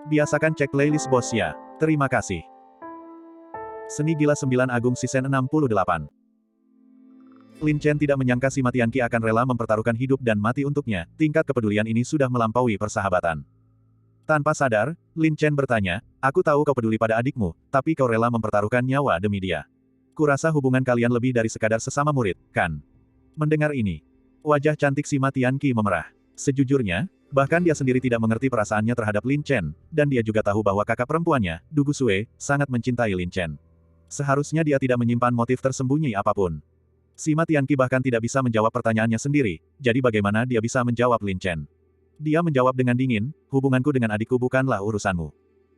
Biasakan cek playlist bos ya. Terima kasih. Seni Gila 9 Agung Season 68. Lin Chen tidak menyangka Sima Tianqi akan rela mempertaruhkan hidup dan mati untuknya, tingkat kepedulian ini sudah melampaui persahabatan. Tanpa sadar, Lin Chen bertanya, aku tahu kau peduli pada adikmu, tapi kau rela mempertaruhkan nyawa demi dia. Kurasa hubungan kalian lebih dari sekadar sesama murid, kan? Mendengar ini, wajah cantik Sima Tianqi memerah. Sejujurnya, bahkan dia sendiri tidak mengerti perasaannya terhadap Lin Chen, dan dia juga tahu bahwa kakak perempuannya, Du Gusue, sangat mencintai Lin Chen. Seharusnya dia tidak menyimpan motif tersembunyi apapun. Sima Tianqi bahkan tidak bisa menjawab pertanyaannya sendiri, jadi bagaimana dia bisa menjawab Lin Chen? Dia menjawab dengan dingin, hubunganku dengan adikku bukanlah urusanmu.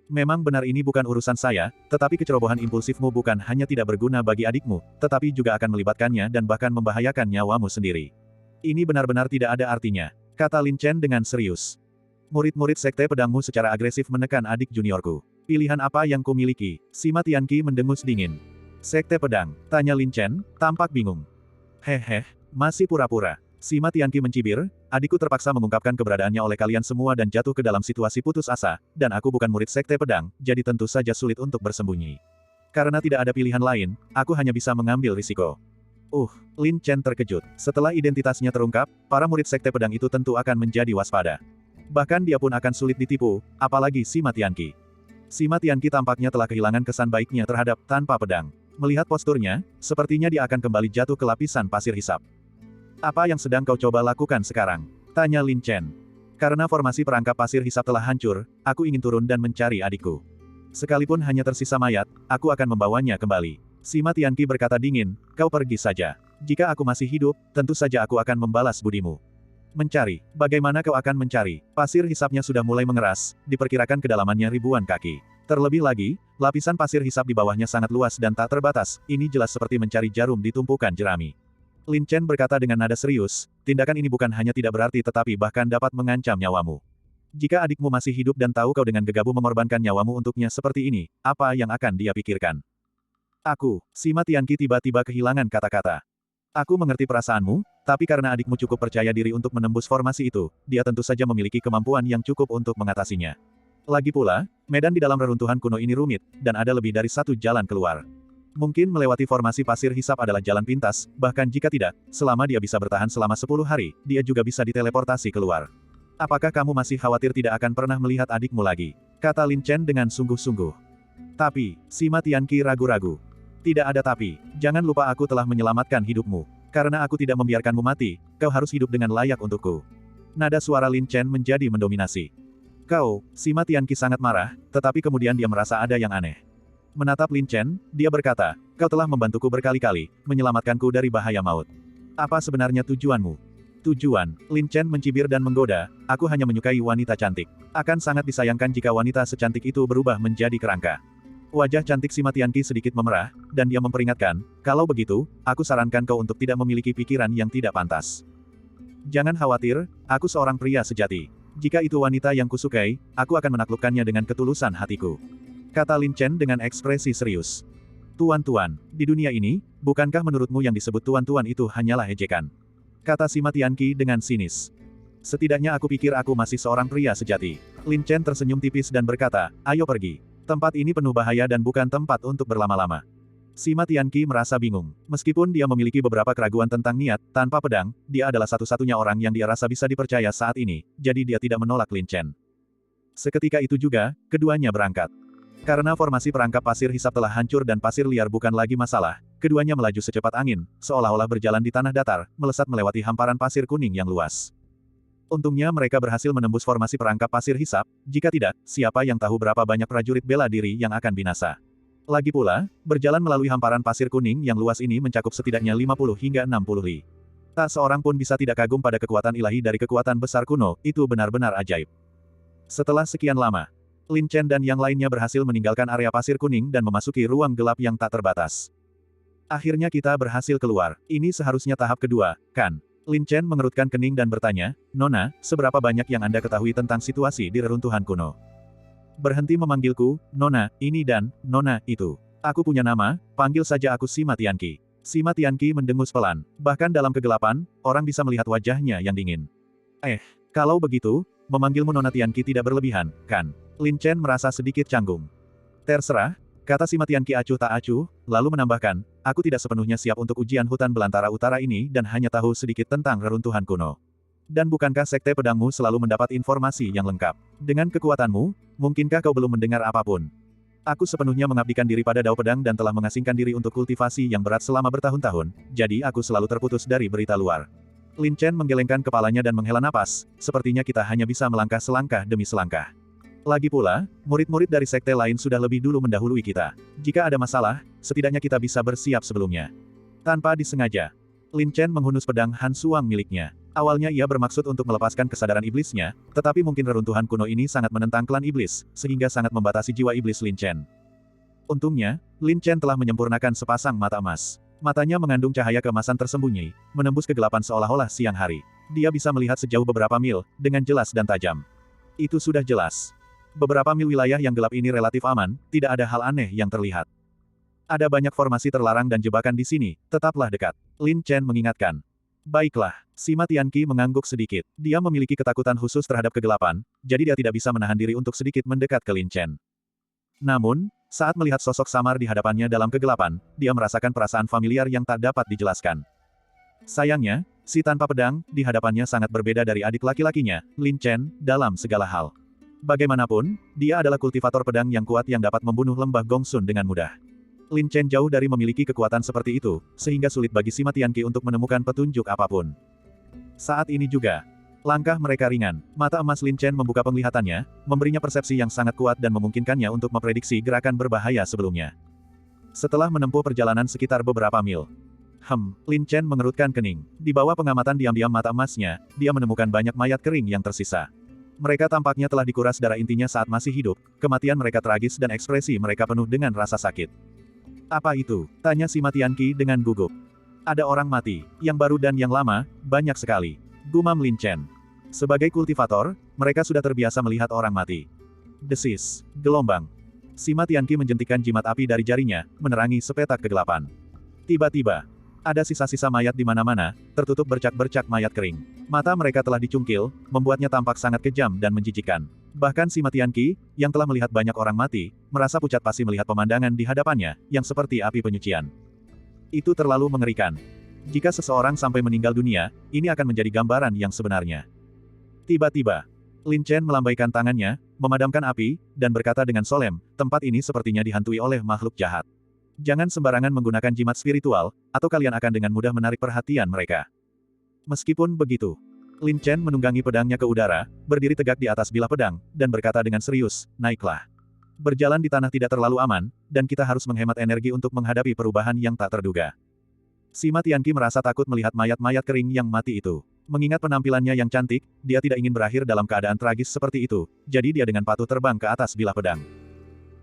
Memang benar ini bukan urusan saya, tetapi kecerobohan impulsifmu bukan hanya tidak berguna bagi adikmu, tetapi juga akan melibatkannya dan bahkan membahayakan nyawamu sendiri. Ini benar-benar tidak ada artinya, kata Lin Chen dengan serius. Murid-murid sekte pedangmu secara agresif menekan adik juniorku. Pilihan apa yang kumiliki? Sima Tianqi mendengus dingin. Sekte pedang, tanya Lin Chen, tampak bingung. Hehe, masih pura-pura. Sima Tianqi mencibir, adikku terpaksa mengungkapkan keberadaannya oleh kalian semua dan jatuh ke dalam situasi putus asa, dan aku bukan murid sekte pedang, jadi tentu saja sulit untuk bersembunyi. Karena tidak ada pilihan lain, aku hanya bisa mengambil risiko. Lin Chen terkejut. Setelah identitasnya terungkap, para murid sekte pedang itu tentu akan menjadi waspada. Bahkan dia pun akan sulit ditipu, apalagi Sima Tianqi. Sima Tianqi tampaknya telah kehilangan kesan baiknya terhadap tanpa pedang. Melihat posturnya, sepertinya dia akan kembali jatuh ke lapisan pasir hisap. Apa yang sedang kau coba lakukan sekarang? Tanya Lin Chen. Karena formasi perangkap pasir hisap telah hancur, aku ingin turun dan mencari adikku. Sekalipun hanya tersisa mayat, aku akan membawanya kembali. Sima Tianqi berkata dingin, kau pergi saja. Jika aku masih hidup, tentu saja aku akan membalas budimu. Mencari, bagaimana kau akan mencari? Pasir hisapnya sudah mulai mengeras, diperkirakan kedalamannya ribuan kaki. Terlebih lagi, lapisan pasir hisap di bawahnya sangat luas dan tak terbatas, ini jelas seperti mencari jarum di tumpukan jerami. Lin Chen berkata dengan nada serius, tindakan ini bukan hanya tidak berarti tetapi bahkan dapat mengancam nyawamu. Jika adikmu masih hidup dan tahu kau dengan gegabah mengorbankan nyawamu untuknya seperti ini, apa yang akan dia pikirkan? Sima Tianqi tiba-tiba kehilangan kata-kata. Aku mengerti perasaanmu, tapi karena adikmu cukup percaya diri untuk menembus formasi itu, dia tentu saja memiliki kemampuan yang cukup untuk mengatasinya. Lagi pula, medan di dalam reruntuhan kuno ini rumit, dan ada lebih dari satu jalan keluar. Mungkin melewati formasi pasir hisap adalah jalan pintas, bahkan jika tidak, selama dia bisa bertahan selama 10 hari, dia juga bisa diteleportasi keluar. Apakah kamu masih khawatir tidak akan pernah melihat adikmu lagi? Kata Lin Chen dengan sungguh-sungguh. Tapi, Sima Tianqi ragu-ragu. Tidak ada tapi, jangan lupa aku telah menyelamatkan hidupmu. Karena aku tidak membiarkanmu mati, kau harus hidup dengan layak untukku. Nada suara Lin Chen menjadi mendominasi. Sima Tianqi sangat marah, tetapi kemudian dia merasa ada yang aneh. Menatap Lin Chen, dia berkata, kau telah membantuku berkali-kali, menyelamatkanku dari bahaya maut. Apa sebenarnya tujuanmu? Tujuan, Lin Chen mencibir dan menggoda, aku hanya menyukai wanita cantik. Akan sangat disayangkan jika wanita secantik itu berubah menjadi kerangka. Wajah cantik Sima Tianqi sedikit memerah, dan dia memperingatkan, kalau begitu, aku sarankan kau untuk tidak memiliki pikiran yang tidak pantas. Jangan khawatir, aku seorang pria sejati. Jika itu wanita yang kusukai, aku akan menaklukkannya dengan ketulusan hatiku. Kata Lin Chen dengan ekspresi serius. Tuan-tuan, di dunia ini, bukankah menurutmu yang disebut tuan-tuan itu hanyalah ejekan? Kata Sima Tianqi dengan sinis. Setidaknya aku pikir aku masih seorang pria sejati. Lin Chen tersenyum tipis dan berkata, ayo pergi. Tempat ini penuh bahaya dan bukan tempat untuk berlama-lama. Sima Tianqi merasa bingung. Meskipun dia memiliki beberapa keraguan tentang niat, tanpa pedang, dia adalah satu-satunya orang yang dia rasa bisa dipercaya saat ini, jadi dia tidak menolak Lin Chen. Seketika itu juga, keduanya berangkat. Karena formasi perangkap pasir hisap telah hancur dan pasir liar bukan lagi masalah, keduanya melaju secepat angin, seolah-olah berjalan di tanah datar, melesat melewati hamparan pasir kuning yang luas. Untungnya mereka berhasil menembus formasi perangkap pasir hisap, jika tidak, siapa yang tahu berapa banyak prajurit bela diri yang akan binasa. Lagi pula, berjalan melalui hamparan pasir kuning yang luas ini mencakup setidaknya 50 hingga 60 li. Tak seorang pun bisa tidak kagum pada kekuatan ilahi dari kekuatan besar kuno, itu benar-benar ajaib. Setelah sekian lama, Lin Chen dan yang lainnya berhasil meninggalkan area pasir kuning dan memasuki ruang gelap yang tak terbatas. Akhirnya kita berhasil keluar, ini seharusnya tahap kedua, kan? Lin Chen mengerutkan kening dan bertanya, Nona, seberapa banyak yang Anda ketahui tentang situasi di reruntuhan kuno? Berhenti memanggilku, Nona, ini dan, Nona, itu. Aku punya nama, panggil saja aku Sima Tianqi. Sima Tianqi mendengus pelan. Bahkan dalam kegelapan, orang bisa melihat wajahnya yang dingin. Kalau begitu, memanggilmu Nona Tianqi tidak berlebihan, kan? Lin Chen merasa sedikit canggung. Terserah, kata si Tianqi acuh tak acuh, lalu menambahkan, aku tidak sepenuhnya siap untuk ujian hutan belantara utara ini dan hanya tahu sedikit tentang reruntuhan kuno. Dan bukankah Sekte Pedangmu selalu mendapat informasi yang lengkap? Dengan kekuatanmu, mungkinkah kau belum mendengar apapun? Aku sepenuhnya mengabdikan diri pada Dao Pedang dan telah mengasingkan diri untuk kultivasi yang berat selama bertahun-tahun, jadi aku selalu terputus dari berita luar. Lin Chen menggelengkan kepalanya dan menghela napas, sepertinya kita hanya bisa melangkah selangkah demi selangkah. Lagi pula, murid-murid dari sekte lain sudah lebih dulu mendahului kita. Jika ada masalah, setidaknya kita bisa bersiap sebelumnya. Tanpa disengaja, Lin Chen menghunus pedang Han Suang miliknya. Awalnya ia bermaksud untuk melepaskan kesadaran iblisnya, tetapi mungkin reruntuhan kuno ini sangat menentang klan iblis, sehingga sangat membatasi jiwa iblis Lin Chen. Untungnya, Lin Chen telah menyempurnakan sepasang mata emas. Matanya mengandung cahaya keemasan tersembunyi, menembus kegelapan seolah-olah siang hari. Dia bisa melihat sejauh beberapa mil, dengan jelas dan tajam. Itu sudah jelas. Beberapa mil wilayah yang gelap ini relatif aman, tidak ada hal aneh yang terlihat. Ada banyak formasi terlarang dan jebakan di sini, tetaplah dekat. Lin Chen mengingatkan. Baiklah, si Tianqi mengangguk sedikit. Dia memiliki ketakutan khusus terhadap kegelapan, jadi dia tidak bisa menahan diri untuk sedikit mendekat ke Lin Chen. Namun, saat melihat sosok samar di hadapannya dalam kegelapan, dia merasakan perasaan familiar yang tak dapat dijelaskan. Sayangnya, si tanpa pedang, di hadapannya sangat berbeda dari adik laki-lakinya, Lin Chen, dalam segala hal. Bagaimanapun, dia adalah kultivator pedang yang kuat yang dapat membunuh lembah Gongsun dengan mudah. Lin Chen jauh dari memiliki kekuatan seperti itu, sehingga sulit bagi si Tianqi untuk menemukan petunjuk apapun. Saat ini juga, langkah mereka ringan. Mata emas Lin Chen membuka penglihatannya, memberinya persepsi yang sangat kuat dan memungkinkannya untuk memprediksi gerakan berbahaya sebelumnya. Setelah menempuh perjalanan sekitar beberapa mil, Lin Chen mengerutkan kening. Di bawah pengamatan diam-diam mata emasnya, dia menemukan banyak mayat kering yang tersisa. Mereka tampaknya telah dikuras darah intinya saat masih hidup, kematian mereka tragis dan ekspresi mereka penuh dengan rasa sakit. Apa itu? Tanya si Tianqi dengan gugup. Ada orang mati, yang baru dan yang lama, banyak sekali. Gumam Lin Chen. Sebagai kultivator, mereka sudah terbiasa melihat orang mati. Desis, gelombang. Si Tianqi menjentikkan jimat api dari jarinya, menerangi sepetak kegelapan. Tiba-tiba, ada sisa-sisa mayat di mana-mana, tertutup bercak-bercak mayat kering. Mata mereka telah dicungkil, membuatnya tampak sangat kejam dan menjijikan. Bahkan si Tianqi, yang telah melihat banyak orang mati, merasa pucat pasti melihat pemandangan di hadapannya, yang seperti api penyucian. Itu terlalu mengerikan. Jika seseorang sampai meninggal dunia, ini akan menjadi gambaran yang sebenarnya. Tiba-tiba, Lin Chen melambaikan tangannya, memadamkan api, dan berkata dengan solemn, tempat ini sepertinya dihantui oleh makhluk jahat. Jangan sembarangan menggunakan jimat spiritual, atau kalian akan dengan mudah menarik perhatian mereka. Meskipun begitu, Lin Chen menunggangi pedangnya ke udara, berdiri tegak di atas bilah pedang, dan berkata dengan serius, naiklah. Berjalan di tanah tidak terlalu aman, dan kita harus menghemat energi untuk menghadapi perubahan yang tak terduga. Si Tianqi merasa takut melihat mayat-mayat kering yang mati itu. Mengingat penampilannya yang cantik, dia tidak ingin berakhir dalam keadaan tragis seperti itu, jadi dia dengan patuh terbang ke atas bilah pedang.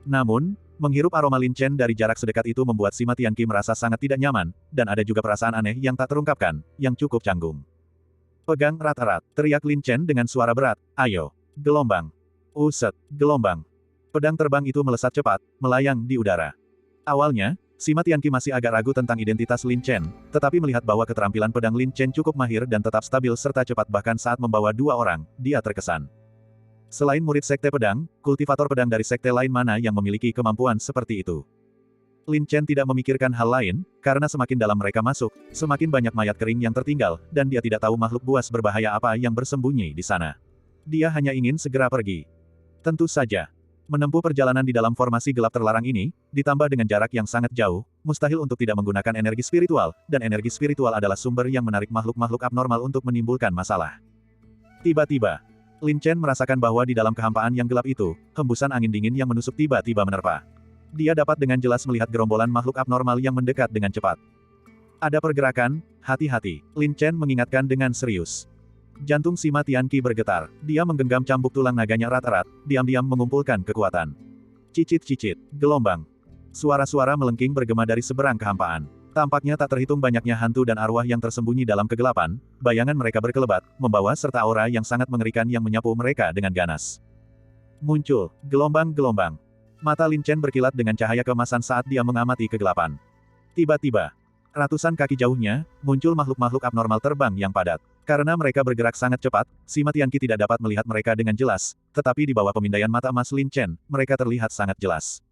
Namun, menghirup aroma Lin Chen dari jarak sedekat itu membuat si Tianqi merasa sangat tidak nyaman, dan ada juga perasaan aneh yang tak terungkapkan, yang cukup canggung. Pegang erat-erat, teriak Lin Chen dengan suara berat, ayo, gelombang. Uset, gelombang. Pedang terbang itu melesat cepat, melayang di udara. Awalnya, si Tianqi masih agak ragu tentang identitas Lin Chen, tetapi melihat bahwa keterampilan pedang Lin Chen cukup mahir dan tetap stabil serta cepat bahkan saat membawa dua orang, dia terkesan. Selain murid sekte pedang, kultivator pedang dari sekte lain mana yang memiliki kemampuan seperti itu? Lin Chen tidak memikirkan hal lain, karena semakin dalam mereka masuk, semakin banyak mayat kering yang tertinggal, dan dia tidak tahu makhluk buas berbahaya apa yang bersembunyi di sana. Dia hanya ingin segera pergi. Tentu saja. Menempuh perjalanan di dalam formasi gelap terlarang ini, ditambah dengan jarak yang sangat jauh, mustahil untuk tidak menggunakan energi spiritual, dan energi spiritual adalah sumber yang menarik makhluk-makhluk abnormal untuk menimbulkan masalah. Tiba-tiba, Lin Chen merasakan bahwa di dalam kehampaan yang gelap itu, hembusan angin dingin yang menusuk tiba-tiba menerpa. Dia dapat dengan jelas melihat gerombolan makhluk abnormal yang mendekat dengan cepat. Ada pergerakan, hati-hati, Lin Chen mengingatkan dengan serius. Jantung si Tianqi bergetar. Dia menggenggam cambuk tulang naganya erat-erat, diam-diam mengumpulkan kekuatan. Cicit-cicit, gelombang. Suara-suara melengking bergema dari seberang kehampaan. Tampaknya tak terhitung banyaknya hantu dan arwah yang tersembunyi dalam kegelapan, bayangan mereka berkelebat, membawa serta aura yang sangat mengerikan yang menyapu mereka dengan ganas. Muncul, gelombang-gelombang. Mata Lin Chen berkilat dengan cahaya keemasan saat dia mengamati kegelapan. Tiba-tiba, ratusan kaki jauhnya, muncul makhluk-makhluk abnormal terbang yang padat. Karena mereka bergerak sangat cepat, Sima Tianqi tidak dapat melihat mereka dengan jelas, tetapi di bawah pemindaian mata emas Lin Chen, mereka terlihat sangat jelas.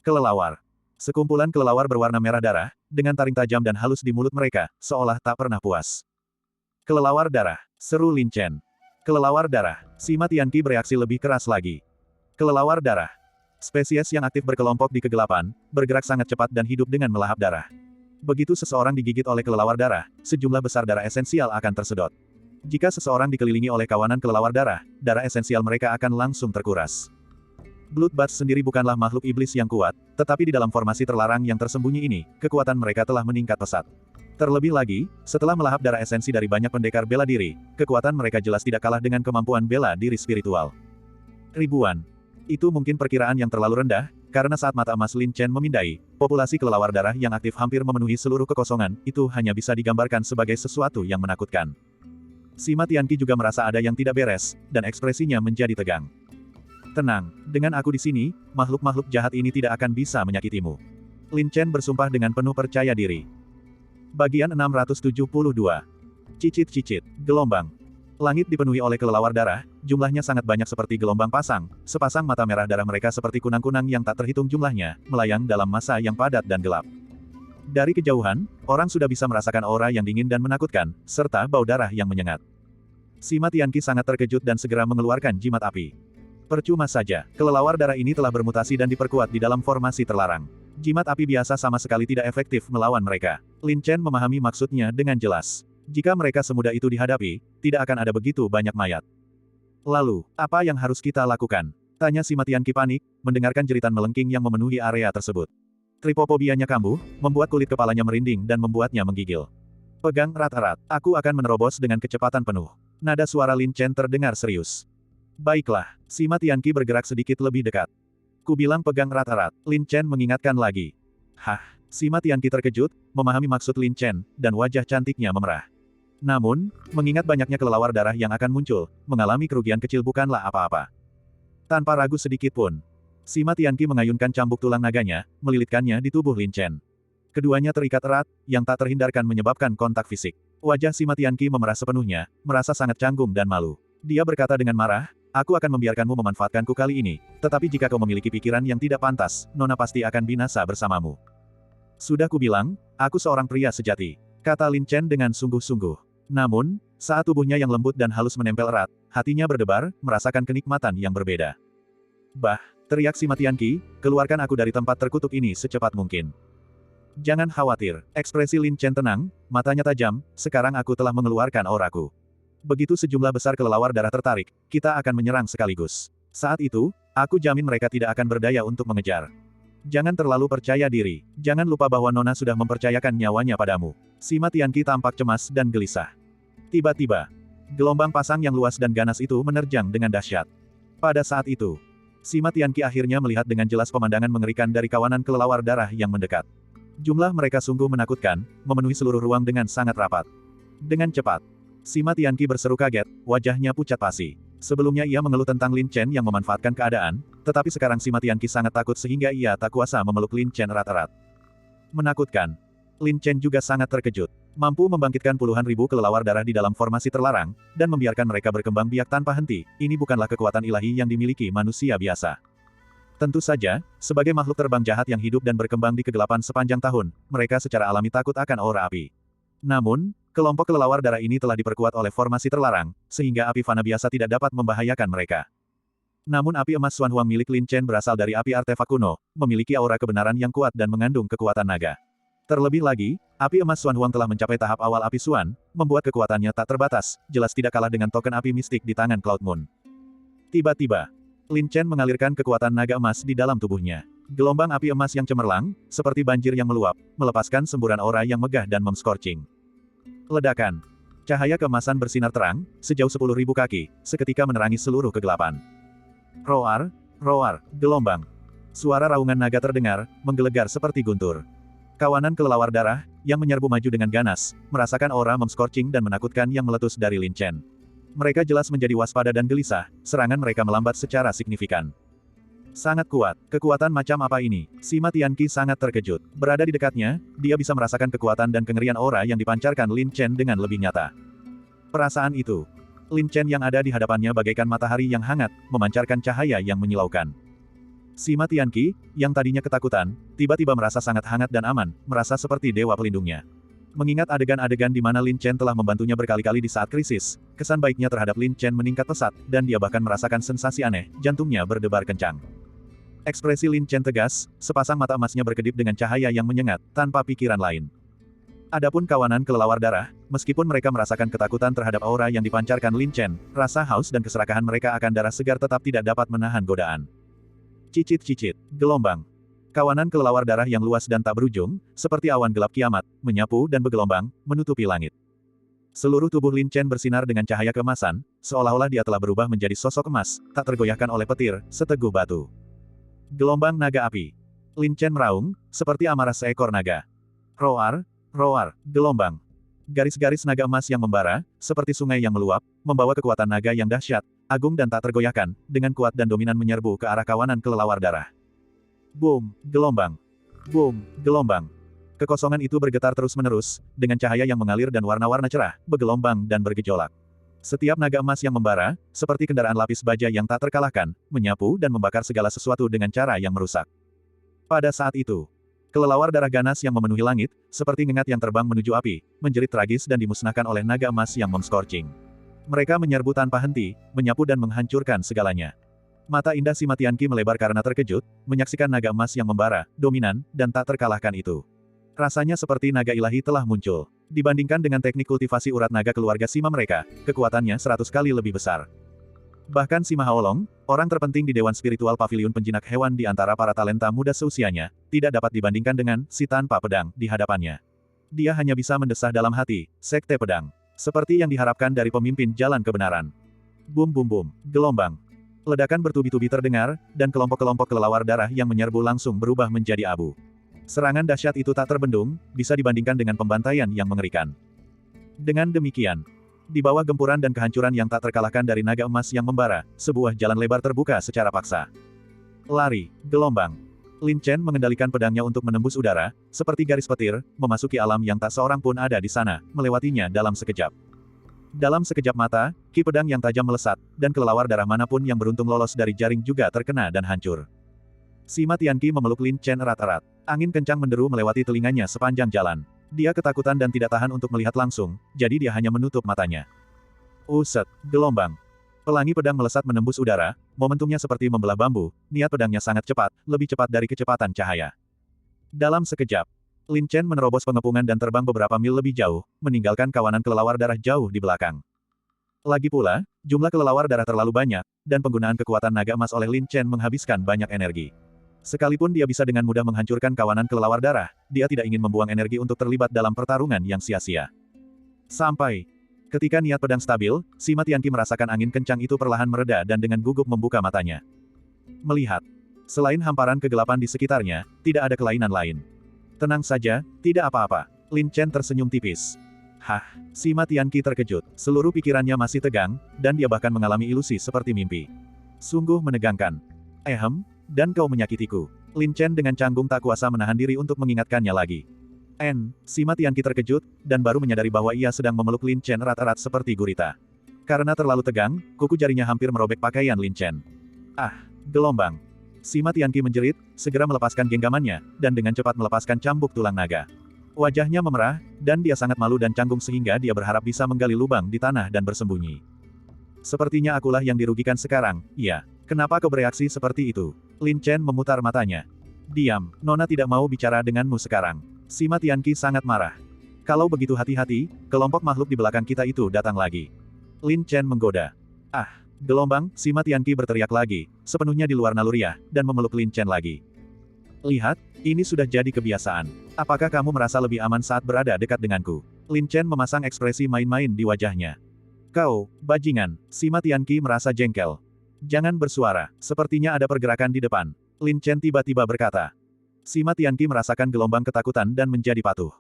Kelelawar. Sekumpulan kelelawar berwarna merah darah, dengan taring tajam dan halus di mulut mereka, seolah tak pernah puas. Kelelawar darah, seru Lin Chen. Kelelawar darah. Sima Tianqi bereaksi lebih keras lagi. Kelelawar darah. Spesies yang aktif berkelompok di kegelapan, bergerak sangat cepat dan hidup dengan melahap darah. Begitu seseorang digigit oleh kelelawar darah, sejumlah besar darah esensial akan tersedot. Jika seseorang dikelilingi oleh kawanan kelelawar darah esensial mereka akan langsung terkuras. Bloodbath sendiri bukanlah makhluk iblis yang kuat, tetapi di dalam formasi terlarang yang tersembunyi ini, kekuatan mereka telah meningkat pesat. Terlebih lagi, setelah melahap darah esensi dari banyak pendekar bela diri, kekuatan mereka jelas tidak kalah dengan kemampuan bela diri spiritual. Ribuan. Itu mungkin perkiraan yang terlalu rendah, karena saat mata emas Lin Chen memindai, populasi kelelawar darah yang aktif hampir memenuhi seluruh kekosongan, itu hanya bisa digambarkan sebagai sesuatu yang menakutkan. Sima Tianqi juga merasa ada yang tidak beres, dan ekspresinya menjadi tegang. Tenang, dengan aku di sini, makhluk-makhluk jahat ini tidak akan bisa menyakitimu. Lin Chen bersumpah dengan penuh percaya diri. Bagian 672. Cicit-cicit, gelombang. Langit dipenuhi oleh kelelawar darah, jumlahnya sangat banyak seperti gelombang pasang, sepasang mata merah darah mereka seperti kunang-kunang yang tak terhitung jumlahnya, melayang dalam masa yang padat dan gelap. Dari kejauhan, orang sudah bisa merasakan aura yang dingin dan menakutkan, serta bau darah yang menyengat. Sima Tianqi sangat terkejut dan segera mengeluarkan jimat api. Percuma saja, kelelawar darah ini telah bermutasi dan diperkuat di dalam formasi terlarang. Jimat api biasa sama sekali tidak efektif melawan mereka. Lin Chen memahami maksudnya dengan jelas. Jika mereka semudah itu dihadapi, tidak akan ada begitu banyak mayat. Lalu, apa yang harus kita lakukan? Tanya Sima Tianqi panik, mendengarkan jeritan melengking yang memenuhi area tersebut. Tripofobianya kambuh, membuat kulit kepalanya merinding dan membuatnya menggigil. Pegang erat-erat, aku akan menerobos dengan kecepatan penuh. Nada suara Lin Chen terdengar serius. Baiklah, Sima Tianqi bergerak sedikit lebih dekat. Kubilang pegang erat-erat, Lin Chen mengingatkan lagi. Hah, Sima Tianqi terkejut, memahami maksud Lin Chen, dan wajah cantiknya memerah. Namun, mengingat banyaknya kelelawar darah yang akan muncul, mengalami kerugian kecil bukanlah apa-apa. Tanpa ragu sedikit pun, Sima Tianqi mengayunkan cambuk tulang naganya, melilitkannya di tubuh Lin Chen. Keduanya terikat erat, yang tak terhindarkan menyebabkan kontak fisik. Wajah Sima Tianqi memerah sepenuhnya, merasa sangat canggung dan malu. Dia berkata dengan marah, aku akan membiarkanmu memanfaatkanku kali ini, tetapi jika kau memiliki pikiran yang tidak pantas, Nona pasti akan binasa bersamamu. Sudah kubilang, aku seorang pria sejati, kata Lin Chen dengan sungguh-sungguh. Namun, saat tubuhnya yang lembut dan halus menempel erat, hatinya berdebar, merasakan kenikmatan yang berbeda. Bah, teriak Sima Tianqi, keluarkan aku dari tempat terkutuk ini secepat mungkin. Jangan khawatir, ekspresi Lin Chen tenang, matanya tajam, sekarang aku telah mengeluarkan auraku. Begitu sejumlah besar kelelawar darah tertarik, kita akan menyerang sekaligus. Saat itu, aku jamin mereka tidak akan berdaya untuk mengejar. Jangan terlalu percaya diri. Jangan lupa bahwa Nona sudah mempercayakan nyawanya padamu. Sima Tianqi tampak cemas dan gelisah. Tiba-tiba, gelombang pasang yang luas dan ganas itu menerjang dengan dahsyat. Pada saat itu, Sima Tianqi akhirnya melihat dengan jelas pemandangan mengerikan dari kawanan kelelawar darah yang mendekat. Jumlah mereka sungguh menakutkan, memenuhi seluruh ruang dengan sangat rapat. Dengan cepat, Sima Tianqi berseru kaget, wajahnya pucat pasi. Sebelumnya ia mengeluh tentang Lin Chen yang memanfaatkan keadaan, tetapi sekarang Sima Tianqi sangat takut sehingga ia tak kuasa memeluk Lin Chen erat-erat. Menakutkan. Lin Chen juga sangat terkejut. Mampu membangkitkan puluhan ribu kelelawar darah di dalam formasi terlarang, dan membiarkan mereka berkembang biak tanpa henti, ini bukanlah kekuatan ilahi yang dimiliki manusia biasa. Tentu saja, sebagai makhluk terbang jahat yang hidup dan berkembang di kegelapan sepanjang tahun, mereka secara alami takut akan aura api. Namun, kelompok kelelawar darah ini telah diperkuat oleh formasi terlarang, sehingga api fana biasa tidak dapat membahayakan mereka. Namun api emas Xuan Huang milik Lin Chen berasal dari api artefak kuno, memiliki aura kebenaran yang kuat dan mengandung kekuatan naga. Terlebih lagi, api emas Xuan Huang telah mencapai tahap awal api Xuan, membuat kekuatannya tak terbatas, jelas tidak kalah dengan token api mistik di tangan Cloud Moon. Tiba-tiba, Lin Chen mengalirkan kekuatan naga emas di dalam tubuhnya. Gelombang api emas yang cemerlang, seperti banjir yang meluap, melepaskan semburan aura yang megah dan mem-scorching. Ledakan. Cahaya keemasan bersinar terang, sejauh 10.000 kaki, seketika menerangi seluruh kegelapan. Roar, roar, gelombang. Suara raungan naga terdengar, menggelegar seperti guntur. Kawanan kelelawar darah, yang menyerbu maju dengan ganas, merasakan aura mem-scorching dan menakutkan yang meletus dari Lin Chen. Mereka jelas menjadi waspada dan gelisah, serangan mereka melambat secara signifikan. Sangat kuat. Kekuatan macam apa ini? Sima Tianqi sangat terkejut. Berada di dekatnya, dia bisa merasakan kekuatan dan kengerian aura yang dipancarkan Lin Chen dengan lebih nyata. Perasaan itu. Lin Chen yang ada di hadapannya bagaikan matahari yang hangat, memancarkan cahaya yang menyilaukan. Sima Tianqi, yang tadinya ketakutan, tiba-tiba merasa sangat hangat dan aman, merasa seperti dewa pelindungnya. Mengingat adegan-adegan di mana Lin Chen telah membantunya berkali-kali di saat krisis, kesan baiknya terhadap Lin Chen meningkat pesat, dan dia bahkan merasakan sensasi aneh, jantungnya berdebar kencang. Ekspresi Lin Chen tegas, sepasang mata emasnya berkedip dengan cahaya yang menyengat, tanpa pikiran lain. Adapun kawanan kelelawar darah, meskipun mereka merasakan ketakutan terhadap aura yang dipancarkan Lin Chen, rasa haus dan keserakahan mereka akan darah segar tetap tidak dapat menahan godaan. Cicit-cicit, gelombang. Kawanan kelelawar darah yang luas dan tak berujung, seperti awan gelap kiamat, menyapu dan bergelombang, menutupi langit. Seluruh tubuh Lin Chen bersinar dengan cahaya keemasan, seolah-olah dia telah berubah menjadi sosok emas, tak tergoyahkan oleh petir, seteguh batu. Gelombang naga api. Lin Chen meraung, seperti amarah seekor naga. Roar, roar, gelombang. Garis-garis naga emas yang membara, seperti sungai yang meluap, membawa kekuatan naga yang dahsyat, agung dan tak tergoyahkan, dengan kuat dan dominan menyerbu ke arah kawanan kelelawar darah. Boom, gelombang. Boom, gelombang. Kekosongan itu bergetar terus-menerus, dengan cahaya yang mengalir dan warna-warna cerah, bergelombang dan bergejolak. Setiap naga emas yang membara, seperti kendaraan lapis baja yang tak terkalahkan, menyapu dan membakar segala sesuatu dengan cara yang merusak. Pada saat itu, kelelawar darah ganas yang memenuhi langit, seperti ngengat yang terbang menuju api, menjerit tragis dan dimusnahkan oleh naga emas yang mem-scorching. Mereka menyerbu tanpa henti, menyapu dan menghancurkan segalanya. Mata indah Sima Tianqi melebar karena terkejut, menyaksikan naga emas yang membara, dominan, dan tak terkalahkan itu. Rasanya seperti naga ilahi telah muncul. Dibandingkan dengan teknik kultivasi urat naga keluarga Sima mereka, kekuatannya 100 kali lebih besar. Bahkan Sima Haolong, orang terpenting di Dewan Spiritual Paviliun Penjinak Hewan di antara para talenta muda seusianya, tidak dapat dibandingkan dengan si tanpa pedang di hadapannya. Dia hanya bisa mendesah dalam hati, sekte pedang. Seperti yang diharapkan dari pemimpin jalan kebenaran. Bum bum bum, gelombang. Ledakan bertubi-tubi terdengar, dan kelompok-kelompok kelelawar darah yang menyerbu langsung berubah menjadi abu. Serangan dahsyat itu tak terbendung, bisa dibandingkan dengan pembantaian yang mengerikan. Dengan demikian, di bawah gempuran dan kehancuran yang tak terkalahkan dari naga emas yang membara, sebuah jalan lebar terbuka secara paksa. Lari, gelombang. Lin Chen mengendalikan pedangnya untuk menembus udara, seperti garis petir, memasuki alam yang tak seorang pun ada di sana, melewatinya dalam sekejap. Dalam sekejap mata, ki pedang yang tajam melesat, dan kelelawar darah manapun yang beruntung lolos dari jaring juga terkena dan hancur. Sima Tianqi memeluk Lin Chen erat-erat. Angin kencang menderu melewati telinganya sepanjang jalan. Dia ketakutan dan tidak tahan untuk melihat langsung, jadi dia hanya menutup matanya. Uset, gelombang. Pelangi pedang melesat menembus udara, momentumnya seperti membelah bambu, niat pedangnya sangat cepat, lebih cepat dari kecepatan cahaya. Dalam sekejap, Lin Chen menerobos pengepungan dan terbang beberapa mil lebih jauh, meninggalkan kawanan kelelawar darah jauh di belakang. Lagi pula, jumlah kelelawar darah terlalu banyak, dan penggunaan kekuatan naga emas oleh Lin Chen menghabiskan banyak energi. Sekalipun dia bisa dengan mudah menghancurkan kawanan kelelawar darah, dia tidak ingin membuang energi untuk terlibat dalam pertarungan yang sia-sia. Sampai ketika niat pedang stabil, Sima Tianqi merasakan angin kencang itu perlahan mereda dan dengan gugup membuka matanya. Melihat, selain hamparan kegelapan di sekitarnya, tidak ada kelainan lain. Tenang saja, tidak apa-apa. Lin Chen tersenyum tipis. Hah, Sima Tianqi terkejut. Seluruh pikirannya masih tegang, dan dia bahkan mengalami ilusi seperti mimpi. Sungguh menegangkan. Dan kau menyakitiku. Lin Chen dengan canggung tak kuasa menahan diri untuk mengingatkannya lagi. Sima Tianqi terkejut, dan baru menyadari bahwa ia sedang memeluk Lin Chen erat-erat seperti gurita. Karena terlalu tegang, kuku jarinya hampir merobek pakaian Lin Chen. Ah, gelombang. Sima Tianqi menjerit, segera melepaskan genggamannya, dan dengan cepat melepaskan cambuk tulang naga. Wajahnya memerah, dan dia sangat malu dan canggung sehingga dia berharap bisa menggali lubang di tanah dan bersembunyi. Sepertinya akulah yang dirugikan sekarang, iya. Kenapa kau bereaksi seperti itu? Lin Chen memutar matanya. Diam, Nona tidak mau bicara denganmu sekarang. Sima Tianqi sangat marah. Kalau begitu hati-hati, kelompok makhluk di belakang kita itu datang lagi. Lin Chen menggoda. Ah, gelombang, Sima Tianqi berteriak lagi, sepenuhnya di luar naluriah, dan memeluk Lin Chen lagi. Lihat, ini sudah jadi kebiasaan. Apakah kamu merasa lebih aman saat berada dekat denganku? Lin Chen memasang ekspresi main-main di wajahnya. Kau, bajingan, Sima Tianqi merasa jengkel. Jangan bersuara, sepertinya ada pergerakan di depan. Lin Chen tiba-tiba berkata. Sima Tianqi merasakan gelombang ketakutan dan menjadi patuh.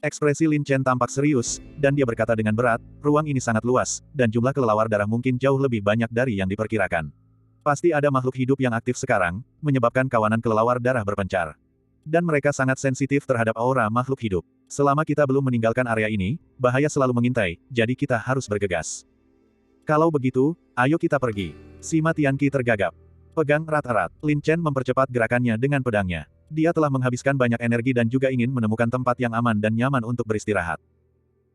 Ekspresi Lin Chen tampak serius, dan dia berkata dengan berat, ruang ini sangat luas, dan jumlah kelelawar darah mungkin jauh lebih banyak dari yang diperkirakan. Pasti ada makhluk hidup yang aktif sekarang, menyebabkan kawanan kelelawar darah berpencar. Dan mereka sangat sensitif terhadap aura makhluk hidup. Selama kita belum meninggalkan area ini, bahaya selalu mengintai, jadi kita harus bergegas. Kalau begitu, ayo kita pergi. Sima Tianqi tergagap. Pegang erat-erat, Lin Chen mempercepat gerakannya dengan pedangnya. Dia telah menghabiskan banyak energi dan juga ingin menemukan tempat yang aman dan nyaman untuk beristirahat.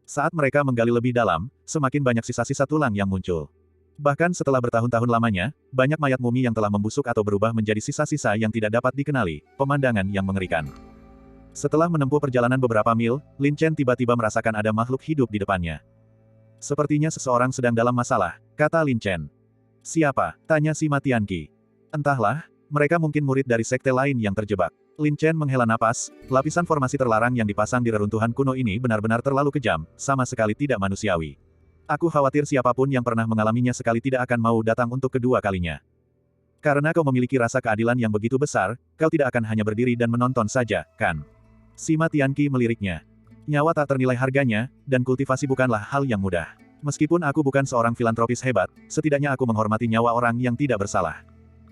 Saat mereka menggali lebih dalam, semakin banyak sisa-sisa tulang yang muncul. Bahkan setelah bertahun-tahun lamanya, banyak mayat mumi yang telah membusuk atau berubah menjadi sisa-sisa yang tidak dapat dikenali, pemandangan yang mengerikan. Setelah menempuh perjalanan beberapa mil, Lin Chen tiba-tiba merasakan ada makhluk hidup di depannya. Sepertinya seseorang sedang dalam masalah, kata Lin Chen. Siapa? Tanya Sima Tianqi. Entahlah, mereka mungkin murid dari sekte lain yang terjebak. Lin Chen menghela napas, lapisan formasi terlarang yang dipasang di reruntuhan kuno ini benar-benar terlalu kejam, sama sekali tidak manusiawi. Aku khawatir siapapun yang pernah mengalaminya sekali tidak akan mau datang untuk kedua kalinya. Karena kau memiliki rasa keadilan yang begitu besar, kau tidak akan hanya berdiri dan menonton saja, kan? Sima Tianqi meliriknya. Nyawa tak ternilai harganya, dan kultivasi bukanlah hal yang mudah. Meskipun aku bukan seorang filantropis hebat, setidaknya aku menghormati nyawa orang yang tidak bersalah.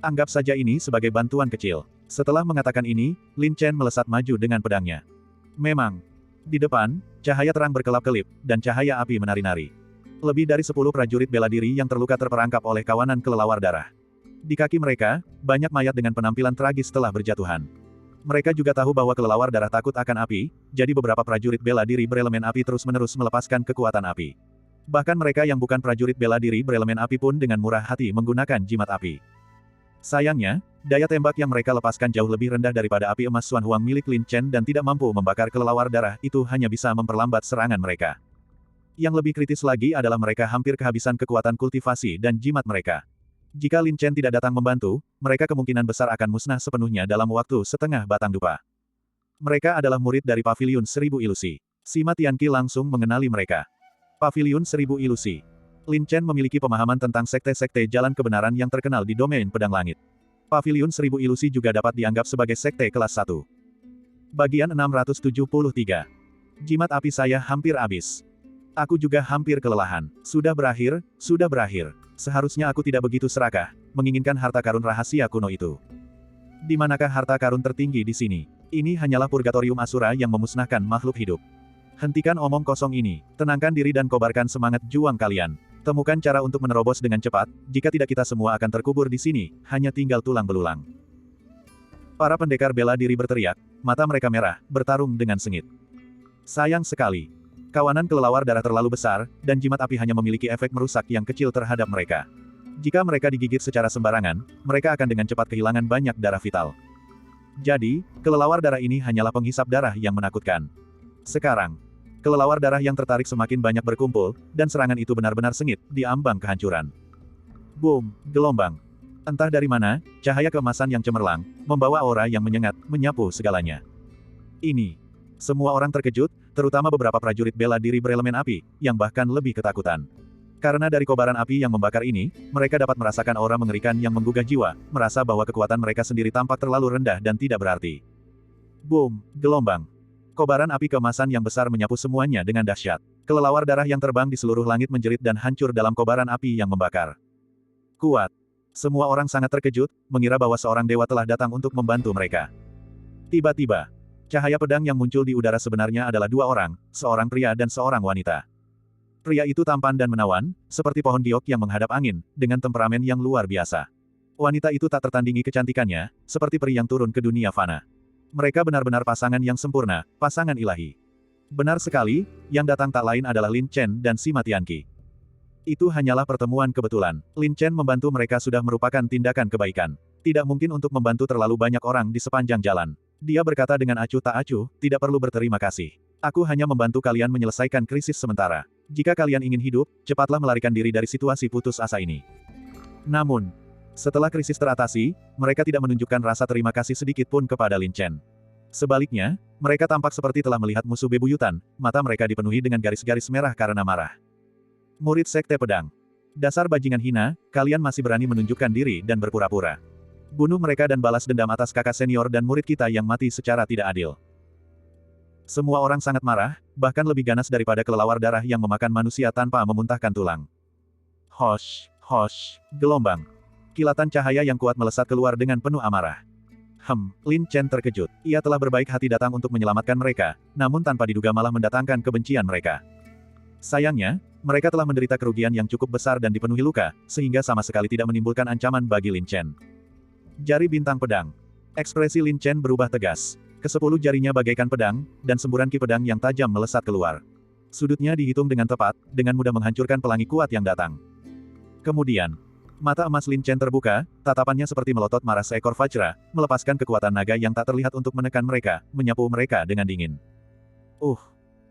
Anggap saja ini sebagai bantuan kecil. Setelah mengatakan ini, Lin Chen melesat maju dengan pedangnya. Memang. Di depan, cahaya terang berkelap-kelip, dan cahaya api menari-nari. Lebih dari 10 prajurit bela diri yang terluka terperangkap oleh kawanan kelelawar darah. Di kaki mereka, banyak mayat dengan penampilan tragis telah berjatuhan. Mereka juga tahu bahwa kelelawar darah takut akan api, jadi beberapa prajurit bela diri berelemen api terus-menerus melepaskan kekuatan api. Bahkan mereka yang bukan prajurit bela diri berelemen api pun dengan murah hati menggunakan jimat api. Sayangnya, daya tembak yang mereka lepaskan jauh lebih rendah daripada api emas Xuan Huang milik Lin Chen dan tidak mampu membakar kelelawar darah, itu hanya bisa memperlambat serangan mereka. Yang lebih kritis lagi adalah mereka hampir kehabisan kekuatan kultivasi dan jimat mereka. Jika Lin Chen tidak datang membantu, mereka kemungkinan besar akan musnah sepenuhnya dalam waktu setengah batang dupa. Mereka adalah murid dari Paviliun Seribu Ilusi. Sima Tianqi langsung mengenali mereka. Paviliun Seribu Ilusi. Lin Chen memiliki pemahaman tentang sekte-sekte jalan kebenaran yang terkenal di domain pedang langit. Paviliun Seribu Ilusi juga dapat dianggap sebagai sekte kelas 1. Bagian 673. Jimat api saya hampir habis. Aku juga hampir kelelahan. Sudah berakhir, sudah berakhir. Seharusnya aku tidak begitu serakah, menginginkan harta karun rahasia kuno itu. Di manakah harta karun tertinggi di sini? Ini hanyalah purgatorium Asura yang memusnahkan makhluk hidup. Hentikan omong kosong ini, tenangkan diri dan kobarkan semangat juang kalian. Temukan cara untuk menerobos dengan cepat, jika tidak kita semua akan terkubur di sini, hanya tinggal tulang belulang. Para pendekar bela diri berteriak, mata mereka merah, bertarung dengan sengit. Sayang sekali. Kawanan kelelawar darah terlalu besar, dan jimat api hanya memiliki efek merusak yang kecil terhadap mereka. Jika mereka digigit secara sembarangan, mereka akan dengan cepat kehilangan banyak darah vital. Jadi, kelelawar darah ini hanyalah penghisap darah yang menakutkan. Sekarang, kelelawar darah yang tertarik semakin banyak berkumpul, dan serangan itu benar-benar sengit, di ambang kehancuran. Boom, gelombang. Entah dari mana, cahaya keemasan yang cemerlang, membawa aura yang menyengat, menyapu segalanya. Ini. Semua orang terkejut, terutama beberapa prajurit bela diri berelemen api, yang bahkan lebih ketakutan. Karena dari kobaran api yang membakar ini, mereka dapat merasakan aura mengerikan yang menggugah jiwa, merasa bahwa kekuatan mereka sendiri tampak terlalu rendah dan tidak berarti. Boom, gelombang. Kobaran api keemasan yang besar menyapu semuanya dengan dahsyat. Kelelawar darah yang terbang di seluruh langit menjerit dan hancur dalam kobaran api yang membakar. Kuat. Semua orang sangat terkejut, mengira bahwa seorang dewa telah datang untuk membantu mereka. Tiba-tiba, cahaya pedang yang muncul di udara sebenarnya adalah dua orang, seorang pria dan seorang wanita. Pria itu tampan dan menawan, seperti pohon giok yang menghadap angin, dengan temperamen yang luar biasa. Wanita itu tak tertandingi kecantikannya, seperti peri yang turun ke dunia fana. Mereka benar-benar pasangan yang sempurna, pasangan ilahi. Benar sekali, yang datang tak lain adalah Lin Chen dan Sima Tianqi. Itu hanyalah pertemuan kebetulan. Lin Chen membantu mereka sudah merupakan tindakan kebaikan. Tidak mungkin untuk membantu terlalu banyak orang di sepanjang jalan. Dia berkata dengan acuh tak acuh, tidak perlu berterima kasih. Aku hanya membantu kalian menyelesaikan krisis sementara. Jika kalian ingin hidup, cepatlah melarikan diri dari situasi putus asa ini. Namun, setelah krisis teratasi, mereka tidak menunjukkan rasa terima kasih sedikit pun kepada Lin Chen. Sebaliknya, mereka tampak seperti telah melihat musuh bebuyutan, mata mereka dipenuhi dengan garis-garis merah karena marah. Murid Sekte Pedang. Dasar bajingan hina, kalian masih berani menunjukkan diri dan berpura-pura. Bunuh mereka dan balas dendam atas kakak senior dan murid kita yang mati secara tidak adil. Semua orang sangat marah, bahkan lebih ganas daripada kelelawar darah yang memakan manusia tanpa memuntahkan tulang. Hosh, hosh, gelombang. Kilatan cahaya yang kuat melesat keluar dengan penuh amarah. Lin Chen terkejut. Ia telah berbaik hati datang untuk menyelamatkan mereka, namun tanpa diduga malah mendatangkan kebencian mereka. Sayangnya, mereka telah menderita kerugian yang cukup besar dan dipenuhi luka, sehingga sama sekali tidak menimbulkan ancaman bagi Lin Chen. Jari bintang pedang. Ekspresi Lin Chen berubah tegas. Kesepuluh jarinya bagaikan pedang, dan semburan ki pedang yang tajam melesat keluar. Sudutnya dihitung dengan tepat, dengan mudah menghancurkan pelangi kuat yang datang. Kemudian, mata emas Lin Chen terbuka, tatapannya seperti melotot marah seekor Vajra, melepaskan kekuatan naga yang tak terlihat untuk menekan mereka, menyapu mereka dengan dingin.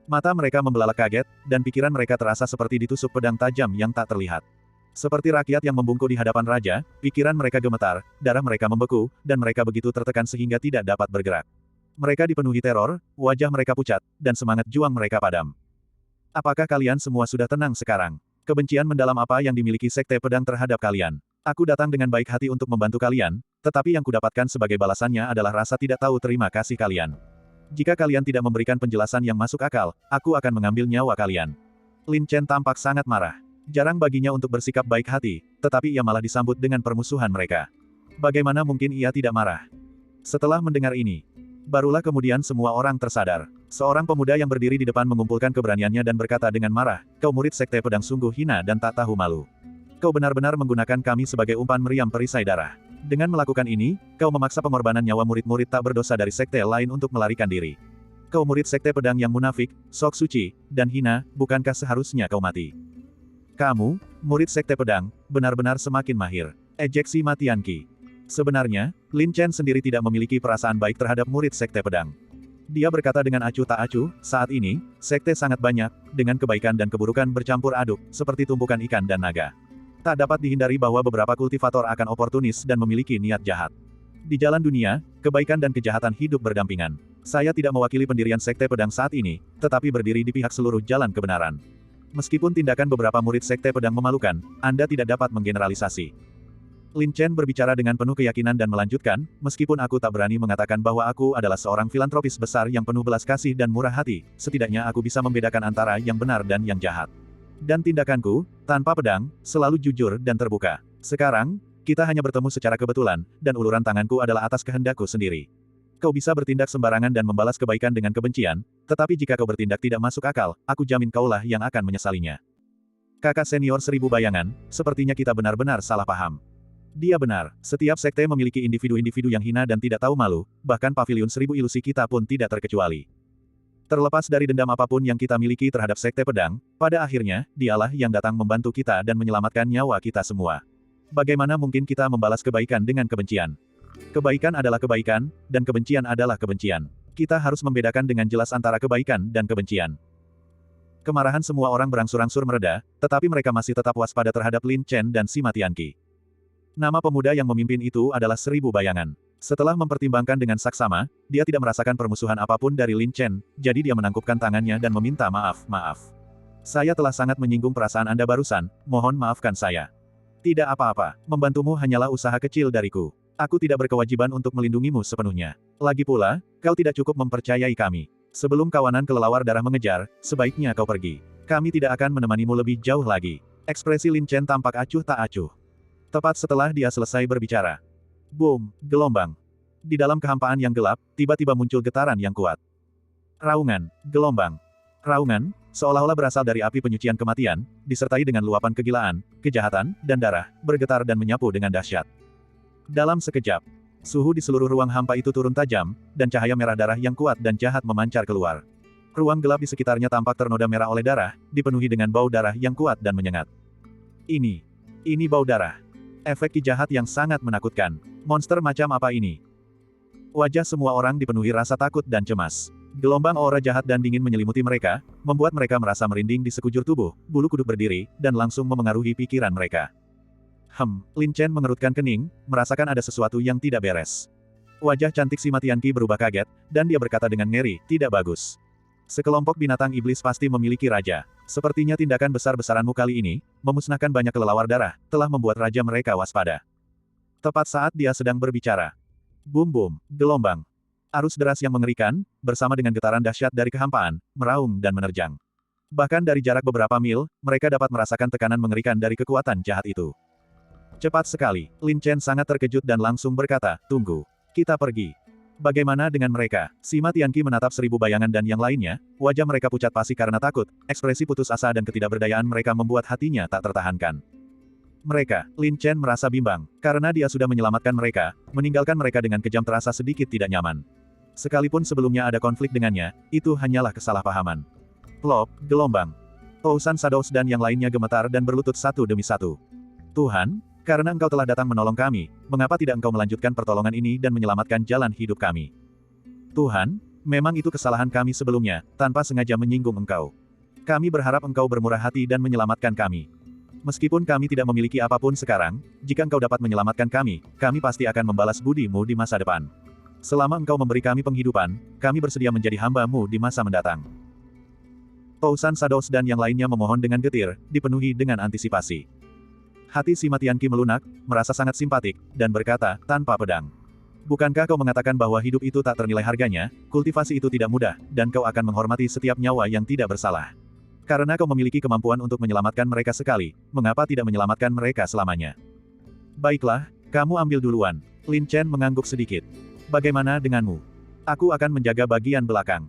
Mata mereka membelalak kaget, dan pikiran mereka terasa seperti ditusuk pedang tajam yang tak terlihat. Seperti rakyat yang membungkuk di hadapan raja, pikiran mereka gemetar, darah mereka membeku, dan mereka begitu tertekan sehingga tidak dapat bergerak. Mereka dipenuhi teror, wajah mereka pucat, dan semangat juang mereka padam. Apakah kalian semua sudah tenang sekarang? Kebencian mendalam apa yang dimiliki Sekte Pedang terhadap kalian? Aku datang dengan baik hati untuk membantu kalian, tetapi yang kudapatkan sebagai balasannya adalah rasa tidak tahu terima kasih kalian. Jika kalian tidak memberikan penjelasan yang masuk akal, aku akan mengambil nyawa kalian. Lin Chen tampak sangat marah. Jarang baginya untuk bersikap baik hati, tetapi ia malah disambut dengan permusuhan mereka. Bagaimana mungkin ia tidak marah? Setelah mendengar ini, barulah kemudian semua orang tersadar. Seorang pemuda yang berdiri di depan mengumpulkan keberaniannya dan berkata dengan marah, "Kau murid Sekte Pedang sungguh hina dan tak tahu malu. Kau benar-benar menggunakan kami sebagai umpan meriam perisai darah. Dengan melakukan ini, kau memaksa pengorbanan nyawa murid-murid tak berdosa dari sekte lain untuk melarikan diri. Kau murid Sekte Pedang yang munafik, sok suci, dan hina, bukankah seharusnya kau mati? Kamu, murid Sekte Pedang, benar-benar semakin mahir." Ejeksi matian Qi. Sebenarnya, Lin Chen sendiri tidak memiliki perasaan baik terhadap murid Sekte Pedang. Dia berkata dengan acuh tak acuh, saat ini, sekte sangat banyak, dengan kebaikan dan keburukan bercampur aduk, seperti tumpukan ikan dan naga. Tak dapat dihindari bahwa beberapa kultivator akan oportunis dan memiliki niat jahat. Di jalan dunia, kebaikan dan kejahatan hidup berdampingan. Saya tidak mewakili pendirian Sekte Pedang saat ini, tetapi berdiri di pihak seluruh jalan kebenaran. Meskipun tindakan beberapa murid Sekte Pedang memalukan, Anda tidak dapat menggeneralisasi. Lin Chen berbicara dengan penuh keyakinan dan melanjutkan, meskipun aku tak berani mengatakan bahwa aku adalah seorang filantropis besar yang penuh belas kasih dan murah hati, setidaknya aku bisa membedakan antara yang benar dan yang jahat. Dan tindakanku, tanpa pedang, selalu jujur dan terbuka. Sekarang, kita hanya bertemu secara kebetulan, dan uluran tanganku adalah atas kehendakku sendiri. Kau bisa bertindak sembarangan dan membalas kebaikan dengan kebencian, tetapi jika kau bertindak tidak masuk akal, aku jamin kaulah yang akan menyesalinya. Kakak senior 1000 bayangan, sepertinya kita benar-benar salah paham. Dia benar, setiap sekte memiliki individu-individu yang hina dan tidak tahu malu, bahkan pavilion 1000 ilusi kita pun tidak terkecuali. Terlepas dari dendam apapun yang kita miliki terhadap Sekte Pedang, pada akhirnya, dialah yang datang membantu kita dan menyelamatkan nyawa kita semua. Bagaimana mungkin kita membalas kebaikan dengan kebencian? Kebaikan adalah kebaikan, dan kebencian adalah kebencian. Kita harus membedakan dengan jelas antara kebaikan dan kebencian. Kemarahan semua orang berangsur-angsur mereda, tetapi mereka masih tetap waspada terhadap Lin Chen dan si Matian Qi. Nama pemuda yang memimpin itu adalah 1000 bayangan. Setelah mempertimbangkan dengan saksama, dia tidak merasakan permusuhan apapun dari Lin Chen, jadi dia menangkupkan tangannya dan meminta maaf. Saya telah sangat menyinggung perasaan Anda barusan, mohon maafkan saya. Tidak apa-apa, membantumu hanyalah usaha kecil dariku. Aku tidak berkewajiban untuk melindungimu sepenuhnya. Lagi pula, kau tidak cukup mempercayai kami. Sebelum kawanan kelelawar darah mengejar, sebaiknya kau pergi. Kami tidak akan menemanimu lebih jauh lagi. Ekspresi Lin Chen tampak acuh tak acuh. Tepat setelah dia selesai berbicara. Boom, gelombang. Di dalam kehampaan yang gelap, tiba-tiba muncul getaran yang kuat. Raungan, gelombang. Raungan, seolah-olah berasal dari api penyucian kematian, disertai dengan luapan kegilaan, kejahatan, dan darah, bergetar dan menyapu dengan dahsyat. Dalam sekejap, suhu di seluruh ruang hampa itu turun tajam, dan cahaya merah darah yang kuat dan jahat memancar keluar. Ruang gelap di sekitarnya tampak ternoda merah oleh darah, dipenuhi dengan bau darah yang kuat dan menyengat. Ini bau darah. Efek ki jahat yang sangat menakutkan. Monster macam apa ini? Wajah semua orang dipenuhi rasa takut dan cemas. Gelombang aura jahat dan dingin menyelimuti mereka, membuat mereka merasa merinding di sekujur tubuh, bulu kuduk berdiri, dan langsung memengaruhi pikiran mereka. Lin Chen mengerutkan kening, merasakan ada sesuatu yang tidak beres. Wajah cantik si Matian Qi berubah kaget, dan dia berkata dengan ngeri, tidak bagus. Sekelompok binatang iblis pasti memiliki raja. Sepertinya tindakan besar-besaranmu kali ini, memusnahkan banyak kelelawar darah, telah membuat raja mereka waspada. Tepat saat dia sedang berbicara. Boom, gelombang. Arus deras yang mengerikan, bersama dengan getaran dahsyat dari kehampaan, meraung dan menerjang. Bahkan dari jarak beberapa mil, mereka dapat merasakan tekanan mengerikan dari kekuatan jahat itu. Cepat sekali, Lin Chen sangat terkejut dan langsung berkata, tunggu. Kita pergi. Bagaimana dengan mereka? Sima Tianqi menatap 1000 bayangan dan yang lainnya, wajah mereka pucat pasi karena takut, ekspresi putus asa dan ketidakberdayaan mereka membuat hatinya tak tertahankan. Mereka, Lin Chen merasa bimbang, karena dia sudah menyelamatkan mereka, meninggalkan mereka dengan kejam terasa sedikit tidak nyaman. Sekalipun sebelumnya ada konflik dengannya, itu hanyalah kesalahpahaman. Plop, gelombang. Tousan Shadows dan yang lainnya gemetar dan berlutut satu demi satu. Tuhan, karena Engkau telah datang menolong kami, mengapa tidak Engkau melanjutkan pertolongan ini dan menyelamatkan jalan hidup kami? Tuhan, memang itu kesalahan kami sebelumnya, tanpa sengaja menyinggung Engkau. Kami berharap Engkau bermurah hati dan menyelamatkan kami. Meskipun kami tidak memiliki apapun sekarang, jika Engkau dapat menyelamatkan kami pasti akan membalas budi-Mu di masa depan. Selama Engkau memberi kami penghidupan, kami bersedia menjadi hamba-Mu di masa mendatang. Tousan Shadows dan yang lainnya memohon dengan getir, dipenuhi dengan antisipasi. Hati Sima Tianqi melunak, merasa sangat simpatik, dan berkata, tanpa pedang. Bukankah kau mengatakan bahwa hidup itu tak ternilai harganya, kultivasi itu tidak mudah, dan kau akan menghormati setiap nyawa yang tidak bersalah. Karena kau memiliki kemampuan untuk menyelamatkan mereka sekali, mengapa tidak menyelamatkan mereka selamanya? Baiklah, kamu ambil duluan. Lin Chen mengangguk sedikit. Bagaimana denganmu? Aku akan menjaga bagian belakang.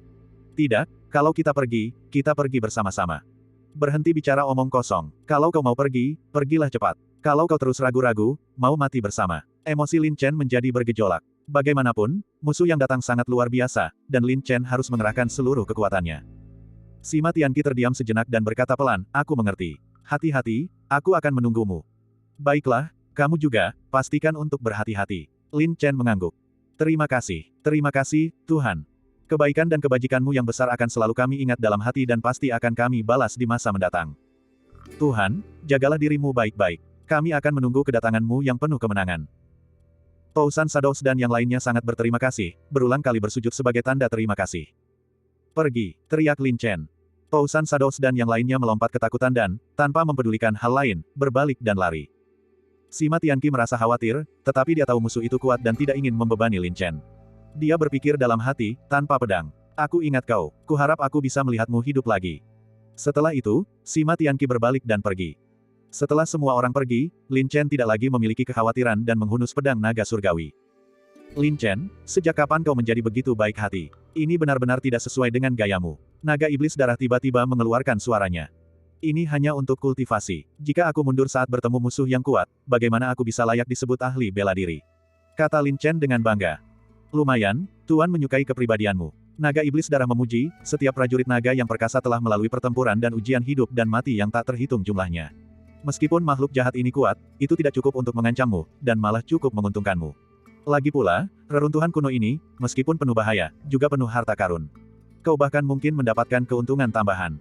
Tidak, kalau kita pergi bersama-sama. Berhenti bicara omong kosong. Kalau kau mau pergi, pergilah cepat. Kalau kau terus ragu-ragu, mau mati bersama. Emosi Lin Chen menjadi bergejolak. Bagaimanapun, musuh yang datang sangat luar biasa, dan Lin Chen harus mengerahkan seluruh kekuatannya. Sima Tianqi terdiam sejenak dan berkata pelan, aku mengerti. Hati-hati, aku akan menunggumu. Baiklah, kamu juga, pastikan untuk berhati-hati. Lin Chen mengangguk. Terima kasih, Tuhan. Kebaikan dan kebajikanmu yang besar akan selalu kami ingat dalam hati dan pasti akan kami balas di masa mendatang. Tuhan, jagalah dirimu baik-baik. Kami akan menunggu kedatanganmu yang penuh kemenangan. Tousan Shadows dan yang lainnya sangat berterima kasih, berulang kali bersujud sebagai tanda terima kasih. Pergi, teriak Lin Chen. Tousan Shadows dan yang lainnya melompat ketakutan dan, tanpa mempedulikan hal lain, berbalik dan lari. Sima Tianqi merasa khawatir, tetapi dia tahu musuh itu kuat dan tidak ingin membebani Lin Chen. Dia berpikir dalam hati, tanpa pedang. Aku ingat kau, kuharap aku bisa melihatmu hidup lagi. Setelah itu, Sima Tianqi berbalik dan pergi. Setelah semua orang pergi, Lin Chen tidak lagi memiliki kekhawatiran dan menghunus pedang naga surgawi. Lin Chen, sejak kapan kau menjadi begitu baik hati? Ini benar-benar tidak sesuai dengan gayamu. Naga iblis darah tiba-tiba mengeluarkan suaranya. Ini hanya untuk kultivasi. Jika aku mundur saat bertemu musuh yang kuat, bagaimana aku bisa layak disebut ahli bela diri? Kata Lin Chen dengan bangga. Lumayan, Tuan menyukai kepribadianmu. Naga iblis darah memuji, setiap prajurit naga yang perkasa telah melalui pertempuran dan ujian hidup dan mati yang tak terhitung jumlahnya. Meskipun makhluk jahat ini kuat, itu tidak cukup untuk mengancammu, dan malah cukup menguntungkanmu. Lagi pula, reruntuhan kuno ini, meskipun penuh bahaya, juga penuh harta karun. Kau bahkan mungkin mendapatkan keuntungan tambahan.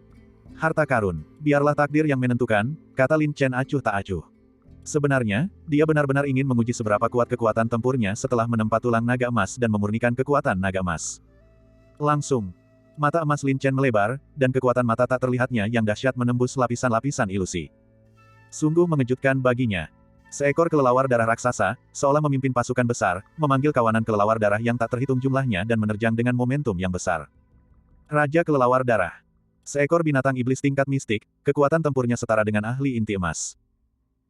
Harta karun, biarlah takdir yang menentukan, kata Lin Chen acuh tak acuh. Sebenarnya, dia benar-benar ingin menguji seberapa kuat kekuatan tempurnya setelah menempa tulang naga emas dan memurnikan kekuatan naga emas. Langsung, mata emas Lin Chen melebar, dan kekuatan mata tak terlihatnya yang dahsyat menembus lapisan-lapisan ilusi. Sungguh mengejutkan baginya. Seekor kelelawar darah raksasa, seolah memimpin pasukan besar, memanggil kawanan kelelawar darah yang tak terhitung jumlahnya dan menerjang dengan momentum yang besar. Raja kelelawar darah. Seekor binatang iblis tingkat mistik, kekuatan tempurnya setara dengan ahli inti emas.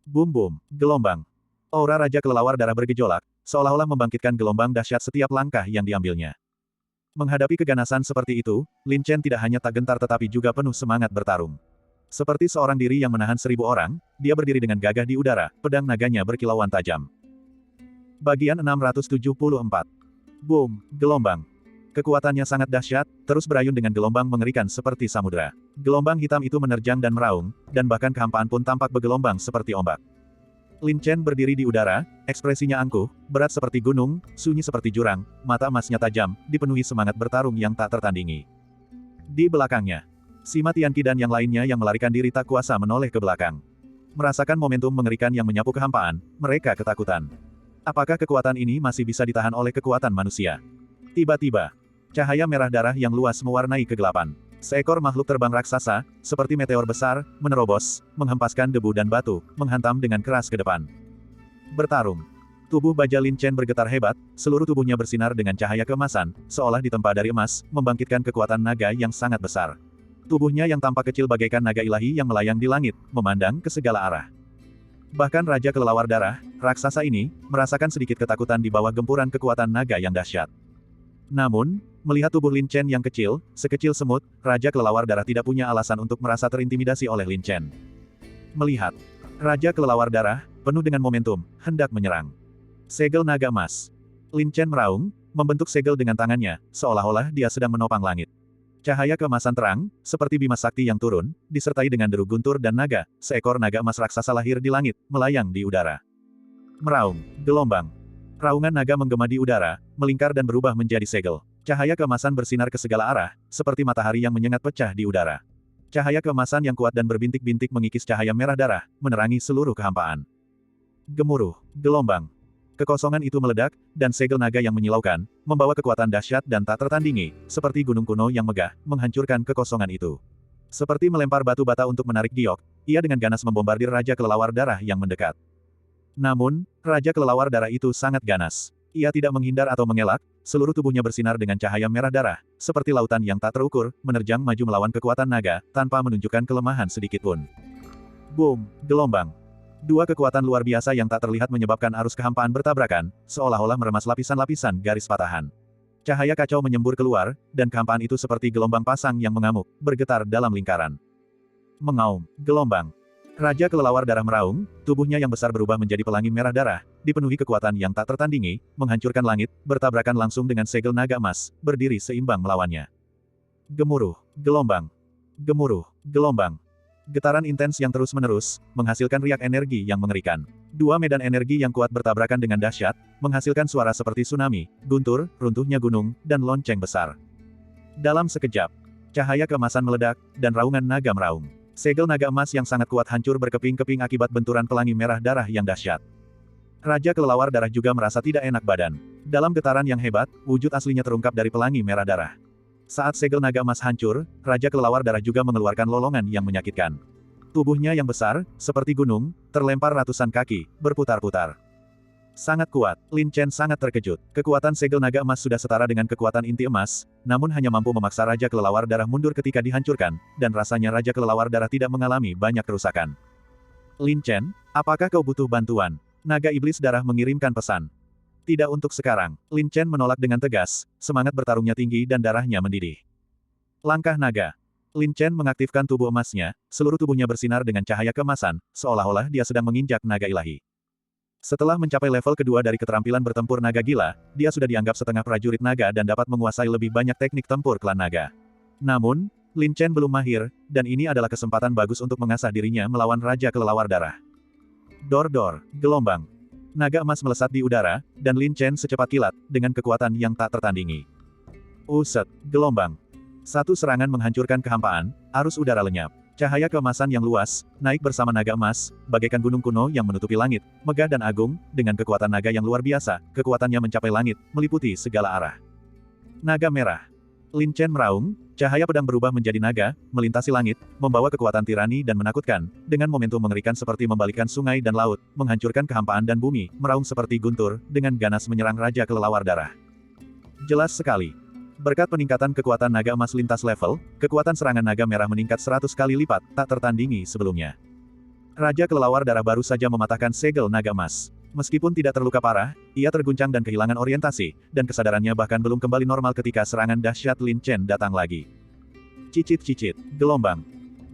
Bum-bum, gelombang. Aura Raja Kelelawar Darah bergejolak, seolah-olah membangkitkan gelombang dahsyat setiap langkah yang diambilnya. Menghadapi keganasan seperti itu, Lin Chen tidak hanya tak gentar tetapi juga penuh semangat bertarung. Seperti seorang diri yang menahan 1000 orang, dia berdiri dengan gagah di udara, pedang naganya berkilauan tajam. Bagian 674. Boom, gelombang. Kekuatannya sangat dahsyat, terus berayun dengan gelombang mengerikan seperti samudera. Gelombang hitam itu menerjang dan meraung, dan bahkan kehampaan pun tampak bergelombang seperti ombak. Lin Chen berdiri di udara, ekspresinya angkuh, berat seperti gunung, sunyi seperti jurang, mata emasnya tajam, dipenuhi semangat bertarung yang tak tertandingi. Di belakangnya, Sima Tianqi dan yang lainnya yang melarikan diri tak kuasa menoleh ke belakang. Merasakan momentum mengerikan yang menyapu kehampaan, mereka ketakutan. Apakah kekuatan ini masih bisa ditahan oleh kekuatan manusia? Tiba-tiba, cahaya merah darah yang luas mewarnai kegelapan. Seekor makhluk terbang raksasa, seperti meteor besar, menerobos, menghempaskan debu dan batu, menghantam dengan keras ke depan. Bertarung. Tubuh baja Lin Chen bergetar hebat, seluruh tubuhnya bersinar dengan cahaya keemasan, seolah ditempa dari emas, membangkitkan kekuatan naga yang sangat besar. Tubuhnya yang tampak kecil bagaikan naga ilahi yang melayang di langit, memandang ke segala arah. Bahkan Raja Kelelawar Darah, raksasa ini, merasakan sedikit ketakutan di bawah gempuran kekuatan naga yang dahsyat. Namun, melihat tubuh Lin Chen yang kecil, sekecil semut, Raja Kelelawar Darah tidak punya alasan untuk merasa terintimidasi oleh Lin Chen. Melihat Raja Kelelawar Darah, penuh dengan momentum, hendak menyerang. Segel naga emas. Lin Chen meraung, membentuk segel dengan tangannya, seolah-olah dia sedang menopang langit. Cahaya keemasan terang, seperti bima sakti yang turun, disertai dengan deru guntur dan naga, seekor naga emas raksasa lahir di langit, melayang di udara. Meraung, gelombang. Raungan naga menggema di udara, melingkar dan berubah menjadi segel. Cahaya keemasan bersinar ke segala arah, seperti matahari yang menyengat pecah di udara. Cahaya keemasan yang kuat dan berbintik-bintik mengikis cahaya merah darah, menerangi seluruh kehampaan. Gemuruh, gelombang. Kekosongan itu meledak, dan segel naga yang menyilaukan, membawa kekuatan dahsyat dan tak tertandingi, seperti gunung kuno yang megah, menghancurkan kekosongan itu. Seperti melempar batu bata untuk menarik giok, ia dengan ganas membombardir Raja Kelelawar Darah yang mendekat. Namun, Raja Kelelawar Darah itu sangat ganas. Ia tidak menghindar atau mengelak, seluruh tubuhnya bersinar dengan cahaya merah darah, seperti lautan yang tak terukur, menerjang maju melawan kekuatan naga, tanpa menunjukkan kelemahan sedikitpun. Boom, gelombang. Dua kekuatan luar biasa yang tak terlihat menyebabkan arus kehampaan bertabrakan, seolah-olah meremas lapisan-lapisan garis patahan. Cahaya kacau menyembur keluar, dan kehampaan itu seperti gelombang pasang yang mengamuk, bergetar dalam lingkaran. Mengaum, gelombang. Raja Kelelawar Darah meraung, tubuhnya yang besar berubah menjadi pelangi merah darah, dipenuhi kekuatan yang tak tertandingi, menghancurkan langit, bertabrakan langsung dengan segel naga emas, berdiri seimbang melawannya. Gemuruh, gelombang. Gemuruh, gelombang. Getaran intens yang terus-menerus, menghasilkan riak energi yang mengerikan. Dua medan energi yang kuat bertabrakan dengan dahsyat, menghasilkan suara seperti tsunami, guntur, runtuhnya gunung, dan lonceng besar. Dalam sekejap, cahaya keemasan meledak, dan raungan naga meraung. Segel naga emas yang sangat kuat hancur berkeping-keping akibat benturan pelangi merah darah yang dahsyat. Raja Kelelawar Darah juga merasa tidak enak badan. Dalam getaran yang hebat, wujud aslinya terungkap dari pelangi merah darah. Saat segel naga emas hancur, Raja Kelelawar Darah juga mengeluarkan lolongan yang menyakitkan. Tubuhnya yang besar, seperti gunung, terlempar ratusan kaki, berputar-putar. Sangat kuat, Lin Chen sangat terkejut. Kekuatan segel naga emas sudah setara dengan kekuatan inti emas, namun hanya mampu memaksa Raja Kelelawar Darah mundur ketika dihancurkan, dan rasanya Raja Kelelawar Darah tidak mengalami banyak kerusakan. Lin Chen, apakah kau butuh bantuan? Naga Iblis Darah mengirimkan pesan. Tidak untuk sekarang. Lin Chen menolak dengan tegas, semangat bertarungnya tinggi dan darahnya mendidih. Langkah naga. Lin Chen mengaktifkan tubuh emasnya, seluruh tubuhnya bersinar dengan cahaya keemasan, seolah-olah dia sedang menginjak naga ilahi. Setelah mencapai level kedua dari keterampilan bertempur naga gila, dia sudah dianggap setengah prajurit naga dan dapat menguasai lebih banyak teknik tempur klan naga. Namun, Lin Chen belum mahir, dan ini adalah kesempatan bagus untuk mengasah dirinya melawan Raja Kelelawar Darah. Dor-dor, gelombang. Naga emas melesat di udara, dan Lin Chen secepat kilat, dengan kekuatan yang tak tertandingi. Uset, gelombang. Satu serangan menghancurkan kehampaan, arus udara lenyap. Cahaya keemasan yang luas, naik bersama naga emas, bagaikan gunung kuno yang menutupi langit, megah dan agung, dengan kekuatan naga yang luar biasa, kekuatannya mencapai langit, meliputi segala arah. Naga merah. Lin Chen meraung, cahaya pedang berubah menjadi naga, melintasi langit, membawa kekuatan tirani dan menakutkan, dengan momentum mengerikan seperti membalikkan sungai dan laut, menghancurkan kehampaan dan bumi, meraung seperti guntur, dengan ganas menyerang Raja Kelelawar Darah. Jelas sekali. Berkat peningkatan kekuatan naga emas lintas level, kekuatan serangan naga merah meningkat 100 kali lipat, tak tertandingi sebelumnya. Raja Kelelawar Darah baru saja mematahkan segel naga emas. Meskipun tidak terluka parah, ia terguncang dan kehilangan orientasi, dan kesadarannya bahkan belum kembali normal ketika serangan dahsyat Lin Chen datang lagi. Cicit-cicit, gelombang.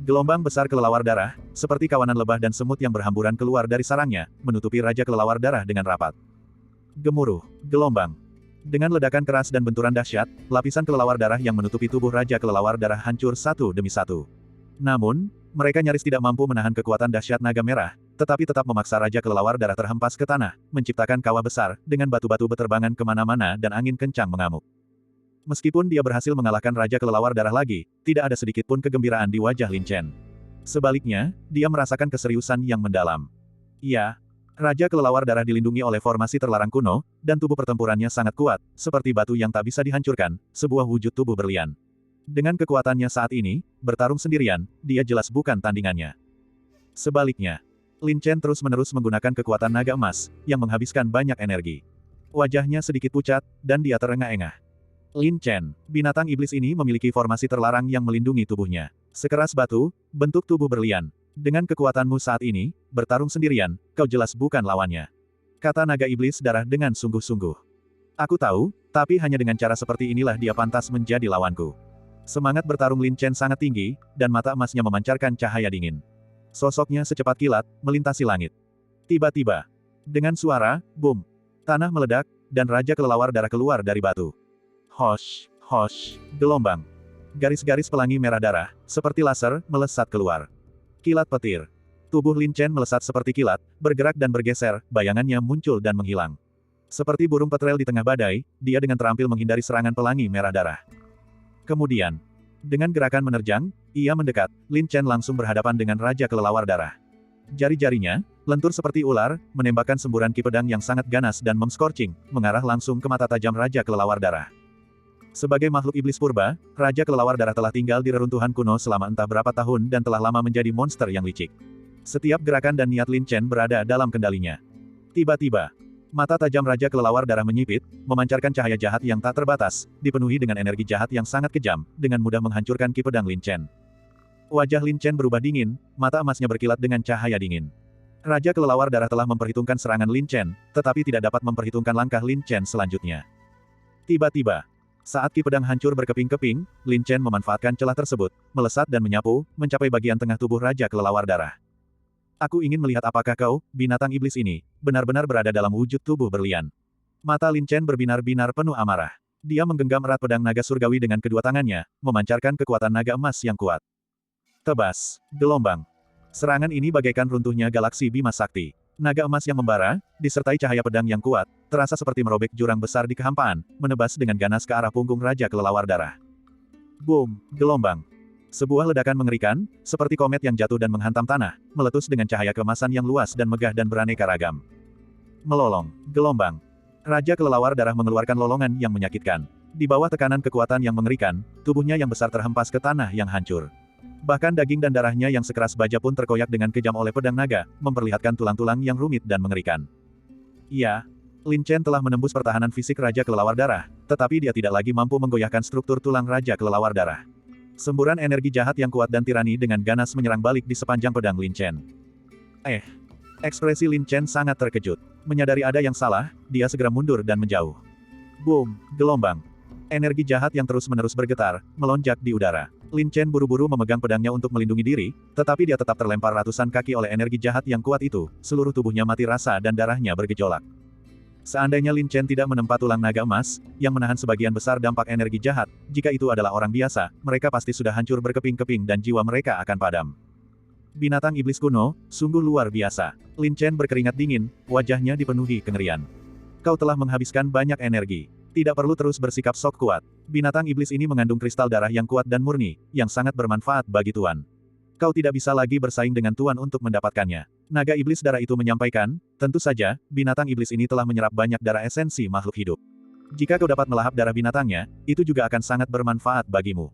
Gelombang besar kelelawar darah, seperti kawanan lebah dan semut yang berhamburan keluar dari sarangnya, menutupi Raja Kelelawar Darah dengan rapat. Gemuruh, gelombang. Dengan ledakan keras dan benturan dahsyat, lapisan kelelawar darah yang menutupi tubuh Raja Kelelawar Darah hancur satu demi satu. Namun, mereka nyaris tidak mampu menahan kekuatan dahsyat naga merah, tetapi tetap memaksa Raja Kelelawar Darah terhempas ke tanah, menciptakan kawah besar, dengan batu-batu beterbangan kemana-mana dan angin kencang mengamuk. Meskipun dia berhasil mengalahkan Raja Kelelawar Darah lagi, tidak ada sedikit pun kegembiraan di wajah Lin Chen. Sebaliknya, dia merasakan keseriusan yang mendalam. Ya, Raja Kelelawar Darah dilindungi oleh formasi terlarang kuno, dan tubuh pertempurannya sangat kuat, seperti batu yang tak bisa dihancurkan, sebuah wujud tubuh berlian. Dengan kekuatannya saat ini, bertarung sendirian, dia jelas bukan tandingannya. Sebaliknya, Lin Chen terus-menerus menggunakan kekuatan naga emas, yang menghabiskan banyak energi. Wajahnya sedikit pucat, dan dia terengah-engah. Lin Chen, binatang iblis ini memiliki formasi terlarang yang melindungi tubuhnya. Sekeras batu, bentuk tubuh berlian. Dengan kekuatanmu saat ini, bertarung sendirian, kau jelas bukan lawannya. Kata naga iblis darah dengan sungguh-sungguh. Aku tahu, tapi hanya dengan cara seperti inilah dia pantas menjadi lawanku. Semangat bertarung Lin Chen sangat tinggi, dan mata emasnya memancarkan cahaya dingin. Sosoknya secepat kilat, melintasi langit. Tiba-tiba, dengan suara, boom, tanah meledak, dan Raja Kelelawar Darah keluar dari batu. Hosh, hosh, gelombang. Garis-garis pelangi merah darah, seperti laser, melesat keluar. Kilat petir. Tubuh Lin Chen melesat seperti kilat, bergerak dan bergeser, bayangannya muncul dan menghilang. Seperti burung petrel di tengah badai, dia dengan terampil menghindari serangan pelangi merah darah. Kemudian, dengan gerakan menerjang, ia mendekat, Lin Chen langsung berhadapan dengan Raja Kelelawar Darah. Jari-jarinya, lentur seperti ular, menembakkan semburan ki pedang yang sangat ganas dan mem-scorching, mengarah langsung ke mata tajam Raja Kelelawar Darah. Sebagai makhluk iblis purba, Raja Kelelawar Darah telah tinggal di reruntuhan kuno selama entah berapa tahun dan telah lama menjadi monster yang licik. Setiap gerakan dan niat Lin Chen berada dalam kendalinya. Tiba-tiba, mata tajam Raja Kelelawar Darah menyipit, memancarkan cahaya jahat yang tak terbatas, dipenuhi dengan energi jahat yang sangat kejam, dengan mudah menghancurkan ki pedang Lin Chen. Wajah Lin Chen berubah dingin, mata emasnya berkilat dengan cahaya dingin. Raja Kelelawar Darah telah memperhitungkan serangan Lin Chen, tetapi tidak dapat memperhitungkan langkah Lin Chen selanjutnya. Tiba-tiba, saat ki pedang hancur berkeping-keping, Lin Chen memanfaatkan celah tersebut, melesat dan menyapu, mencapai bagian tengah tubuh Raja Kelelawar Darah. Aku ingin melihat apakah kau, binatang iblis ini, benar-benar berada dalam wujud tubuh berlian. Mata Lin Chen berbinar-binar penuh amarah. Dia menggenggam erat pedang naga surgawi dengan kedua tangannya, memancarkan kekuatan naga emas yang kuat. Tebas, gelombang. Serangan ini bagaikan runtuhnya galaksi Bima Sakti. Naga emas yang membara, disertai cahaya pedang yang kuat, terasa seperti merobek jurang besar di kehampaan, menebas dengan ganas ke arah punggung Raja Kelelawar Darah. Boom, gelombang. Sebuah ledakan mengerikan, seperti komet yang jatuh dan menghantam tanah, meletus dengan cahaya keemasan yang luas dan megah dan beraneka ragam. Melolong, gelombang. Raja Kelelawar Darah mengeluarkan lolongan yang menyakitkan. Di bawah tekanan kekuatan yang mengerikan, tubuhnya yang besar terhempas ke tanah yang hancur. Bahkan daging dan darahnya yang sekeras baja pun terkoyak dengan kejam oleh pedang naga, memperlihatkan tulang-tulang yang rumit dan mengerikan. Ya, Lin Chen telah menembus pertahanan fisik Raja Kelelawar Darah, tetapi dia tidak lagi mampu menggoyahkan struktur tulang Raja Kelelawar Darah. Semburan energi jahat yang kuat dan tirani dengan ganas menyerang balik di sepanjang pedang Lin Chen. Ekspresi Lin Chen sangat terkejut. Menyadari ada yang salah, dia segera mundur dan menjauh. Boom, gelombang. Energi jahat yang terus-menerus bergetar, melonjak di udara. Lin Chen buru-buru memegang pedangnya untuk melindungi diri, tetapi dia tetap terlempar ratusan kaki oleh energi jahat yang kuat itu, seluruh tubuhnya mati rasa dan darahnya bergejolak. Seandainya Lin Chen tidak menempa tulang naga emas, yang menahan sebagian besar dampak energi jahat, jika itu adalah orang biasa, mereka pasti sudah hancur berkeping-keping dan jiwa mereka akan padam. Binatang iblis kuno, sungguh luar biasa. Lin Chen berkeringat dingin, wajahnya dipenuhi kengerian. Kau telah menghabiskan banyak energi. Tidak perlu terus bersikap sok kuat. Binatang iblis ini mengandung kristal darah yang kuat dan murni, yang sangat bermanfaat bagi Tuan. Kau tidak bisa lagi bersaing dengan Tuan untuk mendapatkannya. Naga iblis darah itu menyampaikan, tentu saja, binatang iblis ini telah menyerap banyak darah esensi makhluk hidup. Jika kau dapat melahap darah binatangnya, itu juga akan sangat bermanfaat bagimu.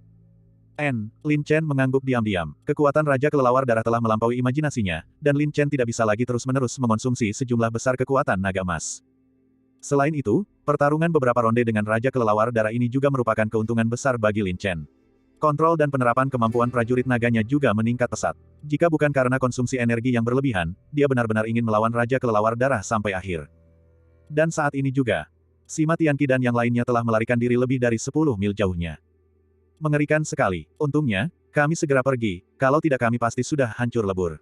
Lin Chen mengangguk diam-diam. Kekuatan Raja Kelelawar Darah telah melampaui imajinasinya, dan Lin Chen tidak bisa lagi terus-menerus mengonsumsi sejumlah besar kekuatan naga emas. Selain itu, pertarungan beberapa ronde dengan Raja Kelelawar Darah ini juga merupakan keuntungan besar bagi Lin Chen. Kontrol dan penerapan kemampuan prajurit naganya juga meningkat pesat. Jika bukan karena konsumsi energi yang berlebihan, dia benar-benar ingin melawan Raja Kelelawar Darah sampai akhir. Dan saat ini juga, Sima Tianqi dan yang lainnya telah melarikan diri lebih dari 10 mil jauhnya. Mengerikan sekali. Untungnya, kami segera pergi, kalau tidak kami pasti sudah hancur lebur.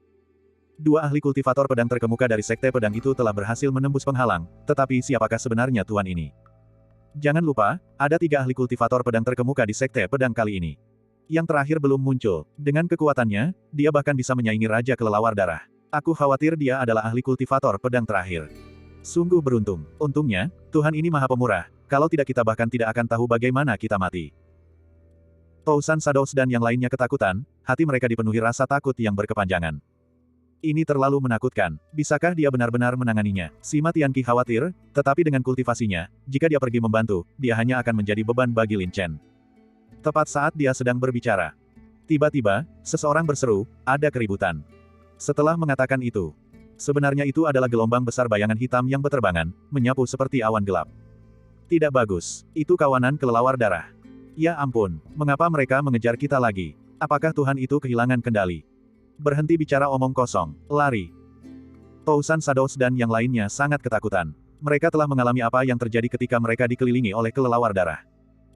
Dua ahli kultivator pedang terkemuka dari sekte pedang itu telah berhasil menembus penghalang, tetapi siapakah sebenarnya tuan ini? Jangan lupa, ada 3 ahli kultivator pedang terkemuka di sekte pedang kali ini. Yang terakhir belum muncul. Dengan kekuatannya, dia bahkan bisa menyaingi Raja Kelelawar Darah. Aku khawatir dia adalah ahli kultivator pedang terakhir. Sungguh beruntung. Untungnya, Tuhan ini maha pemurah, kalau tidak kita bahkan tidak akan tahu bagaimana kita mati. Tousan Shadows dan yang lainnya ketakutan, hati mereka dipenuhi rasa takut yang berkepanjangan. Ini terlalu menakutkan. Bisakah dia benar-benar menanganinya? Sima Tianqi khawatir, tetapi dengan kultivasinya, jika dia pergi membantu, dia hanya akan menjadi beban bagi Lin Chen. Tepat saat dia sedang berbicara, tiba-tiba, seseorang berseru, ada keributan. Setelah mengatakan itu, sebenarnya itu adalah gelombang besar bayangan hitam yang berterbangan, menyapu seperti awan gelap. Tidak bagus, itu kawanan kelelawar darah. Ya ampun, mengapa mereka mengejar kita lagi? Apakah Tuhan itu kehilangan kendali? Berhenti bicara omong kosong, lari. Tousan Shadows dan yang lainnya sangat ketakutan. Mereka telah mengalami apa yang terjadi ketika mereka dikelilingi oleh kelelawar darah.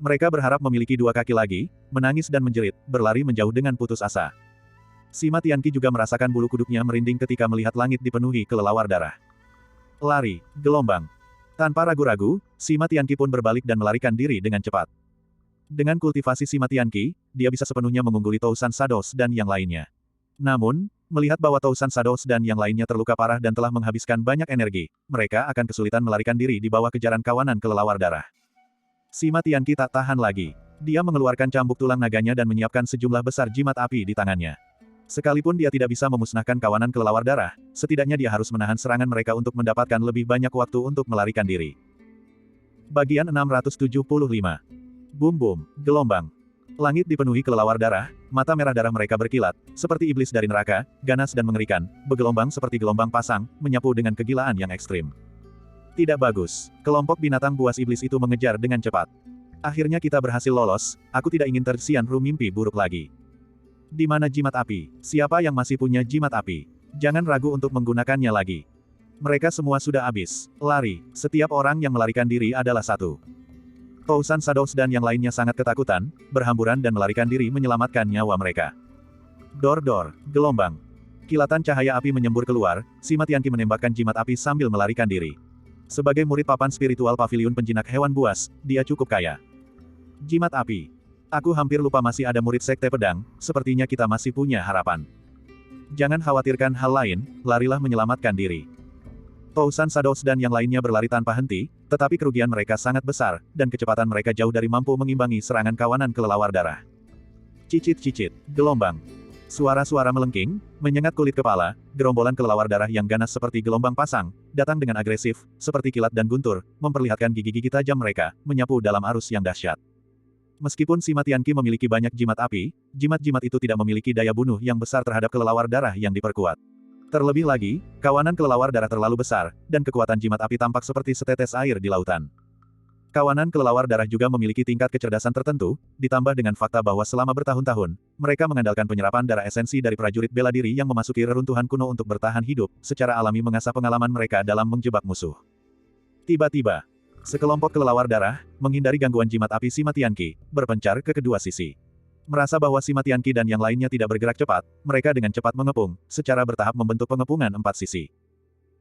Mereka berharap memiliki dua kaki lagi, menangis dan menjerit, berlari menjauh dengan putus asa. Sima Tianqi juga merasakan bulu kuduknya merinding ketika melihat langit dipenuhi kelelawar darah. Lari, gelombang. Tanpa ragu-ragu, Sima Tianqi pun berbalik dan melarikan diri dengan cepat. Dengan kultivasi Sima Tianqi, dia bisa sepenuhnya mengungguli Tousan Shadows dan yang lainnya. Namun, melihat bahwa Tousan Shadows dan yang lainnya terluka parah dan telah menghabiskan banyak energi, mereka akan kesulitan melarikan diri di bawah kejaran kawanan kelelawar darah. Sima Tianqi tak tahan lagi. Dia mengeluarkan cambuk tulang naganya dan menyiapkan sejumlah besar jimat api di tangannya. Sekalipun dia tidak bisa memusnahkan kawanan kelelawar darah, setidaknya dia harus menahan serangan mereka untuk mendapatkan lebih banyak waktu untuk melarikan diri. Bagian 675. Boom boom, gelombang. Langit dipenuhi kelelawar darah, mata merah darah mereka berkilat, seperti iblis dari neraka, ganas dan mengerikan, bergelombang seperti gelombang pasang, menyapu dengan kegilaan yang ekstrim. Tidak bagus. Kelompok binatang buas iblis itu mengejar dengan cepat. Akhirnya kita berhasil lolos, aku tidak ingin tersian mimpi buruk lagi. Di mana jimat api? Siapa yang masih punya jimat api? Jangan ragu untuk menggunakannya lagi. Mereka semua sudah habis. Lari. Setiap orang yang melarikan diri adalah satu. Tousan Shadows dan yang lainnya sangat ketakutan, berhamburan dan melarikan diri menyelamatkan nyawa mereka. Dor-dor, gelombang. Kilatan cahaya api menyembur keluar, Sima Tianqi menembakkan jimat api sambil melarikan diri. Sebagai murid papan spiritual paviliun penjinak hewan buas, dia cukup kaya. Jimat api. Aku hampir lupa masih ada murid sekte pedang, sepertinya kita masih punya harapan. Jangan khawatirkan hal lain, larilah menyelamatkan diri. Tousan Shadows dan yang lainnya berlari tanpa henti, tetapi kerugian mereka sangat besar, dan kecepatan mereka jauh dari mampu mengimbangi serangan kawanan kelelawar darah. Cicit-cicit, gelombang. Suara-suara melengking, menyengat kulit kepala, gerombolan kelelawar darah yang ganas seperti gelombang pasang, datang dengan agresif, seperti kilat dan guntur, memperlihatkan gigi-gigi tajam mereka, menyapu dalam arus yang dahsyat. Meskipun Sima Tianqi memiliki banyak jimat api, jimat-jimat itu tidak memiliki daya bunuh yang besar terhadap kelelawar darah yang diperkuat. Terlebih lagi, kawanan kelelawar darah terlalu besar, dan kekuatan jimat api tampak seperti setetes air di lautan. Kawanan kelelawar darah juga memiliki tingkat kecerdasan tertentu, ditambah dengan fakta bahwa selama bertahun-tahun, mereka mengandalkan penyerapan darah esensi dari prajurit bela diri yang memasuki reruntuhan kuno untuk bertahan hidup, secara alami mengasah pengalaman mereka dalam menjebak musuh. Tiba-tiba, sekelompok kelelawar darah, menghindari gangguan jimat api Sima Tianqi, berpencar ke kedua sisi. Merasa bahwa Sima Tianqi dan yang lainnya tidak bergerak cepat, mereka dengan cepat mengepung, secara bertahap membentuk pengepungan 4 sisi.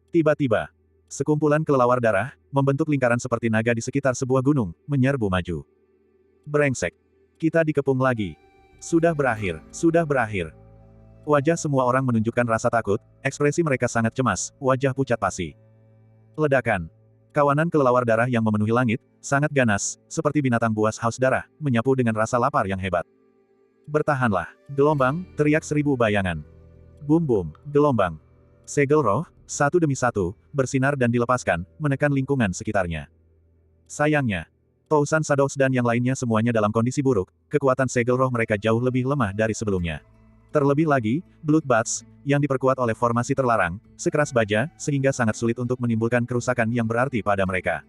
Tiba-tiba, sekumpulan kelelawar darah, membentuk lingkaran seperti naga di sekitar sebuah gunung, menyerbu maju. Brengsek. Kita dikepung lagi. Sudah berakhir, sudah berakhir. Wajah semua orang menunjukkan rasa takut, ekspresi mereka sangat cemas, wajah pucat pasi. Ledakan. Kawanan kelelawar darah yang memenuhi langit, sangat ganas, seperti binatang buas haus darah, menyapu dengan rasa lapar yang hebat. Bertahanlah, gelombang, teriak 1000 bayangan. Boom-boom, gelombang. Segel roh, satu demi satu, bersinar dan dilepaskan, menekan lingkungan sekitarnya. Sayangnya, Tousan Shadows dan yang lainnya semuanya dalam kondisi buruk, kekuatan segel roh mereka jauh lebih lemah dari sebelumnya. Terlebih lagi, Bloodbats, yang diperkuat oleh formasi terlarang, sekeras baja, sehingga sangat sulit untuk menimbulkan kerusakan yang berarti pada mereka.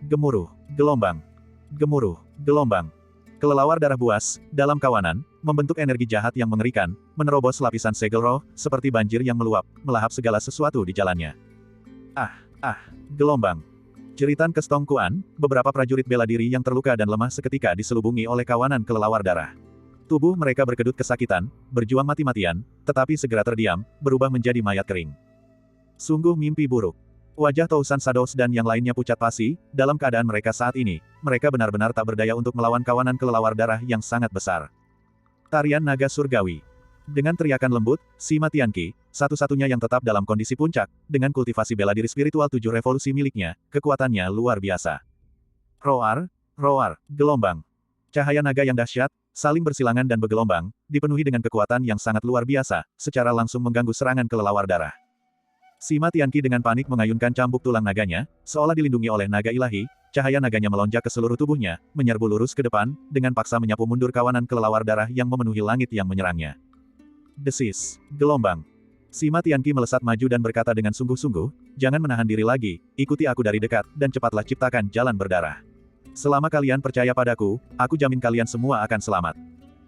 Gemuruh, gelombang. Gemuruh, gelombang. Kelelawar darah buas, dalam kawanan, membentuk energi jahat yang mengerikan, menerobos lapisan segel roh, seperti banjir yang meluap, melahap segala sesuatu di jalannya. Gelombang. Jeritan kestongkuan, beberapa prajurit bela diri yang terluka dan lemah seketika diselubungi oleh kawanan kelelawar darah. Tubuh mereka berkedut kesakitan, berjuang mati-matian, tetapi segera terdiam, berubah menjadi mayat kering. Sungguh mimpi buruk. Wajah Tousan Shadows dan yang lainnya pucat pasi, dalam keadaan mereka saat ini, mereka benar-benar tak berdaya untuk melawan kawanan kelelawar darah yang sangat besar. Tarian naga surgawi. Dengan teriakan lembut, Sima Tianqi, satu-satunya yang tetap dalam kondisi puncak, dengan kultivasi bela diri spiritual 7 revolusi miliknya, kekuatannya luar biasa. Roar, roar, gelombang. Cahaya naga yang dahsyat, saling bersilangan dan bergelombang, dipenuhi dengan kekuatan yang sangat luar biasa, secara langsung mengganggu serangan kelelawar darah. Sima Tianqi dengan panik mengayunkan cambuk tulang naganya, seolah dilindungi oleh naga ilahi, cahaya naganya melonjak ke seluruh tubuhnya, menyerbu lurus ke depan, dengan paksa menyapu mundur kawanan kelelawar darah yang memenuhi langit yang menyerangnya. Desis, gelombang. Sima Tianqi melesat maju dan berkata dengan sungguh-sungguh, jangan menahan diri lagi, ikuti aku dari dekat, dan cepatlah ciptakan jalan berdarah. Selama kalian percaya padaku, aku jamin kalian semua akan selamat.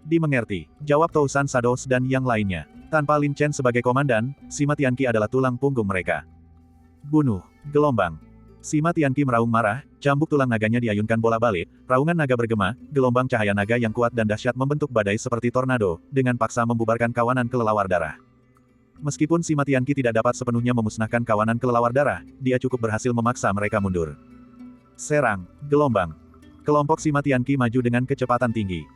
Dimengerti, jawab Tousan Shadows dan yang lainnya. Tanpa Lin Chen sebagai komandan, Sima Tianqi adalah tulang punggung mereka. Bunuh, gelombang. Sima Tianqi meraung marah, cambuk tulang naganya diayunkan bolak-balik, raungan naga bergema, gelombang cahaya naga yang kuat dan dahsyat membentuk badai seperti tornado, dengan paksa membubarkan kawanan kelelawar darah. Meskipun Sima Tianqi tidak dapat sepenuhnya memusnahkan kawanan kelelawar darah, dia cukup berhasil memaksa mereka mundur. Serang, gelombang. Kelompok Sima Tianqi maju dengan kecepatan tinggi.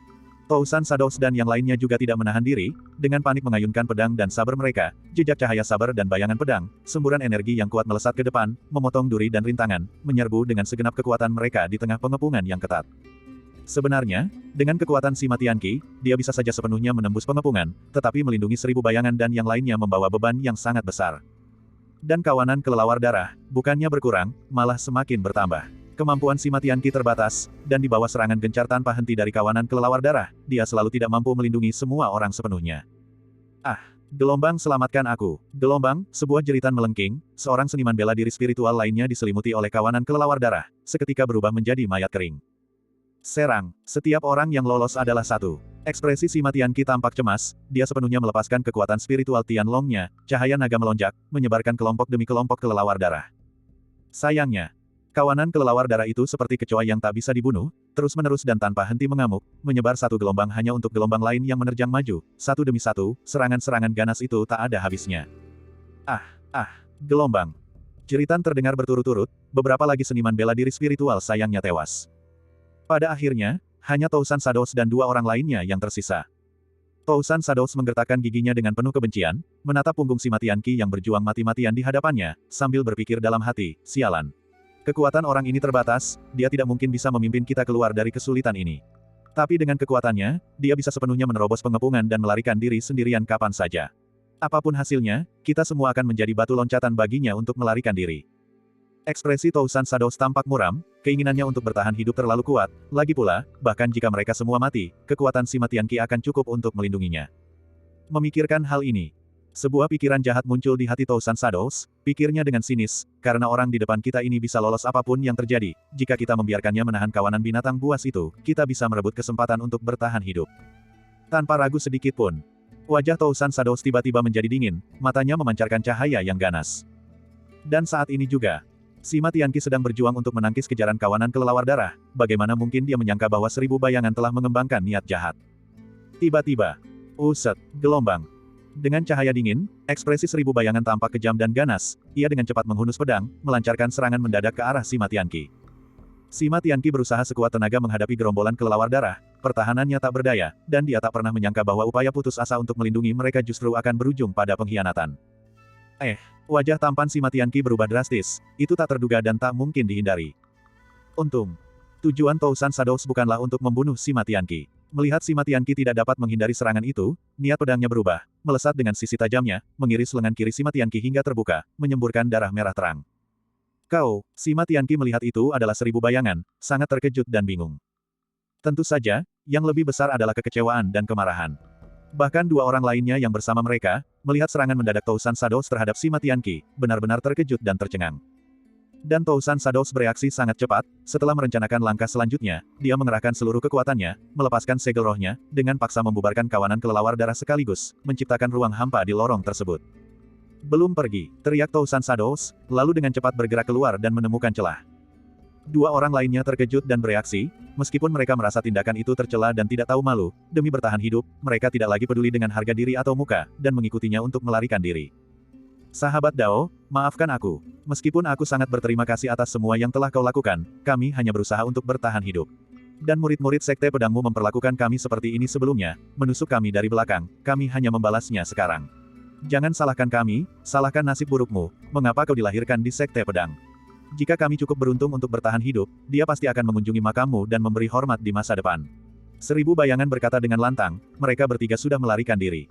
Tousan Shadows dan yang lainnya juga tidak menahan diri, dengan panik mengayunkan pedang dan saber mereka, jejak cahaya saber dan bayangan pedang, semburan energi yang kuat melesat ke depan, memotong duri dan rintangan, menyerbu dengan segenap kekuatan mereka di tengah pengepungan yang ketat. Sebenarnya, dengan kekuatan Sima Tianqi, dia bisa saja sepenuhnya menembus pengepungan, tetapi melindungi 1000 bayangan dan yang lainnya membawa beban yang sangat besar. Dan kawanan kelelawar darah, bukannya berkurang, malah semakin bertambah. Kemampuan Sima Tianqi terbatas, dan di bawah serangan gencar tanpa henti dari kawanan kelelawar darah, dia selalu tidak mampu melindungi semua orang sepenuhnya. Ah, gelombang selamatkan aku. Gelombang, sebuah jeritan melengking, seorang seniman bela diri spiritual lainnya diselimuti oleh kawanan kelelawar darah, seketika berubah menjadi mayat kering. Serang, setiap orang yang lolos adalah satu. Ekspresi Sima Tianqi tampak cemas, dia sepenuhnya melepaskan kekuatan spiritual Tianlongnya, cahaya naga melonjak, menyebarkan kelompok demi kelompok kelelawar darah. Sayangnya, kawanan kelelawar darah itu seperti kecoa yang tak bisa dibunuh, terus-menerus dan tanpa henti mengamuk, menyebar satu gelombang hanya untuk gelombang lain yang menerjang maju, satu demi satu, serangan-serangan ganas itu tak ada habisnya. Gelombang. Jeritan terdengar berturut-turut, beberapa lagi seniman bela diri spiritual sayangnya tewas. Pada akhirnya, hanya Tousan Shadows dan 2 orang lainnya yang tersisa. Tousan Shadows menggertakkan giginya dengan penuh kebencian, menatap punggung Sima Tianqi yang berjuang mati-matian di hadapannya, sambil berpikir dalam hati, sialan. Kekuatan orang ini terbatas, dia tidak mungkin bisa memimpin kita keluar dari kesulitan ini. Tapi dengan kekuatannya, dia bisa sepenuhnya menerobos pengepungan dan melarikan diri sendirian kapan saja. Apapun hasilnya, kita semua akan menjadi batu loncatan baginya untuk melarikan diri. Ekspresi Tousan Shadows tampak muram, keinginannya untuk bertahan hidup terlalu kuat, lagi pula, bahkan jika mereka semua mati, kekuatan Sima Tianqi akan cukup untuk melindunginya. Memikirkan hal ini, sebuah pikiran jahat muncul di hati Tousan Shadows, pikirnya dengan sinis, karena orang di depan kita ini bisa lolos apapun yang terjadi, jika kita membiarkannya menahan kawanan binatang buas itu, kita bisa merebut kesempatan untuk bertahan hidup. Tanpa ragu sedikit pun, wajah Tousan Shadows tiba-tiba menjadi dingin, matanya memancarkan cahaya yang ganas. Dan saat ini juga, Sima Tianqi sedang berjuang untuk menangkis kejaran kawanan kelelawar darah, bagaimana mungkin dia menyangka bahwa 1000 bayangan telah mengembangkan niat jahat. Tiba-tiba, gelombang. Dengan cahaya dingin, ekspresi 1000 bayangan tampak kejam dan ganas, ia dengan cepat menghunus pedang, melancarkan serangan mendadak ke arah Sima Tianqi. Sima Tianqi berusaha sekuat tenaga menghadapi gerombolan kelelawar darah, pertahanannya tak berdaya, dan dia tak pernah menyangka bahwa upaya putus asa untuk melindungi mereka justru akan berujung pada pengkhianatan. Wajah tampan Sima Tianqi berubah drastis, itu tak terduga dan tak mungkin dihindari. Untung, tujuan Tousan Shadows bukanlah untuk membunuh Sima Tianqi. Melihat Sima Tianqi tidak dapat menghindari serangan itu, niat pedangnya berubah, melesat dengan sisi tajamnya, mengiris lengan kiri Sima Tianqi hingga terbuka, menyemburkan darah merah terang. Sima Tianqi melihat itu adalah 1000 bayangan, sangat terkejut dan bingung. Tentu saja, yang lebih besar adalah kekecewaan dan kemarahan. Bahkan 2 orang lainnya yang bersama mereka, melihat serangan mendadak Tousan Shadows terhadap Sima Tianqi, benar-benar terkejut dan tercengang. Dan Tousan Shadows bereaksi sangat cepat, setelah merencanakan langkah selanjutnya, dia mengerahkan seluruh kekuatannya, melepaskan segel rohnya, dengan paksa membubarkan kawanan kelelawar darah sekaligus, menciptakan ruang hampa di lorong tersebut. Belum pergi, teriak Tousan Shadows, lalu dengan cepat bergerak keluar dan menemukan celah. 2 orang lainnya terkejut dan bereaksi, meskipun mereka merasa tindakan itu tercela dan tidak tahu malu, demi bertahan hidup, mereka tidak lagi peduli dengan harga diri atau muka, dan mengikutinya untuk melarikan diri. Sahabat Dao, maafkan aku. Meskipun aku sangat berterima kasih atas semua yang telah kau lakukan, kami hanya berusaha untuk bertahan hidup. Dan murid-murid Sekte Pedangmu memperlakukan kami seperti ini sebelumnya, menusuk kami dari belakang, kami hanya membalasnya sekarang. Jangan salahkan kami, salahkan nasib burukmu, mengapa kau dilahirkan di Sekte Pedang. Jika kami cukup beruntung untuk bertahan hidup, dia pasti akan mengunjungi makammu dan memberi hormat di masa depan. 1000 bayangan berkata dengan lantang, mereka bertiga sudah melarikan diri.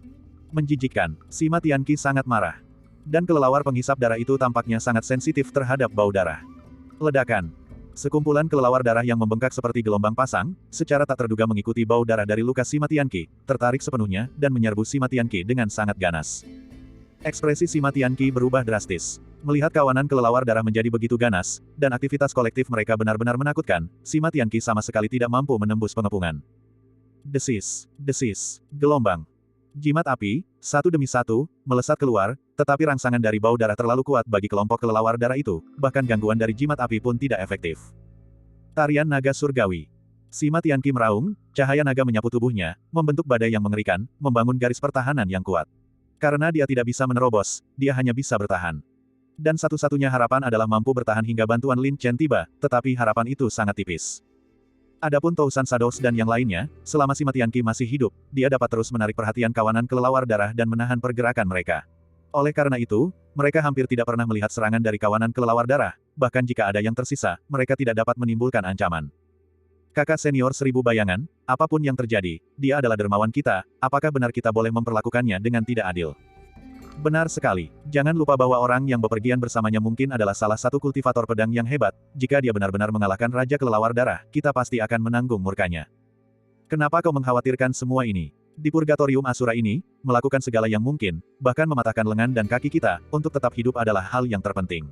Menjijikkan, Sima Tianqi sangat marah. Dan kelelawar penghisap darah itu tampaknya sangat sensitif terhadap bau darah. Ledakan. Sekumpulan kelelawar darah yang membengkak seperti gelombang pasang, secara tak terduga mengikuti bau darah dari luka Sima Tianqi, tertarik sepenuhnya, dan menyerbu Sima Tianqi dengan sangat ganas. Ekspresi Sima Tianqi berubah drastis. Melihat kawanan kelelawar darah menjadi begitu ganas, dan aktivitas kolektif mereka benar-benar menakutkan, Sima Tianqi sama sekali tidak mampu menembus pengepungan. Desis, gelombang. Jimat api, satu demi satu, melesat keluar, tetapi rangsangan dari bau darah terlalu kuat bagi kelompok kelelawar darah itu, bahkan gangguan dari jimat api pun tidak efektif. Tarian naga surgawi. Sima Tianqi meraung, cahaya naga menyapu tubuhnya, membentuk badai yang mengerikan, membangun garis pertahanan yang kuat. Karena dia tidak bisa menerobos, dia hanya bisa bertahan. Dan satu-satunya harapan adalah mampu bertahan hingga bantuan Lin Chen tiba, tetapi harapan itu sangat tipis. Adapun Tousan Shadows dan yang lainnya, selama Sima Tianqi masih hidup, dia dapat terus menarik perhatian kawanan kelelawar darah dan menahan pergerakan mereka. Oleh karena itu, mereka hampir tidak pernah melihat serangan dari kawanan kelelawar darah, bahkan jika ada yang tersisa, mereka tidak dapat menimbulkan ancaman. Kakak senior 1000 bayangan, apapun yang terjadi, dia adalah dermawan kita, apakah benar kita boleh memperlakukannya dengan tidak adil? Benar sekali. Jangan lupa bahwa orang yang bepergian bersamanya mungkin adalah salah satu kultivator pedang yang hebat. Jika dia benar-benar mengalahkan Raja Kelelawar Darah, kita pasti akan menanggung murkanya. Kenapa kau mengkhawatirkan semua ini? Di Purgatorium Asura ini, melakukan segala yang mungkin, bahkan mematahkan lengan dan kaki kita, untuk tetap hidup adalah hal yang terpenting.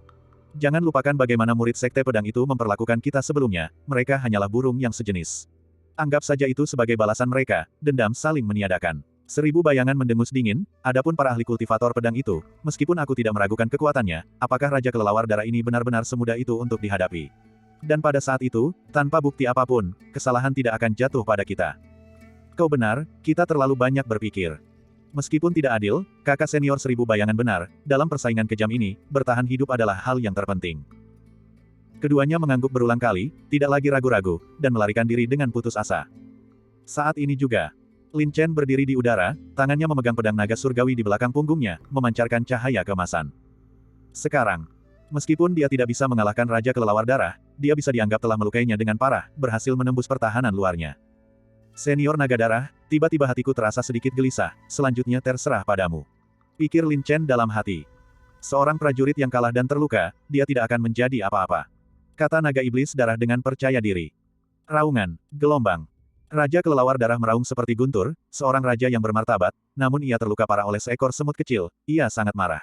Jangan lupakan bagaimana murid Sekte Pedang itu memperlakukan kita sebelumnya, mereka hanyalah burung yang sejenis. Anggap saja itu sebagai balasan mereka, dendam saling meniadakan. 1000 bayangan mendengus dingin, adapun para ahli kultivator pedang itu, meskipun aku tidak meragukan kekuatannya, apakah Raja Kelelawar Darah ini benar-benar semudah itu untuk dihadapi? Dan pada saat itu, tanpa bukti apapun, kesalahan tidak akan jatuh pada kita. Kau benar, kita terlalu banyak berpikir. Meskipun tidak adil, kakak senior 1000 bayangan benar, dalam persaingan kejam ini, bertahan hidup adalah hal yang terpenting. Keduanya mengangguk berulang kali, tidak lagi ragu-ragu, dan melarikan diri dengan putus asa. Saat ini juga, Lin Chen berdiri di udara, tangannya memegang pedang naga surgawi di belakang punggungnya, memancarkan cahaya keemasan. Sekarang, meskipun dia tidak bisa mengalahkan Raja Kelelawar Darah, dia bisa dianggap telah melukainya dengan parah, berhasil menembus pertahanan luarnya. Senior naga darah, tiba-tiba hatiku terasa sedikit gelisah, selanjutnya terserah padamu. Pikir Lin Chen dalam hati. Seorang prajurit yang kalah dan terluka, dia tidak akan menjadi apa-apa. Kata naga iblis darah dengan percaya diri. Raungan, gelombang. Raja Kelelawar Darah meraung seperti guntur, seorang raja yang bermartabat, namun ia terluka parah oleh seekor semut kecil, ia sangat marah.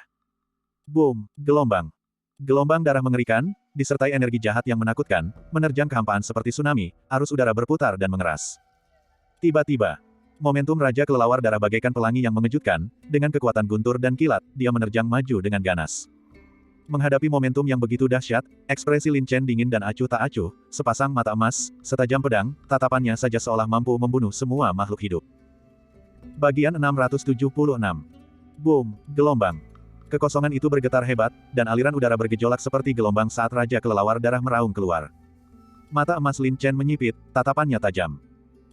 Boom, gelombang. Gelombang darah mengerikan, disertai energi jahat yang menakutkan, menerjang kehampaan seperti tsunami, arus udara berputar dan mengeras. Tiba-tiba, momentum Raja Kelelawar Darah bagaikan pelangi yang mengejutkan, dengan kekuatan guntur dan kilat, dia menerjang maju dengan ganas. Menghadapi momentum yang begitu dahsyat, ekspresi Lin Chen dingin dan acuh tak acuh, sepasang mata emas, setajam pedang, tatapannya saja seolah mampu membunuh semua makhluk hidup. Bagian 676. Boom, gelombang. Kekosongan itu bergetar hebat, dan aliran udara bergejolak seperti gelombang saat Raja Kelelawar Darah meraung keluar. Mata emas Lin Chen menyipit, tatapannya tajam.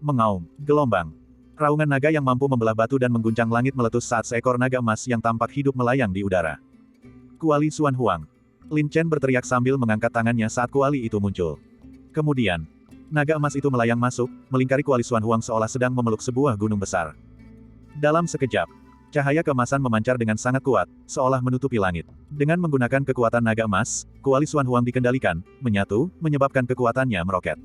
Mengaum, gelombang. Raungan naga yang mampu membelah batu dan mengguncang langit meletus saat seekor naga emas yang tampak hidup melayang di udara. Kuali Xuan Huang. Lin Chen berteriak sambil mengangkat tangannya saat kuali itu muncul. Kemudian, naga emas itu melayang masuk, melingkari kuali Xuan Huang seolah sedang memeluk sebuah gunung besar. Dalam sekejap, cahaya keemasan memancar dengan sangat kuat, seolah menutupi langit. Dengan menggunakan kekuatan naga emas, kuali Xuan Huang dikendalikan, menyatu, menyebabkan kekuatannya meroket.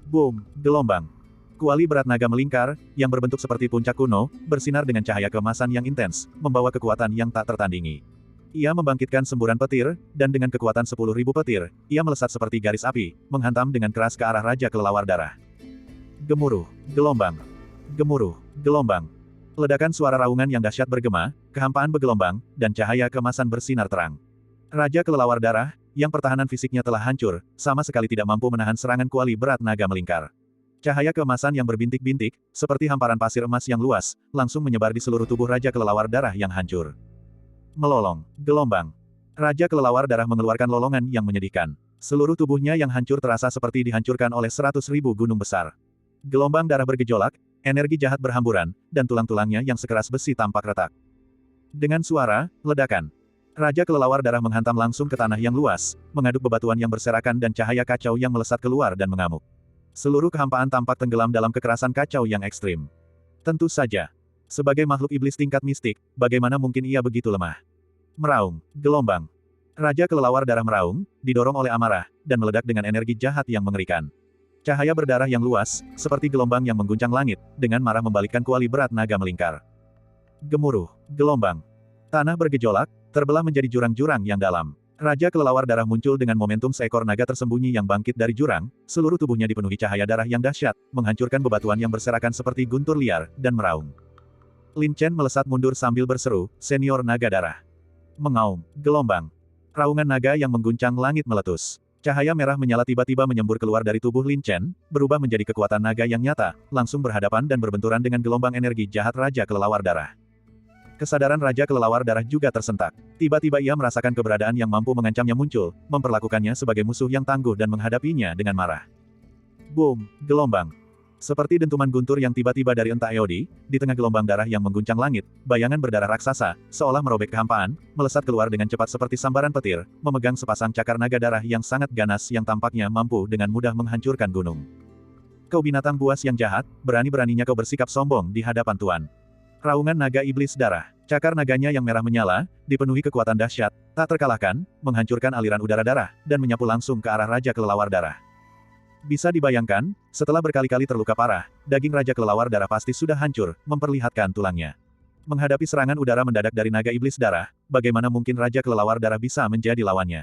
Boom, gelombang. Kuali berat naga melingkar, yang berbentuk seperti puncak kuno, bersinar dengan cahaya keemasan yang intens, membawa kekuatan yang tak tertandingi. Ia membangkitkan semburan petir, dan dengan kekuatan 10.000 petir, ia melesat seperti garis api, menghantam dengan keras ke arah Raja Kelelawar Darah. Gemuruh, gelombang. Gemuruh, gelombang. Ledakan suara raungan yang dahsyat bergema, kehampaan bergelombang, dan cahaya keemasan bersinar terang. Raja Kelelawar Darah, yang pertahanan fisiknya telah hancur, sama sekali tidak mampu menahan serangan kuali berat naga melingkar. Cahaya keemasan yang berbintik-bintik, seperti hamparan pasir emas yang luas, langsung menyebar di seluruh tubuh Raja Kelelawar Darah yang hancur. Melolong, gelombang. Raja Kelelawar Darah mengeluarkan lolongan yang menyedihkan. Seluruh tubuhnya yang hancur terasa seperti dihancurkan oleh 100.000 gunung besar. Gelombang darah bergejolak, energi jahat berhamburan, dan tulang-tulangnya yang sekeras besi tampak retak. Dengan suara, ledakan. Raja Kelelawar Darah menghantam langsung ke tanah yang luas, mengaduk bebatuan yang berserakan dan cahaya kacau yang melesat keluar dan mengamuk. Seluruh kehampaan tampak tenggelam dalam kekerasan kacau yang ekstrim. Tentu saja. Sebagai makhluk iblis tingkat mistik, bagaimana mungkin ia begitu lemah? Meraung, gelombang. Raja Kelelawar Darah meraung, didorong oleh amarah, dan meledak dengan energi jahat yang mengerikan. Cahaya berdarah yang luas, seperti gelombang yang mengguncang langit, dengan marah membalikkan kuali berat naga melingkar. Gemuruh, gelombang. Tanah bergejolak, terbelah menjadi jurang-jurang yang dalam. Raja kelelawar darah muncul dengan momentum seekor naga tersembunyi yang bangkit dari jurang, seluruh tubuhnya dipenuhi cahaya darah yang dahsyat, menghancurkan bebatuan yang berserakan seperti guntur liar, dan meraung. Lin Chen melesat mundur sambil berseru, "Senior naga darah." Mengaum, gelombang. Raungan naga yang mengguncang langit meletus. Cahaya merah menyala tiba-tiba menyembur keluar dari tubuh Lin Chen, berubah menjadi kekuatan naga yang nyata, langsung berhadapan dan berbenturan dengan gelombang energi jahat Raja Kelelawar Darah. Kesadaran Raja Kelelawar Darah juga tersentak. Tiba-tiba ia merasakan keberadaan yang mampu mengancamnya muncul, memperlakukannya sebagai musuh yang tangguh dan menghadapinya dengan marah. Boom! Gelombang. Seperti dentuman guntur yang tiba-tiba dari entah eodi, di tengah gelombang darah yang mengguncang langit, bayangan berdarah raksasa, seolah merobek kehampaan, melesat keluar dengan cepat seperti sambaran petir, memegang sepasang cakar naga darah yang sangat ganas yang tampaknya mampu dengan mudah menghancurkan gunung. Kau binatang buas yang jahat, berani-beraninya kau bersikap sombong di hadapan Tuan. Raungan naga iblis darah. Cakar naganya yang merah menyala, dipenuhi kekuatan dahsyat, tak terkalahkan, menghancurkan aliran udara darah, dan menyapu langsung ke arah Raja Kelelawar Darah. Bisa dibayangkan, setelah berkali-kali terluka parah, daging Raja Kelelawar Darah pasti sudah hancur, memperlihatkan tulangnya. Menghadapi serangan udara mendadak dari naga iblis darah, bagaimana mungkin Raja Kelelawar Darah bisa menjadi lawannya?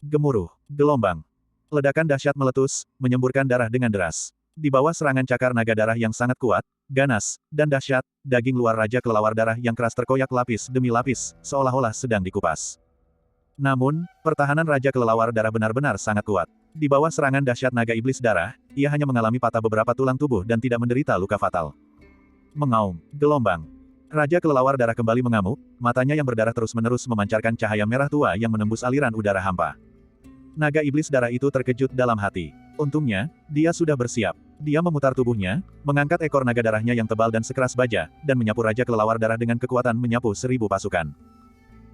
Gemuruh, gelombang. Ledakan dahsyat meletus, menyemburkan darah dengan deras. Di bawah serangan cakar naga darah yang sangat kuat, ganas, dan dahsyat, daging luar Raja Kelelawar Darah yang keras terkoyak lapis demi lapis, seolah-olah sedang dikupas. Namun, pertahanan Raja Kelelawar Darah benar-benar sangat kuat. Di bawah serangan dahsyat naga iblis darah, ia hanya mengalami patah beberapa tulang tubuh dan tidak menderita luka fatal. Mengaum, gelombang. Raja Kelelawar Darah kembali mengamuk, matanya yang berdarah terus-menerus memancarkan cahaya merah tua yang menembus aliran udara hampa. Naga iblis darah itu terkejut dalam hati. Untungnya, dia sudah bersiap. Dia memutar tubuhnya, mengangkat ekor naga darahnya yang tebal dan sekeras baja, dan menyapu Raja Kelelawar Darah dengan kekuatan menyapu 1000 pasukan.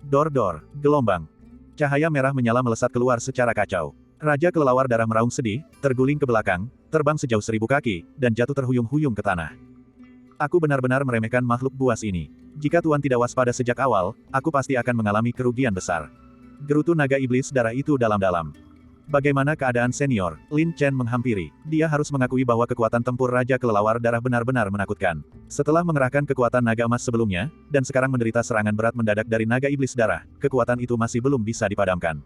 Dor-dor, gelombang. Cahaya merah menyala melesat keluar secara kacau. Raja Kelelawar Darah meraung sedih, terguling ke belakang, terbang sejauh 1000 kaki, dan jatuh terhuyung-huyung ke tanah. Aku benar-benar meremehkan makhluk buas ini. Jika Tuan tidak waspada sejak awal, aku pasti akan mengalami kerugian besar. Gerutu naga iblis darah itu dalam-dalam. Bagaimana keadaan senior? Lin Chen menghampiri. Dia harus mengakui bahwa kekuatan tempur Raja Kelelawar Darah benar-benar menakutkan. Setelah mengerahkan kekuatan naga emas sebelumnya, dan sekarang menderita serangan berat mendadak dari naga iblis darah, kekuatan itu masih belum bisa dipadamkan.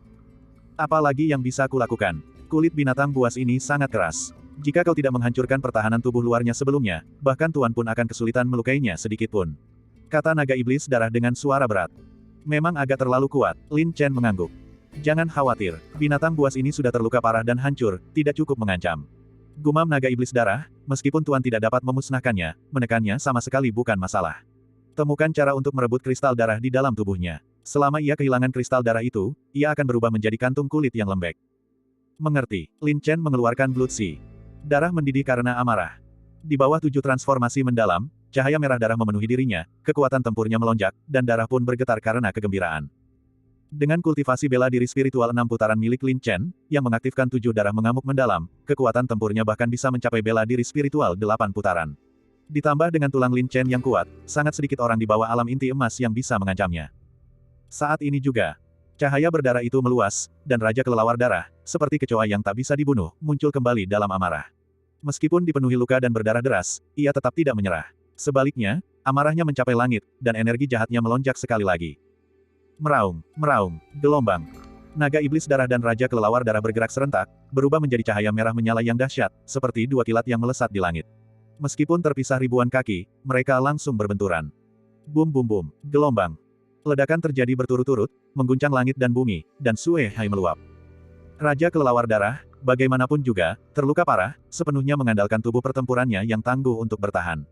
Apalagi yang bisa kulakukan? Kulit binatang buas ini sangat keras. Jika kau tidak menghancurkan pertahanan tubuh luarnya sebelumnya, bahkan Tuan pun akan kesulitan melukainya sedikitpun. Kata naga iblis darah dengan suara berat. Memang agak terlalu kuat, Lin Chen mengangguk. Jangan khawatir, binatang buas ini sudah terluka parah dan hancur, tidak cukup mengancam. Gumam naga iblis darah, meskipun Tuan tidak dapat memusnahkannya, menekannya sama sekali bukan masalah. Temukan cara untuk merebut kristal darah di dalam tubuhnya. Selama ia kehilangan kristal darah itu, ia akan berubah menjadi kantung kulit yang lembek. Mengerti, Lin Chen mengeluarkan Blood Sea. Darah mendidih karena amarah. Di bawah 7 transformasi mendalam, cahaya merah darah memenuhi dirinya, kekuatan tempurnya melonjak, dan darah pun bergetar karena kegembiraan. Dengan kultivasi bela diri spiritual 6 putaran milik Lin Chen, yang mengaktifkan 7 darah mengamuk mendalam, kekuatan tempurnya bahkan bisa mencapai bela diri spiritual 8 putaran. Ditambah dengan tulang Lin Chen yang kuat, sangat sedikit orang di bawah alam inti emas yang bisa mengancamnya. Saat ini juga, cahaya berdarah itu meluas, dan Raja Kelelawar Darah, seperti kecoa yang tak bisa dibunuh, muncul kembali dalam amarah. Meskipun dipenuhi luka dan berdarah deras, ia tetap tidak menyerah. Sebaliknya, amarahnya mencapai langit, dan energi jahatnya melonjak sekali lagi. Meraung, meraung, gelombang. Naga iblis darah dan Raja Kelelawar Darah bergerak serentak, berubah menjadi cahaya merah menyala yang dahsyat, seperti 2 kilat yang melesat di langit. Meskipun terpisah ribuan kaki, mereka langsung berbenturan. Bum bum bum, gelombang. Ledakan terjadi berturut-turut, mengguncang langit dan bumi, dan Sue Hai meluap. Raja Kelelawar Darah, bagaimanapun juga, terluka parah, sepenuhnya mengandalkan tubuh pertempurannya yang tangguh untuk bertahan.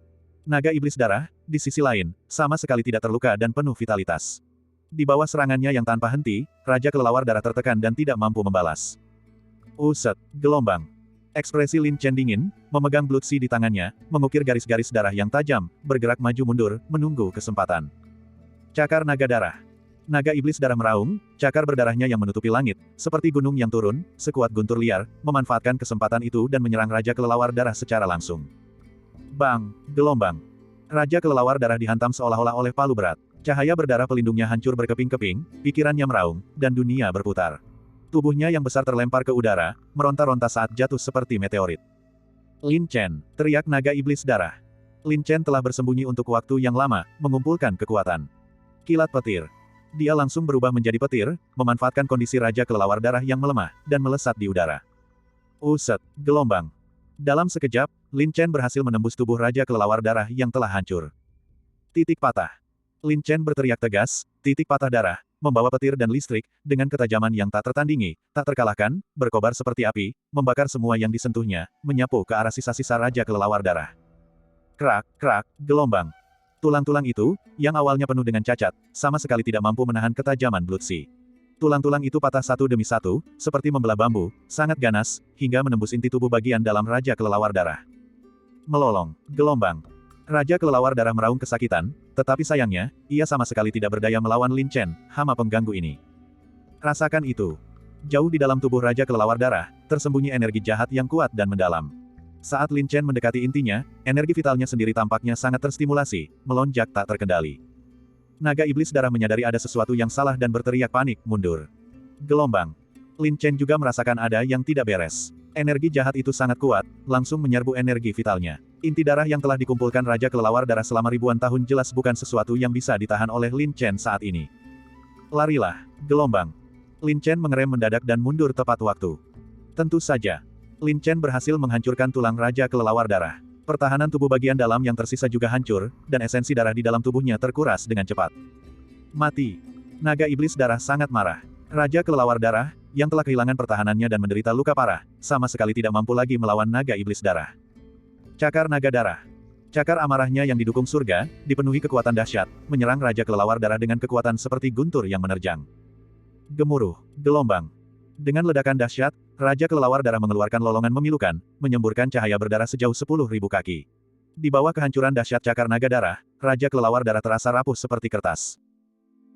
Naga iblis darah, di sisi lain, sama sekali tidak terluka dan penuh vitalitas. Di bawah serangannya yang tanpa henti, Raja Kelelawar Darah tertekan dan tidak mampu membalas. Uset, gelombang. Ekspresi Lin Chen dingin, memegang Blood Sea di tangannya, mengukir garis-garis darah yang tajam, bergerak maju mundur, menunggu kesempatan. Cakar naga darah. Naga iblis darah meraung, cakar berdarahnya yang menutupi langit, seperti gunung yang turun, sekuat guntur liar, memanfaatkan kesempatan itu dan menyerang Raja Kelelawar Darah secara langsung. Bang, gelombang. Raja Kelelawar Darah dihantam seolah-olah oleh palu berat. Cahaya berdarah pelindungnya hancur berkeping-keping, pikirannya meraung, dan dunia berputar. Tubuhnya yang besar terlempar ke udara, meronta-ronta saat jatuh seperti meteorit. Lin Chen, teriak naga iblis darah. Lin Chen telah bersembunyi untuk waktu yang lama, mengumpulkan kekuatan. Kilat petir. Dia langsung berubah menjadi petir, memanfaatkan kondisi Raja Kelelawar Darah yang melemah, dan melesat di udara. Uset, gelombang. Dalam sekejap, Lin Chen berhasil menembus tubuh Raja Kelelawar Darah yang telah hancur. Titik patah. Lin Chen berteriak tegas, titik patah darah, membawa petir dan listrik, dengan ketajaman yang tak tertandingi, tak terkalahkan, berkobar seperti api, membakar semua yang disentuhnya, menyapu ke arah sisa-sisa Raja Kelelawar Darah. Krak, krak, gelombang. Tulang-tulang itu, yang awalnya penuh dengan cacat, sama sekali tidak mampu menahan ketajaman Blood Sea. Tulang-tulang itu patah satu demi satu, seperti membelah bambu, sangat ganas, hingga menembus inti tubuh bagian dalam Raja Kelelawar Darah. Melolong, gelombang. Raja Kelelawar Darah meraung kesakitan, tetapi sayangnya, ia sama sekali tidak berdaya melawan Lin Chen, hama pengganggu ini. Rasakan itu. Jauh di dalam tubuh Raja Kelelawar Darah, tersembunyi energi jahat yang kuat dan mendalam. Saat Lin Chen mendekati intinya, energi vitalnya sendiri tampaknya sangat terstimulasi, melonjak tak terkendali. Naga Iblis Darah menyadari ada sesuatu yang salah dan berteriak panik, mundur. Gelombang. Lin Chen juga merasakan ada yang tidak beres. Energi jahat itu sangat kuat, langsung menyerbu energi vitalnya. Inti darah yang telah dikumpulkan Raja Kelelawar Darah selama ribuan tahun jelas bukan sesuatu yang bisa ditahan oleh Lin Chen saat ini. Larilah, gelombang. Lin Chen mengerem mendadak dan mundur tepat waktu. Tentu saja. Lin Chen berhasil menghancurkan tulang Raja Kelelawar Darah. Pertahanan tubuh bagian dalam yang tersisa juga hancur, dan esensi darah di dalam tubuhnya terkuras dengan cepat. Mati. Naga Iblis Darah sangat marah. Raja Kelelawar Darah, yang telah kehilangan pertahanannya dan menderita luka parah, sama sekali tidak mampu lagi melawan Naga Iblis Darah. Cakar Naga Darah. Cakar amarahnya yang didukung surga, dipenuhi kekuatan dahsyat, menyerang Raja Kelelawar Darah dengan kekuatan seperti guntur yang menerjang. Gemuruh, gelombang. Dengan ledakan dahsyat, Raja Kelelawar Darah mengeluarkan lolongan memilukan, menyemburkan cahaya berdarah sejauh 10.000 kaki. Di bawah kehancuran dahsyat cakar naga darah, Raja Kelelawar Darah terasa rapuh seperti kertas.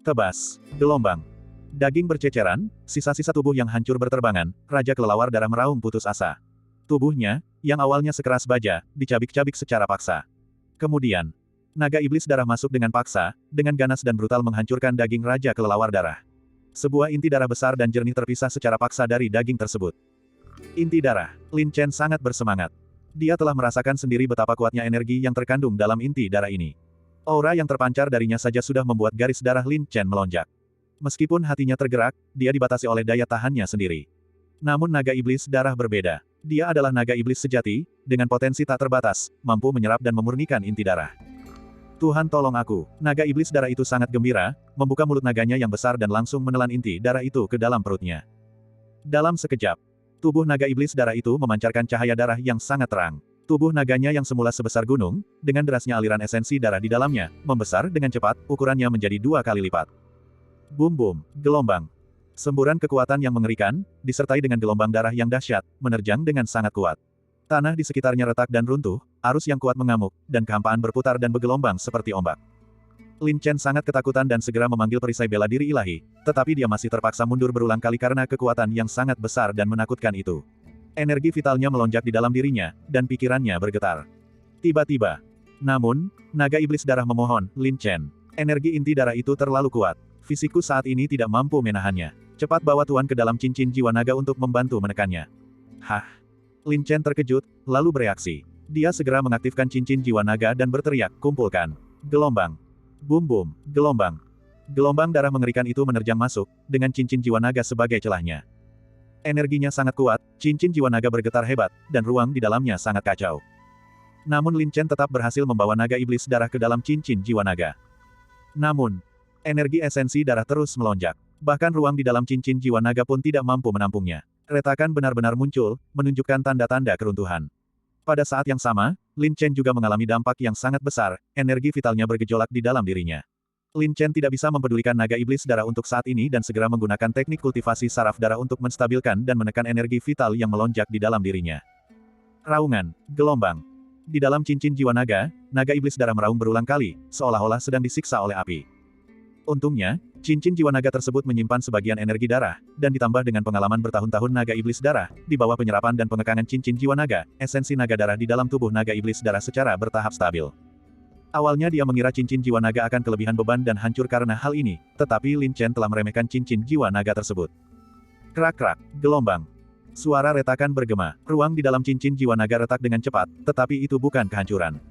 Tebas, gelombang. Daging berceceran, sisa-sisa tubuh yang hancur berterbangan, Raja Kelelawar Darah meraung putus asa. Tubuhnya, yang awalnya sekeras baja, dicabik-cabik secara paksa. Kemudian, Naga Iblis Darah masuk dengan paksa, dengan ganas dan brutal menghancurkan daging Raja Kelelawar Darah. Sebuah inti darah besar dan jernih terpisah secara paksa dari daging tersebut. Inti darah. Lin Chen sangat bersemangat. Dia telah merasakan sendiri betapa kuatnya energi yang terkandung dalam inti darah ini. Aura yang terpancar darinya saja sudah membuat garis darah Lin Chen melonjak. Meskipun hatinya tergerak, dia dibatasi oleh daya tahannya sendiri. Namun Naga Iblis Darah berbeda. Dia adalah Naga Iblis sejati, dengan potensi tak terbatas, mampu menyerap dan memurnikan inti darah. Tuhan tolong aku. Naga Iblis Darah itu sangat gembira, membuka mulut naganya yang besar dan langsung menelan inti darah itu ke dalam perutnya. Dalam sekejap, tubuh Naga Iblis Darah itu memancarkan cahaya darah yang sangat terang. Tubuh naganya yang semula sebesar gunung, dengan derasnya aliran esensi darah di dalamnya, membesar dengan cepat, ukurannya menjadi 2 kali lipat. Bum-bum, gelombang. Semburan kekuatan yang mengerikan, disertai dengan gelombang darah yang dahsyat, menerjang dengan sangat kuat. Tanah di sekitarnya retak dan runtuh, arus yang kuat mengamuk, dan kehampaan berputar dan bergelombang seperti ombak. Lin Chen sangat ketakutan dan segera memanggil perisai bela diri ilahi, tetapi dia masih terpaksa mundur berulang kali karena kekuatan yang sangat besar dan menakutkan itu. Energi vitalnya melonjak di dalam dirinya, dan pikirannya bergetar. Tiba-tiba. Namun, Naga Iblis Darah memohon, Lin Chen. Energi inti darah itu terlalu kuat. Fisikku saat ini tidak mampu menahannya. Cepat bawa Tuan ke dalam cincin jiwa naga untuk membantu menekannya. Hah? Lin Chen terkejut, lalu bereaksi. Dia segera mengaktifkan cincin jiwa naga dan berteriak, kumpulkan. Gelombang. Bum-bum, gelombang. Gelombang darah mengerikan itu menerjang masuk, dengan cincin jiwa naga sebagai celahnya. Energinya sangat kuat, cincin jiwa naga bergetar hebat, dan ruang di dalamnya sangat kacau. Namun Lin Chen tetap berhasil membawa Naga Iblis Darah ke dalam cincin jiwa naga. Namun, energi esensi darah terus melonjak. Bahkan ruang di dalam cincin jiwa naga pun tidak mampu menampungnya. Retakan benar-benar muncul, menunjukkan tanda-tanda keruntuhan. Pada saat yang sama, Lin Chen juga mengalami dampak yang sangat besar, energi vitalnya bergejolak di dalam dirinya. Lin Chen tidak bisa mempedulikan Naga Iblis Darah untuk saat ini dan segera menggunakan teknik kultivasi saraf darah untuk menstabilkan dan menekan energi vital yang melonjak di dalam dirinya. Raungan, gelombang. Di dalam cincin jiwa naga, Naga Iblis Darah meraung berulang kali, seolah-olah sedang disiksa oleh api. Untungnya, cincin jiwa naga tersebut menyimpan sebagian energi darah, dan ditambah dengan pengalaman bertahun-tahun Naga Iblis Darah, di bawah penyerapan dan pengekangan cincin jiwa naga, esensi naga darah di dalam tubuh Naga Iblis Darah secara bertahap stabil. Awalnya dia mengira cincin jiwa naga akan kelebihan beban dan hancur karena hal ini, tetapi Lin Chen telah meremehkan cincin jiwa naga tersebut. Krak-krak, gelombang. Suara retakan bergema, ruang di dalam cincin jiwa naga retak dengan cepat, tetapi itu bukan kehancuran.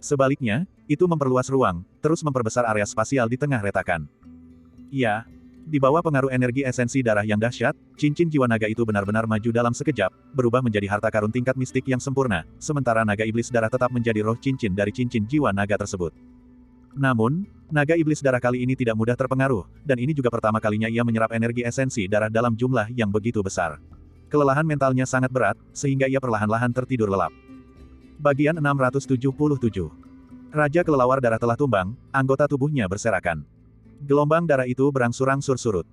Sebaliknya, itu memperluas ruang, terus memperbesar area spasial di tengah retakan. Iya. Di bawah pengaruh energi esensi darah yang dahsyat, cincin jiwa naga itu benar-benar maju dalam sekejap, berubah menjadi harta karun tingkat mistik yang sempurna, sementara naga iblis darah tetap menjadi roh cincin dari cincin jiwa naga tersebut. Namun, naga iblis darah kali ini tidak mudah terpengaruh, dan ini juga pertama kalinya ia menyerap energi esensi darah dalam jumlah yang begitu besar. Kelelahan mentalnya sangat berat, sehingga ia perlahan-lahan tertidur lelap. Bagian 677. Raja kelelawar darah telah tumbang, anggota tubuhnya berserakan. Gelombang darah itu berangsur-angsur surut.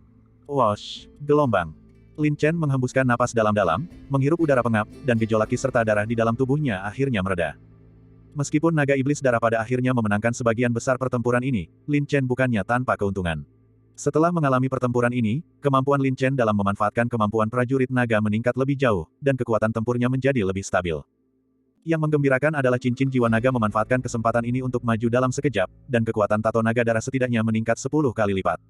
Wosh! Gelombang. Lin Chen menghembuskan napas dalam-dalam, menghirup udara pengap, dan gejolak serta darah di dalam tubuhnya akhirnya mereda. Meskipun naga iblis darah pada akhirnya memenangkan sebagian besar pertempuran ini, Lin Chen bukannya tanpa keuntungan. Setelah mengalami pertempuran ini, kemampuan Lin Chen dalam memanfaatkan kemampuan prajurit naga meningkat lebih jauh, dan kekuatan tempurnya menjadi lebih stabil. Yang menggembirakan adalah cincin jiwa naga memanfaatkan kesempatan ini untuk maju dalam sekejap, dan kekuatan tato naga darah setidaknya meningkat 10 kali lipat.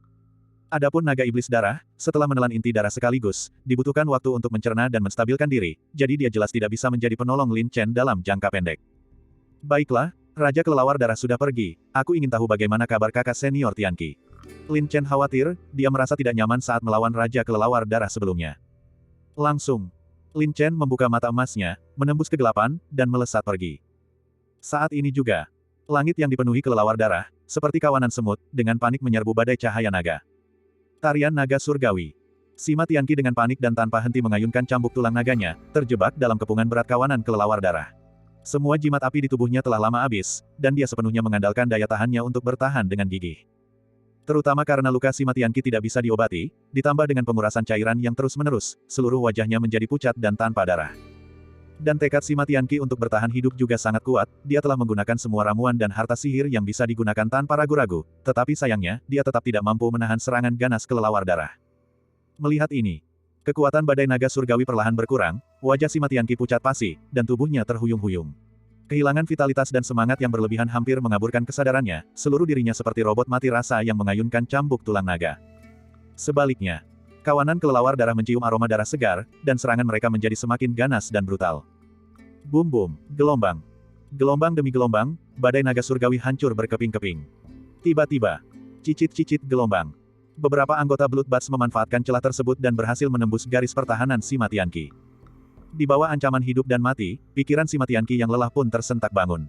Adapun naga iblis darah, setelah menelan inti darah sekaligus, dibutuhkan waktu untuk mencerna dan menstabilkan diri, jadi dia jelas tidak bisa menjadi penolong Lin Chen dalam jangka pendek. Baiklah, Raja Kelelawar Darah sudah pergi, aku ingin tahu bagaimana kabar kakak senior Tianqi. Lin Chen khawatir, dia merasa tidak nyaman saat melawan Raja Kelelawar Darah sebelumnya. Langsung, Lin Chen membuka mata emasnya, menembus kegelapan, dan melesat pergi. Saat ini juga, langit yang dipenuhi kelelawar darah, seperti kawanan semut, dengan panik menyerbu badai cahaya naga. Tarian naga surgawi. Sima Tianqi dengan panik dan tanpa henti mengayunkan cambuk tulang naganya, terjebak dalam kepungan berat kawanan kelelawar darah. Semua jimat api di tubuhnya telah lama habis, dan dia sepenuhnya mengandalkan daya tahannya untuk bertahan dengan gigih. Terutama karena luka Sima Tianqi tidak bisa diobati, ditambah dengan pengurasan cairan yang terus-menerus, seluruh wajahnya menjadi pucat dan tanpa darah. Dan tekad Sima Tianqi untuk bertahan hidup juga sangat kuat, dia telah menggunakan semua ramuan dan harta sihir yang bisa digunakan tanpa ragu-ragu, tetapi sayangnya, dia tetap tidak mampu menahan serangan ganas kelelawar darah. Melihat ini, kekuatan badai naga surgawi perlahan berkurang, wajah Sima Tianqi pucat pasi, dan tubuhnya terhuyung-huyung. Kehilangan vitalitas dan semangat yang berlebihan hampir mengaburkan kesadarannya, seluruh dirinya seperti robot mati rasa yang mengayunkan cambuk tulang naga. Sebaliknya, kawanan kelelawar darah mencium aroma darah segar, dan serangan mereka menjadi semakin ganas dan brutal. Bum-bum, gelombang. Gelombang demi gelombang, badai naga surgawi hancur berkeping-keping. Tiba-tiba, cicit-cicit gelombang. Beberapa anggota Bloodbats memanfaatkan celah tersebut dan berhasil menembus garis pertahanan Sima Tianqi. Di bawah ancaman hidup dan mati, pikiran Sima Tianqi yang lelah pun tersentak bangun.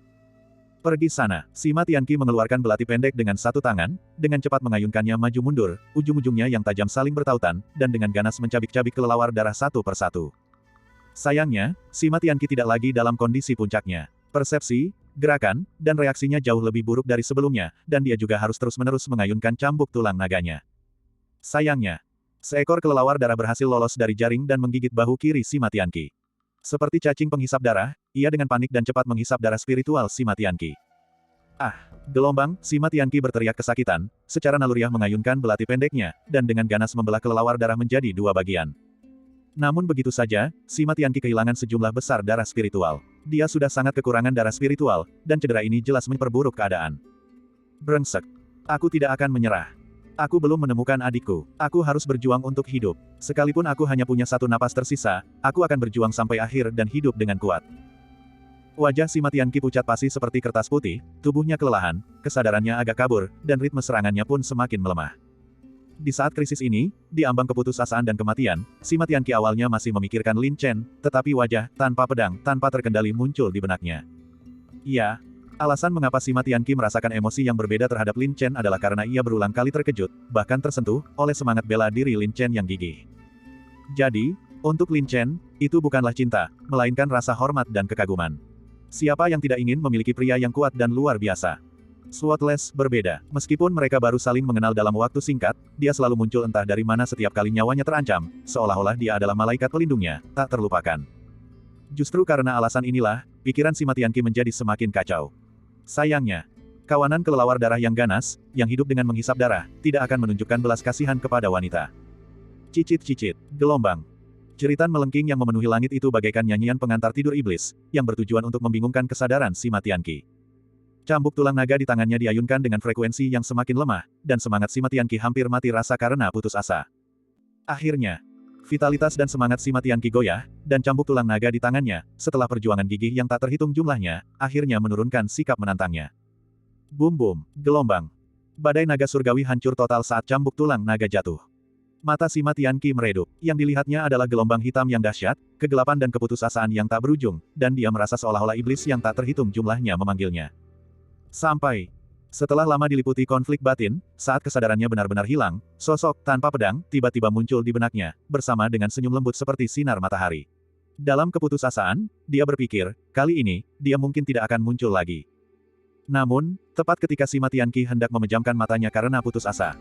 Pergi sana, Sima Tianqi mengeluarkan belati pendek dengan satu tangan, dengan cepat mengayunkannya maju mundur, ujung-ujungnya yang tajam saling bertautan, dan dengan ganas mencabik-cabik kelelawar darah satu persatu. Sayangnya, Sima Tianqi tidak lagi dalam kondisi puncaknya. Persepsi, gerakan, dan reaksinya jauh lebih buruk dari sebelumnya, dan dia juga harus terus-menerus mengayunkan cambuk tulang naganya. Sayangnya, seekor kelelawar darah berhasil lolos dari jaring dan menggigit bahu kiri Sima Tianqi. Seperti cacing penghisap darah, ia dengan panik dan cepat menghisap darah spiritual Sima Tianqi. Ah! Gelombang, Sima Tianqi berteriak kesakitan, secara naluriah mengayunkan belati pendeknya, dan dengan ganas membelah kelelawar darah menjadi dua bagian. Namun begitu saja, Sima Tianqi kehilangan sejumlah besar darah spiritual. Dia sudah sangat kekurangan darah spiritual, dan cedera ini jelas memperburuk keadaan. Brengsek! Aku tidak akan menyerah. Aku belum menemukan adikku. Aku harus berjuang untuk hidup. Sekalipun aku hanya punya satu napas tersisa, aku akan berjuang sampai akhir dan hidup dengan kuat. Wajah Sima Tianqi pucat pasi seperti kertas putih, tubuhnya kelelahan, kesadarannya agak kabur, dan ritme serangannya pun semakin melemah. Di saat krisis ini, di ambang keputusasaan dan kematian, Sima Tianqi awalnya masih memikirkan Lin Chen, tetapi wajah, tanpa pedang, tanpa terkendali muncul di benaknya. Iya. Alasan mengapa Sima Tianqi merasakan emosi yang berbeda terhadap Lin Chen adalah karena ia berulang kali terkejut, bahkan tersentuh, oleh semangat bela diri Lin Chen yang gigih. Jadi, untuk Lin Chen, itu bukanlah cinta, melainkan rasa hormat dan kekaguman. Siapa yang tidak ingin memiliki pria yang kuat dan luar biasa? Swordsmith berbeda. Meskipun mereka baru saling mengenal dalam waktu singkat, dia selalu muncul entah dari mana setiap kali nyawanya terancam, seolah-olah dia adalah malaikat pelindungnya, tak terlupakan. Justru karena alasan inilah, pikiran Sima Tianqi menjadi semakin kacau. Sayangnya, kawanan kelelawar darah yang ganas, yang hidup dengan menghisap darah, tidak akan menunjukkan belas kasihan kepada wanita. Cicit-cicit, gelombang. Jeritan melengking yang memenuhi langit itu bagaikan nyanyian pengantar tidur iblis, yang bertujuan untuk membingungkan kesadaran Sima Tianqi. Cambuk tulang naga di tangannya diayunkan dengan frekuensi yang semakin lemah, dan semangat Sima Tianqi hampir mati rasa karena putus asa. Akhirnya, vitalitas dan semangat Sima Tianqi goyah, dan cambuk tulang naga di tangannya, setelah perjuangan gigih yang tak terhitung jumlahnya, akhirnya menurunkan sikap menantangnya. Bum-bum, gelombang. Badai naga surgawi hancur total saat cambuk tulang naga jatuh. Mata Sima Tianqi meredup. Yang dilihatnya adalah gelombang hitam yang dahsyat, kegelapan dan keputusasaan yang tak berujung, dan dia merasa seolah-olah iblis yang tak terhitung jumlahnya memanggilnya. Sampai setelah lama diliputi konflik batin, saat kesadarannya benar-benar hilang, sosok tanpa pedang tiba-tiba muncul di benaknya, bersama dengan senyum lembut seperti sinar matahari. Dalam keputusasaan, dia berpikir, kali ini, dia mungkin tidak akan muncul lagi. Namun, tepat ketika Sima Tianqi hendak memejamkan matanya karena putus asa.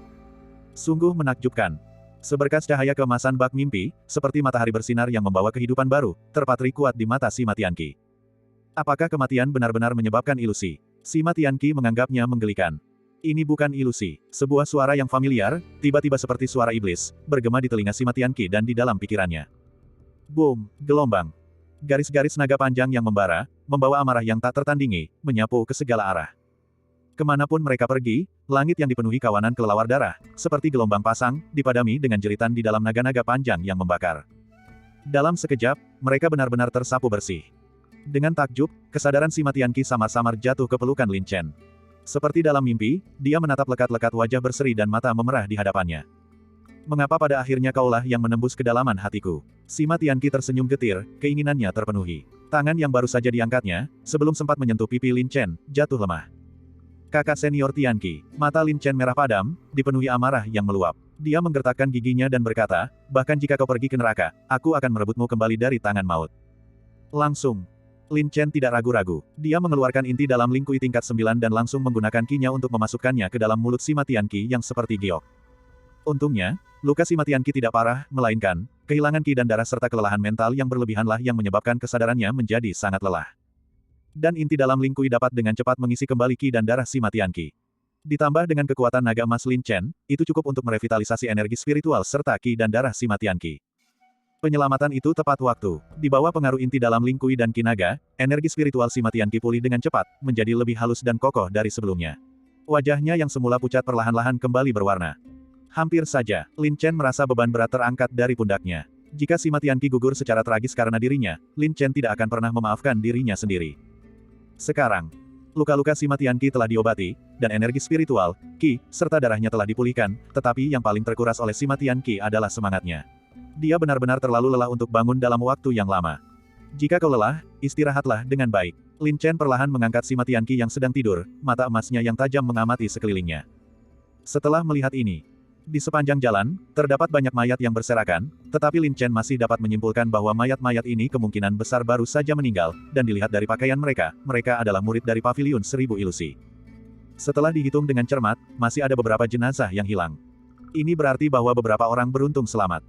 Sungguh menakjubkan. Seberkas cahaya keemasan bak mimpi, seperti matahari bersinar yang membawa kehidupan baru, terpatri kuat di mata Sima Tianqi. Apakah kematian benar-benar menyebabkan ilusi? Sima Tianqi menganggapnya menggelikan. Ini bukan ilusi. Sebuah suara yang familiar, tiba-tiba seperti suara iblis, bergema di telinga Sima Tianqi dan di dalam pikirannya. Boom, gelombang. Garis-garis naga panjang yang membara, membawa amarah yang tak tertandingi, menyapu ke segala arah. Kemanapun mereka pergi, langit yang dipenuhi kawanan kelelawar darah, seperti gelombang pasang, dipadami dengan jeritan di dalam naga-naga panjang yang membakar. Dalam sekejap, mereka benar-benar tersapu bersih. Dengan takjub, kesadaran Sima Tianqi samar-samar jatuh ke pelukan Lin Chen. Seperti dalam mimpi, dia menatap lekat-lekat wajah berseri dan mata memerah di hadapannya. Mengapa pada akhirnya kaulah yang menembus kedalaman hatiku? Sima Tianqi tersenyum getir, keinginannya terpenuhi. Tangan yang baru saja diangkatnya, sebelum sempat menyentuh pipi Lin Chen, jatuh lemah. Kakak senior Tianqi, mata Lin Chen merah padam, dipenuhi amarah yang meluap. Dia menggertakkan giginya dan berkata, bahkan jika kau pergi ke neraka, aku akan merebutmu kembali dari tangan maut. Langsung. Lin Chen tidak ragu-ragu. Dia mengeluarkan inti dalam lingkui tingkat 9 dan langsung menggunakan kinya untuk memasukkannya ke dalam mulut Sima Tianqi yang seperti giok. Untungnya, luka Sima Tianqi tidak parah, melainkan, kehilangan ki dan darah serta kelelahan mental yang berlebihanlah yang menyebabkan kesadarannya menjadi sangat lelah. Dan inti dalam lingkui dapat dengan cepat mengisi kembali ki dan darah Sima Tianqi. Ditambah dengan kekuatan naga emas Lin Chen, itu cukup untuk merevitalisasi energi spiritual serta ki dan darah Sima Tianqi. Penyelamatan itu tepat waktu. Di bawah pengaruh inti dalam lingkui dan ki naga, energi spiritual Sima Tianqi pulih dengan cepat, menjadi lebih halus dan kokoh dari sebelumnya. Wajahnya yang semula pucat perlahan-lahan kembali berwarna. Hampir saja, Lin Chen merasa beban berat terangkat dari pundaknya. Jika Sima Tianqi gugur secara tragis karena dirinya, Lin Chen tidak akan pernah memaafkan dirinya sendiri. Sekarang, luka-luka Sima Tianqi telah diobati, dan energi spiritual, ki, serta darahnya telah dipulihkan, tetapi yang paling terkuras oleh Sima Tianqi adalah semangatnya. Dia benar-benar terlalu lelah untuk bangun dalam waktu yang lama. Jika kau lelah, istirahatlah dengan baik. Lin Chen perlahan mengangkat Sima Tianqi yang sedang tidur, mata emasnya yang tajam mengamati sekelilingnya. Setelah melihat ini, di sepanjang jalan, terdapat banyak mayat yang berserakan, tetapi Lin Chen masih dapat menyimpulkan bahwa mayat-mayat ini kemungkinan besar baru saja meninggal, dan dilihat dari pakaian mereka, mereka adalah murid dari Paviliun Seribu Ilusi. Setelah dihitung dengan cermat, masih ada beberapa jenazah yang hilang. Ini berarti bahwa beberapa orang beruntung selamat.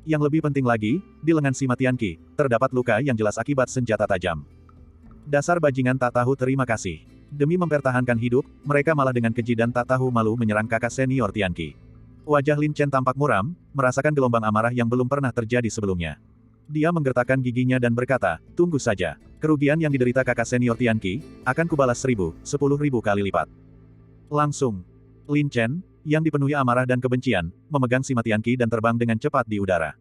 Yang lebih penting lagi, di lengan Sima Tianqi, terdapat luka yang jelas akibat senjata tajam. Dasar bajingan tak tahu terima kasih. Demi mempertahankan hidup, mereka malah dengan keji dan tak tahu malu menyerang kakak senior Tianqi. Wajah Lin Chen tampak muram, merasakan gelombang amarah yang belum pernah terjadi sebelumnya. Dia menggertakkan giginya dan berkata, tunggu saja. Kerugian yang diderita kakak senior Tianqi, akan kubalas 1000, 10.000 kali lipat. Langsung. Lin Chen, yang dipenuhi amarah dan kebencian, memegang Sima Tianqi dan terbang dengan cepat di udara.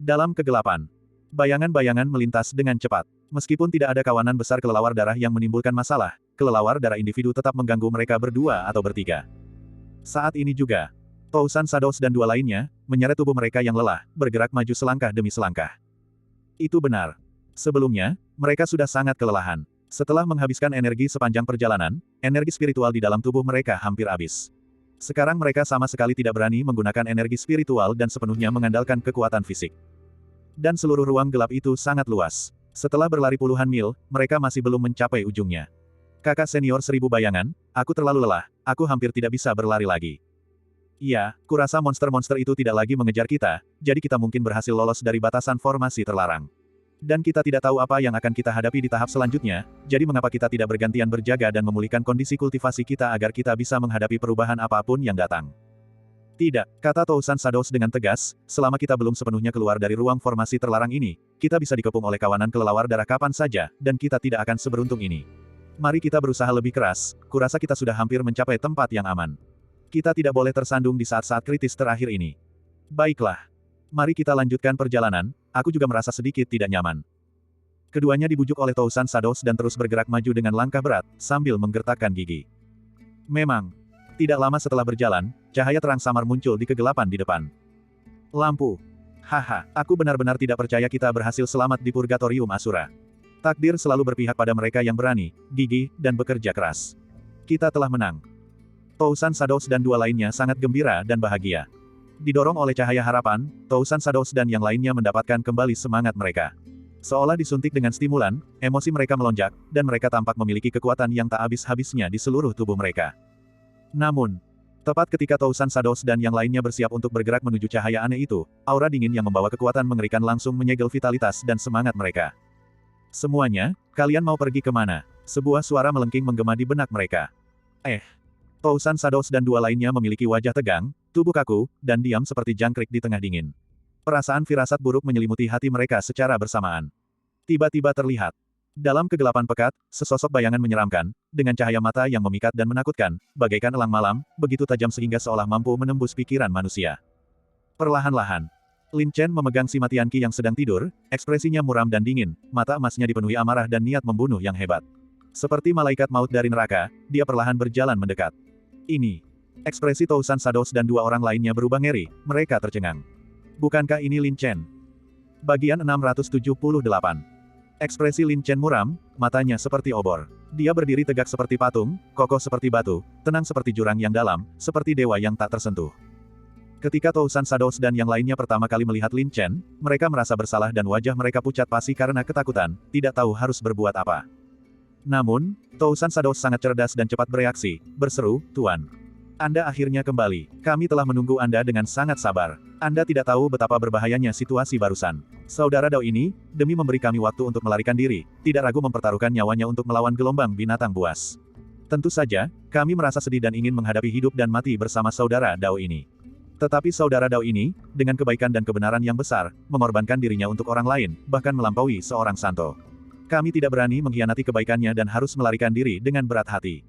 Dalam kegelapan, bayangan-bayangan melintas dengan cepat. Meskipun tidak ada kawanan besar kelelawar darah yang menimbulkan masalah, kelelawar darah individu tetap mengganggu mereka berdua atau bertiga. Saat ini juga, Tousan Shadows dan dua lainnya, menyeret tubuh mereka yang lelah, bergerak maju selangkah demi selangkah. Itu benar. Sebelumnya, mereka sudah sangat kelelahan. Setelah menghabiskan energi sepanjang perjalanan, energi spiritual di dalam tubuh mereka hampir habis. Sekarang mereka sama sekali tidak berani menggunakan energi spiritual dan sepenuhnya mengandalkan kekuatan fisik. Dan seluruh ruang gelap itu sangat luas. Setelah berlari puluhan mil, mereka masih belum mencapai ujungnya. Kakak senior 1000 bayangan, aku terlalu lelah, aku hampir tidak bisa berlari lagi. Iya, kurasa monster-monster itu tidak lagi mengejar kita, jadi kita mungkin berhasil lolos dari batasan formasi terlarang. Dan kita tidak tahu apa yang akan kita hadapi di tahap selanjutnya, jadi mengapa kita tidak bergantian berjaga dan memulihkan kondisi kultivasi kita agar kita bisa menghadapi perubahan apapun yang datang. Tidak, kata Tousan Shadows dengan tegas, selama kita belum sepenuhnya keluar dari ruang formasi terlarang ini, kita bisa dikepung oleh kawanan kelelawar darah kapan saja, dan kita tidak akan seberuntung ini. Mari kita berusaha lebih keras, kurasa kita sudah hampir mencapai tempat yang aman. Kita tidak boleh tersandung di saat-saat kritis terakhir ini. Baiklah. Mari kita lanjutkan perjalanan, aku juga merasa sedikit tidak nyaman. Keduanya dibujuk oleh Tousan Shadows dan terus bergerak maju dengan langkah berat, sambil menggertakkan gigi. Memang, Tidak lama setelah berjalan, cahaya terang samar muncul di kegelapan di depan. Lampu. Haha, aku benar-benar tidak percaya kita berhasil selamat di Purgatorium Asura. Takdir selalu berpihak pada mereka yang berani, gigih, dan bekerja keras. Kita telah menang. Tousan Shadows dan dua lainnya sangat gembira dan bahagia. Didorong oleh cahaya harapan, Tousan Shadows dan yang lainnya mendapatkan kembali semangat mereka. Seolah disuntik dengan stimulan, emosi mereka melonjak, dan mereka tampak memiliki kekuatan yang tak habis-habisnya di seluruh tubuh mereka. Namun, tepat ketika Tousan Shadows dan yang lainnya bersiap untuk bergerak menuju cahaya aneh itu, aura dingin yang membawa kekuatan mengerikan langsung menyegel vitalitas dan semangat mereka. Semuanya, kalian mau pergi kemana? Sebuah suara melengking menggema di benak mereka. Tousan Shadows dan dua lainnya memiliki wajah tegang, tubuh kaku, dan diam seperti jangkrik di tengah dingin. Perasaan firasat buruk menyelimuti hati mereka secara bersamaan. Tiba-tiba terlihat. Dalam kegelapan pekat, sesosok bayangan menyeramkan, dengan cahaya mata yang memikat dan menakutkan, bagaikan elang malam, begitu tajam sehingga seolah mampu menembus pikiran manusia. Perlahan-lahan, Lin Chen memegang si Matianki yang sedang tidur, ekspresinya muram dan dingin, mata emasnya dipenuhi amarah dan niat membunuh yang hebat. Seperti malaikat maut dari neraka, dia perlahan berjalan mendekat. Ini. Ekspresi Tousan Shadows dan dua orang lainnya berubah ngeri, mereka tercengang. Bukankah ini Lin Chen? Bagian 678. Ekspresi Lin Chen muram, matanya seperti obor. Dia berdiri tegak seperti patung, kokoh seperti batu, tenang seperti jurang yang dalam, seperti dewa yang tak tersentuh. Ketika Tousan Shadows dan yang lainnya pertama kali melihat Lin Chen, mereka merasa bersalah dan wajah mereka pucat pasi karena ketakutan, tidak tahu harus berbuat apa. Namun, Tousan Shadows sangat cerdas dan cepat bereaksi, berseru, "Tuan. Anda akhirnya kembali. Kami telah menunggu Anda dengan sangat sabar. Anda tidak tahu betapa berbahayanya situasi barusan. Saudara Dao ini, demi memberi kami waktu untuk melarikan diri, tidak ragu mempertaruhkan nyawanya untuk melawan gelombang binatang buas. Tentu saja, kami merasa sedih dan ingin menghadapi hidup dan mati bersama saudara Dao ini. Tetapi saudara Dao ini, dengan kebaikan dan kebenaran yang besar, mengorbankan dirinya untuk orang lain, bahkan melampaui seorang santo. Kami tidak berani mengkhianati kebaikannya dan harus melarikan diri dengan berat hati."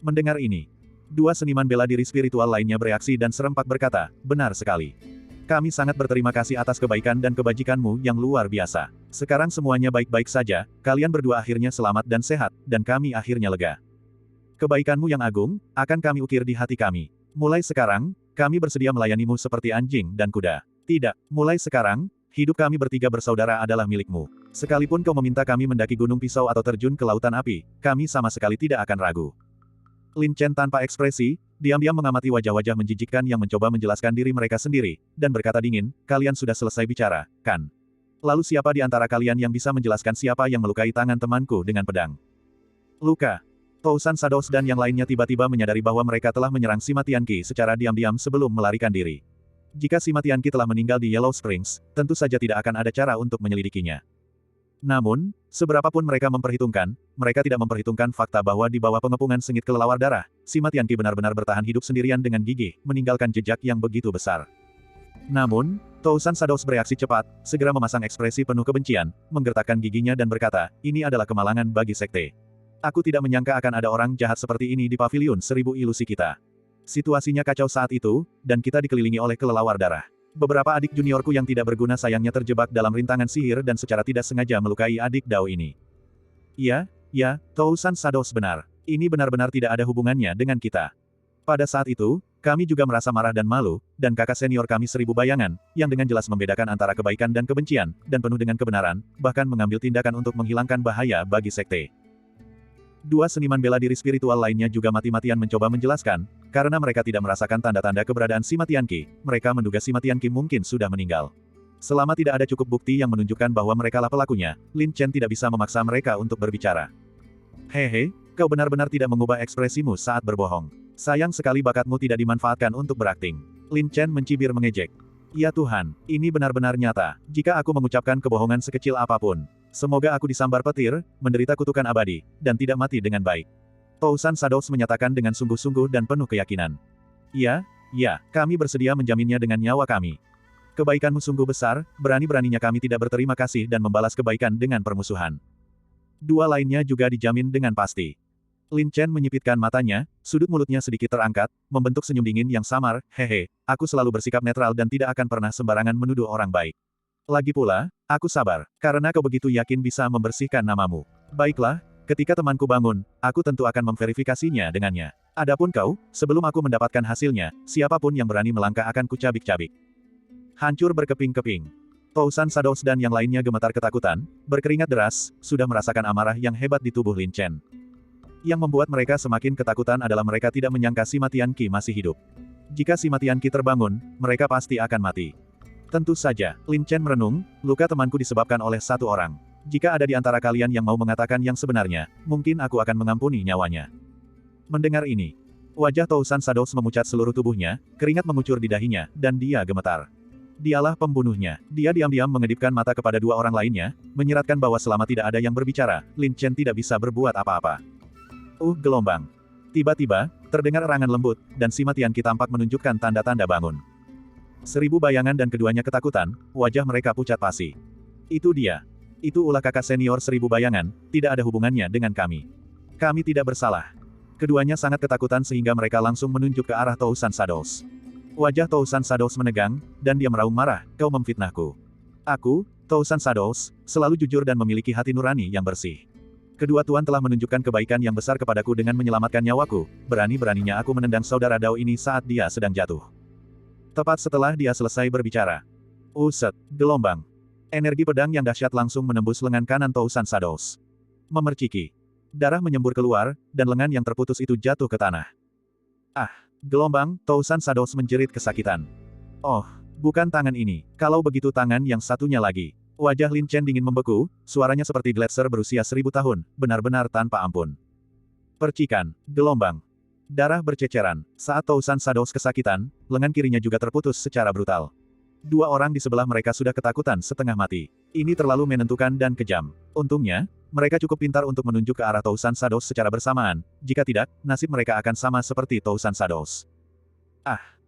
Mendengar ini, dua seniman bela diri spiritual lainnya bereaksi dan serempak berkata, "Benar sekali. Kami sangat berterima kasih atas kebaikan dan kebajikanmu yang luar biasa. Sekarang semuanya baik-baik saja, kalian berdua akhirnya selamat dan sehat, dan kami akhirnya lega. Kebaikanmu yang agung, akan kami ukir di hati kami. Mulai sekarang, kami bersedia melayanimu seperti anjing dan kuda. Tidak, mulai sekarang, hidup kami bertiga bersaudara adalah milikmu. Sekalipun kau meminta kami mendaki gunung pisau atau terjun ke lautan api, kami sama sekali tidak akan ragu." Lin Chen tanpa ekspresi, diam-diam mengamati wajah-wajah menjijikkan yang mencoba menjelaskan diri mereka sendiri, dan berkata dingin, "Kalian sudah selesai bicara, kan? Lalu siapa di antara kalian yang bisa menjelaskan siapa yang melukai tangan temanku dengan pedang?" Luka. Tousan Shadows dan yang lainnya tiba-tiba menyadari bahwa mereka telah menyerang si Matianki secara diam-diam sebelum melarikan diri. Jika si Matianki telah meninggal di Yellow Springs, tentu saja tidak akan ada cara untuk menyelidikinya. Namun, seberapapun mereka memperhitungkan, mereka tidak memperhitungkan fakta bahwa di bawah pengepungan sengit kelelawar darah, si Matianki benar-benar bertahan hidup sendirian dengan gigih, meninggalkan jejak yang begitu besar. Namun, Tousan Shadows bereaksi cepat, segera memasang ekspresi penuh kebencian, menggertakkan giginya dan berkata, "Ini adalah kemalangan bagi sekte. Aku tidak menyangka akan ada orang jahat seperti ini di paviliun 1000 ilusi kita. Situasinya kacau saat itu, dan kita dikelilingi oleh kelelawar darah. Beberapa adik juniorku yang tidak berguna sayangnya terjebak dalam rintangan sihir dan secara tidak sengaja melukai adik Dao ini." "Ya, Tousan Shadows benar. Ini benar-benar tidak ada hubungannya dengan kita. Pada saat itu, kami juga merasa marah dan malu, dan kakak senior kami 1000 bayangan, yang dengan jelas membedakan antara kebaikan dan kebencian, dan penuh dengan kebenaran, bahkan mengambil tindakan untuk menghilangkan bahaya bagi sekte." Dua seniman bela diri spiritual lainnya juga mati-matian mencoba menjelaskan, karena mereka tidak merasakan tanda-tanda keberadaan si Matianki, mereka menduga si Matianki mungkin sudah meninggal. Selama tidak ada cukup bukti yang menunjukkan bahwa merekalah pelakunya, Lin Chen tidak bisa memaksa mereka untuk berbicara. "Hehe, kau benar-benar tidak mengubah ekspresimu saat berbohong. Sayang sekali bakatmu tidak dimanfaatkan untuk berakting." Lin Chen mencibir mengejek. "Ya Tuhan, ini benar-benar nyata. Jika aku mengucapkan kebohongan sekecil apapun, semoga aku disambar petir, menderita kutukan abadi, dan tidak mati dengan baik." Tousan Shadows menyatakan dengan sungguh-sungguh dan penuh keyakinan. Ya, kami bersedia menjaminnya dengan nyawa kami. Kebaikanmu sungguh besar, berani-beraninya kami tidak berterima kasih dan membalas kebaikan dengan permusuhan. Dua lainnya juga dijamin dengan pasti. Lin Chen menyipitkan matanya, sudut mulutnya sedikit terangkat, membentuk senyum dingin yang samar, "Hehe, aku selalu bersikap netral dan tidak akan pernah sembarangan menuduh orang baik. Lagi pula, aku sabar, karena kau begitu yakin bisa membersihkan namamu. Baiklah, Ketika temanku bangun, aku tentu akan memverifikasinya dengannya. Adapun kau, sebelum aku mendapatkan hasilnya, siapapun yang berani melangkah akan kucabik-cabik. Hancur berkeping-keping. Tousan Shadows dan yang lainnya gemetar ketakutan, berkeringat deras, sudah merasakan amarah yang hebat di tubuh Lin Chen. Yang membuat mereka semakin ketakutan adalah mereka tidak menyangka si Matian Qi masih hidup. Jika si Matian Qi terbangun, mereka pasti akan mati. Tentu saja, Lin Chen merenung, luka temanku disebabkan oleh satu orang. Jika ada di antara kalian yang mau mengatakan yang sebenarnya, mungkin aku akan mengampuni nyawanya. Mendengar ini, wajah Tousan Shadows memucat seluruh tubuhnya, keringat mengucur di dahinya, dan dia gemetar. Dialah pembunuhnya. Dia diam-diam mengedipkan mata kepada dua orang lainnya, menyiratkan bahwa selama tidak ada yang berbicara, Lin Chen tidak bisa berbuat apa-apa. Gelombang. Tiba-tiba, terdengar erangan lembut, dan si Matian Qi tampak menunjukkan tanda-tanda bangun. 1000 bayangan dan keduanya ketakutan, wajah mereka pucat pasi. Itu dia. Itu ulah kakak senior 1000 bayangan, tidak ada hubungannya dengan kami. Kami tidak bersalah. Keduanya sangat ketakutan sehingga mereka langsung menunjuk ke arah Tousan Shadows. Wajah Tousan Shadows menegang, dan dia meraung marah, kau memfitnahku. Aku, Tousan Shadows, selalu jujur dan memiliki hati nurani yang bersih. Kedua tuan telah menunjukkan kebaikan yang besar kepadaku dengan menyelamatkan nyawaku, berani-beraninya aku menendang saudara Dao ini saat dia sedang jatuh. Tepat setelah dia selesai berbicara. Gelombang. Energi pedang yang dahsyat langsung menembus lengan kanan Tousan Shadows. Memerciki. Darah menyembur keluar, dan lengan yang terputus itu jatuh ke tanah. Gelombang, Tousan Shadows menjerit kesakitan. Bukan tangan ini. Kalau begitu tangan yang satunya lagi. Wajah Lin Chen dingin membeku, suaranya seperti gletser berusia 1000 tahun, benar-benar tanpa ampun. Percikan, gelombang. Darah berceceran. Saat Tousan Shadows kesakitan, lengan kirinya juga terputus secara brutal. Dua orang di sebelah mereka sudah ketakutan setengah mati. Ini terlalu menentukan dan kejam. Untungnya, mereka cukup pintar untuk menunjuk ke arah Tousan Shadows secara bersamaan, jika tidak, nasib mereka akan sama seperti Tousan Shadows.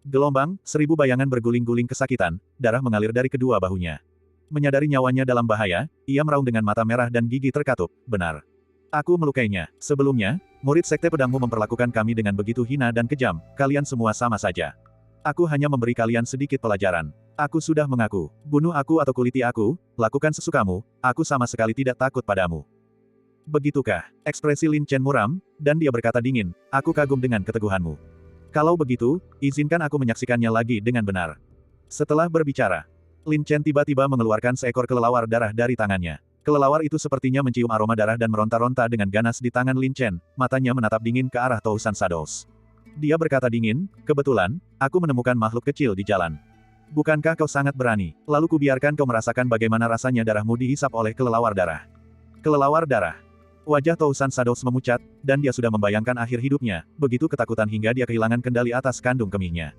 Gelombang, 1000 bayangan berguling-guling kesakitan, darah mengalir dari kedua bahunya. Menyadari nyawanya dalam bahaya, ia meraung dengan mata merah dan gigi terkatup, benar. Aku melukainya. Sebelumnya, murid sekte pedangmu memperlakukan kami dengan begitu hina dan kejam, kalian semua sama saja. Aku hanya memberi kalian sedikit pelajaran. Aku sudah mengaku. Bunuh aku atau kuliti aku, lakukan sesukamu, aku sama sekali tidak takut padamu. Begitukah? Ekspresi Lin Chen muram, dan dia berkata dingin, aku kagum dengan keteguhanmu. Kalau begitu, izinkan aku menyaksikannya lagi dengan benar. Setelah berbicara, Lin Chen tiba-tiba mengeluarkan seekor kelelawar darah dari tangannya. Kelelawar itu sepertinya mencium aroma darah dan meronta-ronta dengan ganas di tangan Lin Chen, matanya menatap dingin ke arah Tousan Shadows. Dia berkata dingin, kebetulan, aku menemukan makhluk kecil di jalan. Bukankah kau sangat berani? Lalu kubiarkan kau merasakan bagaimana rasanya darahmu dihisap oleh kelelawar darah. Kelelawar darah. Wajah Tousan Shadows memucat, dan dia sudah membayangkan akhir hidupnya, begitu ketakutan hingga dia kehilangan kendali atas kandung kemihnya.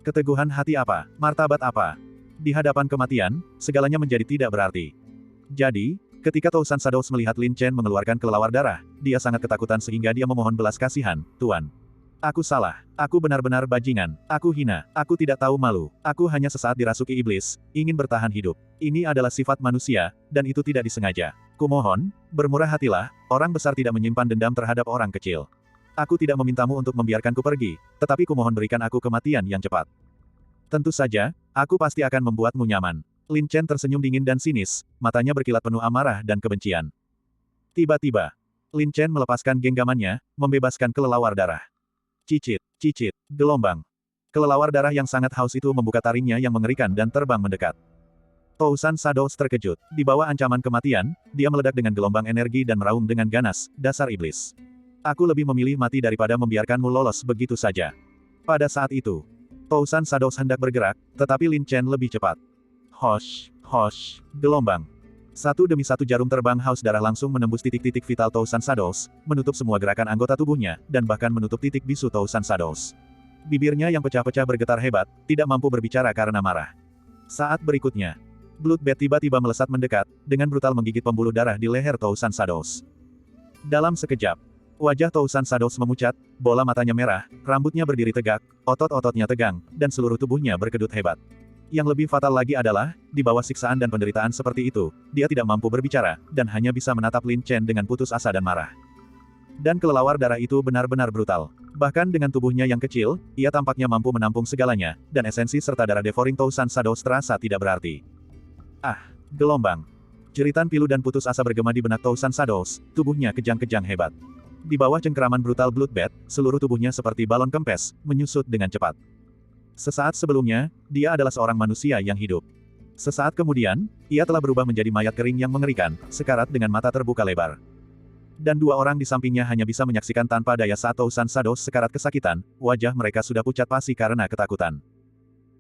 Keteguhan hati apa? Martabat apa? Di hadapan kematian, segalanya menjadi tidak berarti. Jadi, ketika Tousan Shadows melihat Lin Chen mengeluarkan kelelawar darah, dia sangat ketakutan sehingga dia memohon belas kasihan, Tuan. Aku salah. Aku benar-benar bajingan. Aku hina. Aku tidak tahu malu. Aku hanya sesaat dirasuki iblis, ingin bertahan hidup. Ini adalah sifat manusia, dan itu tidak disengaja. Kumohon, bermurah hatilah, orang besar tidak menyimpan dendam terhadap orang kecil. Aku tidak memintamu untuk membiarkanku pergi, tetapi kumohon berikan aku kematian yang cepat. Tentu saja, aku pasti akan membuatmu nyaman. Lin Chen tersenyum dingin dan sinis, matanya berkilat penuh amarah dan kebencian. Tiba-tiba, Lin Chen melepaskan genggamannya, membebaskan kelelawar darah. Cicit, gelombang. Kelelawar darah yang sangat haus itu membuka taringnya yang mengerikan dan terbang mendekat. Tousan Shadows terkejut. Di bawah ancaman kematian, dia meledak dengan gelombang energi dan meraung dengan ganas, dasar iblis. Aku lebih memilih mati daripada membiarkanmu lolos begitu saja. Pada saat itu, Tousan Shadows hendak bergerak, tetapi Lin Chen lebih cepat. Gelombang. Satu demi satu jarum terbang haus darah langsung menembus titik-titik vital Tousan Shadows, menutup semua gerakan anggota tubuhnya, dan bahkan menutup titik bisu Tousan Shadows. Bibirnya yang pecah-pecah bergetar hebat, tidak mampu berbicara karena marah. Saat berikutnya, Bloodbath tiba-tiba melesat mendekat, dengan brutal menggigit pembuluh darah di leher Tousan Shadows. Dalam sekejap, wajah Tousan Shadows memucat, bola matanya merah, rambutnya berdiri tegak, otot-ototnya tegang, dan seluruh tubuhnya berkedut hebat. Yang lebih fatal lagi adalah, di bawah siksaan dan penderitaan seperti itu, dia tidak mampu berbicara, dan hanya bisa menatap Lin Chen dengan putus asa dan marah. Dan kelelawar darah itu benar-benar brutal. Bahkan dengan tubuhnya yang kecil, ia tampaknya mampu menampung segalanya, dan esensi serta darah devouring Tousan Shadows terasa tidak berarti. Gelombang. Jeritan pilu dan putus asa bergema di benak Tousan Shadows, tubuhnya kejang-kejang hebat. Di bawah cengkeraman brutal Bloodbath, seluruh tubuhnya seperti balon kempes, menyusut dengan cepat. Sesaat sebelumnya, dia adalah seorang manusia yang hidup. Sesaat kemudian, ia telah berubah menjadi mayat kering yang mengerikan, sekarat dengan mata terbuka lebar. Dan dua orang di sampingnya hanya bisa menyaksikan tanpa daya saat Tousan Shadows sekarat kesakitan, wajah mereka sudah pucat pasi karena ketakutan.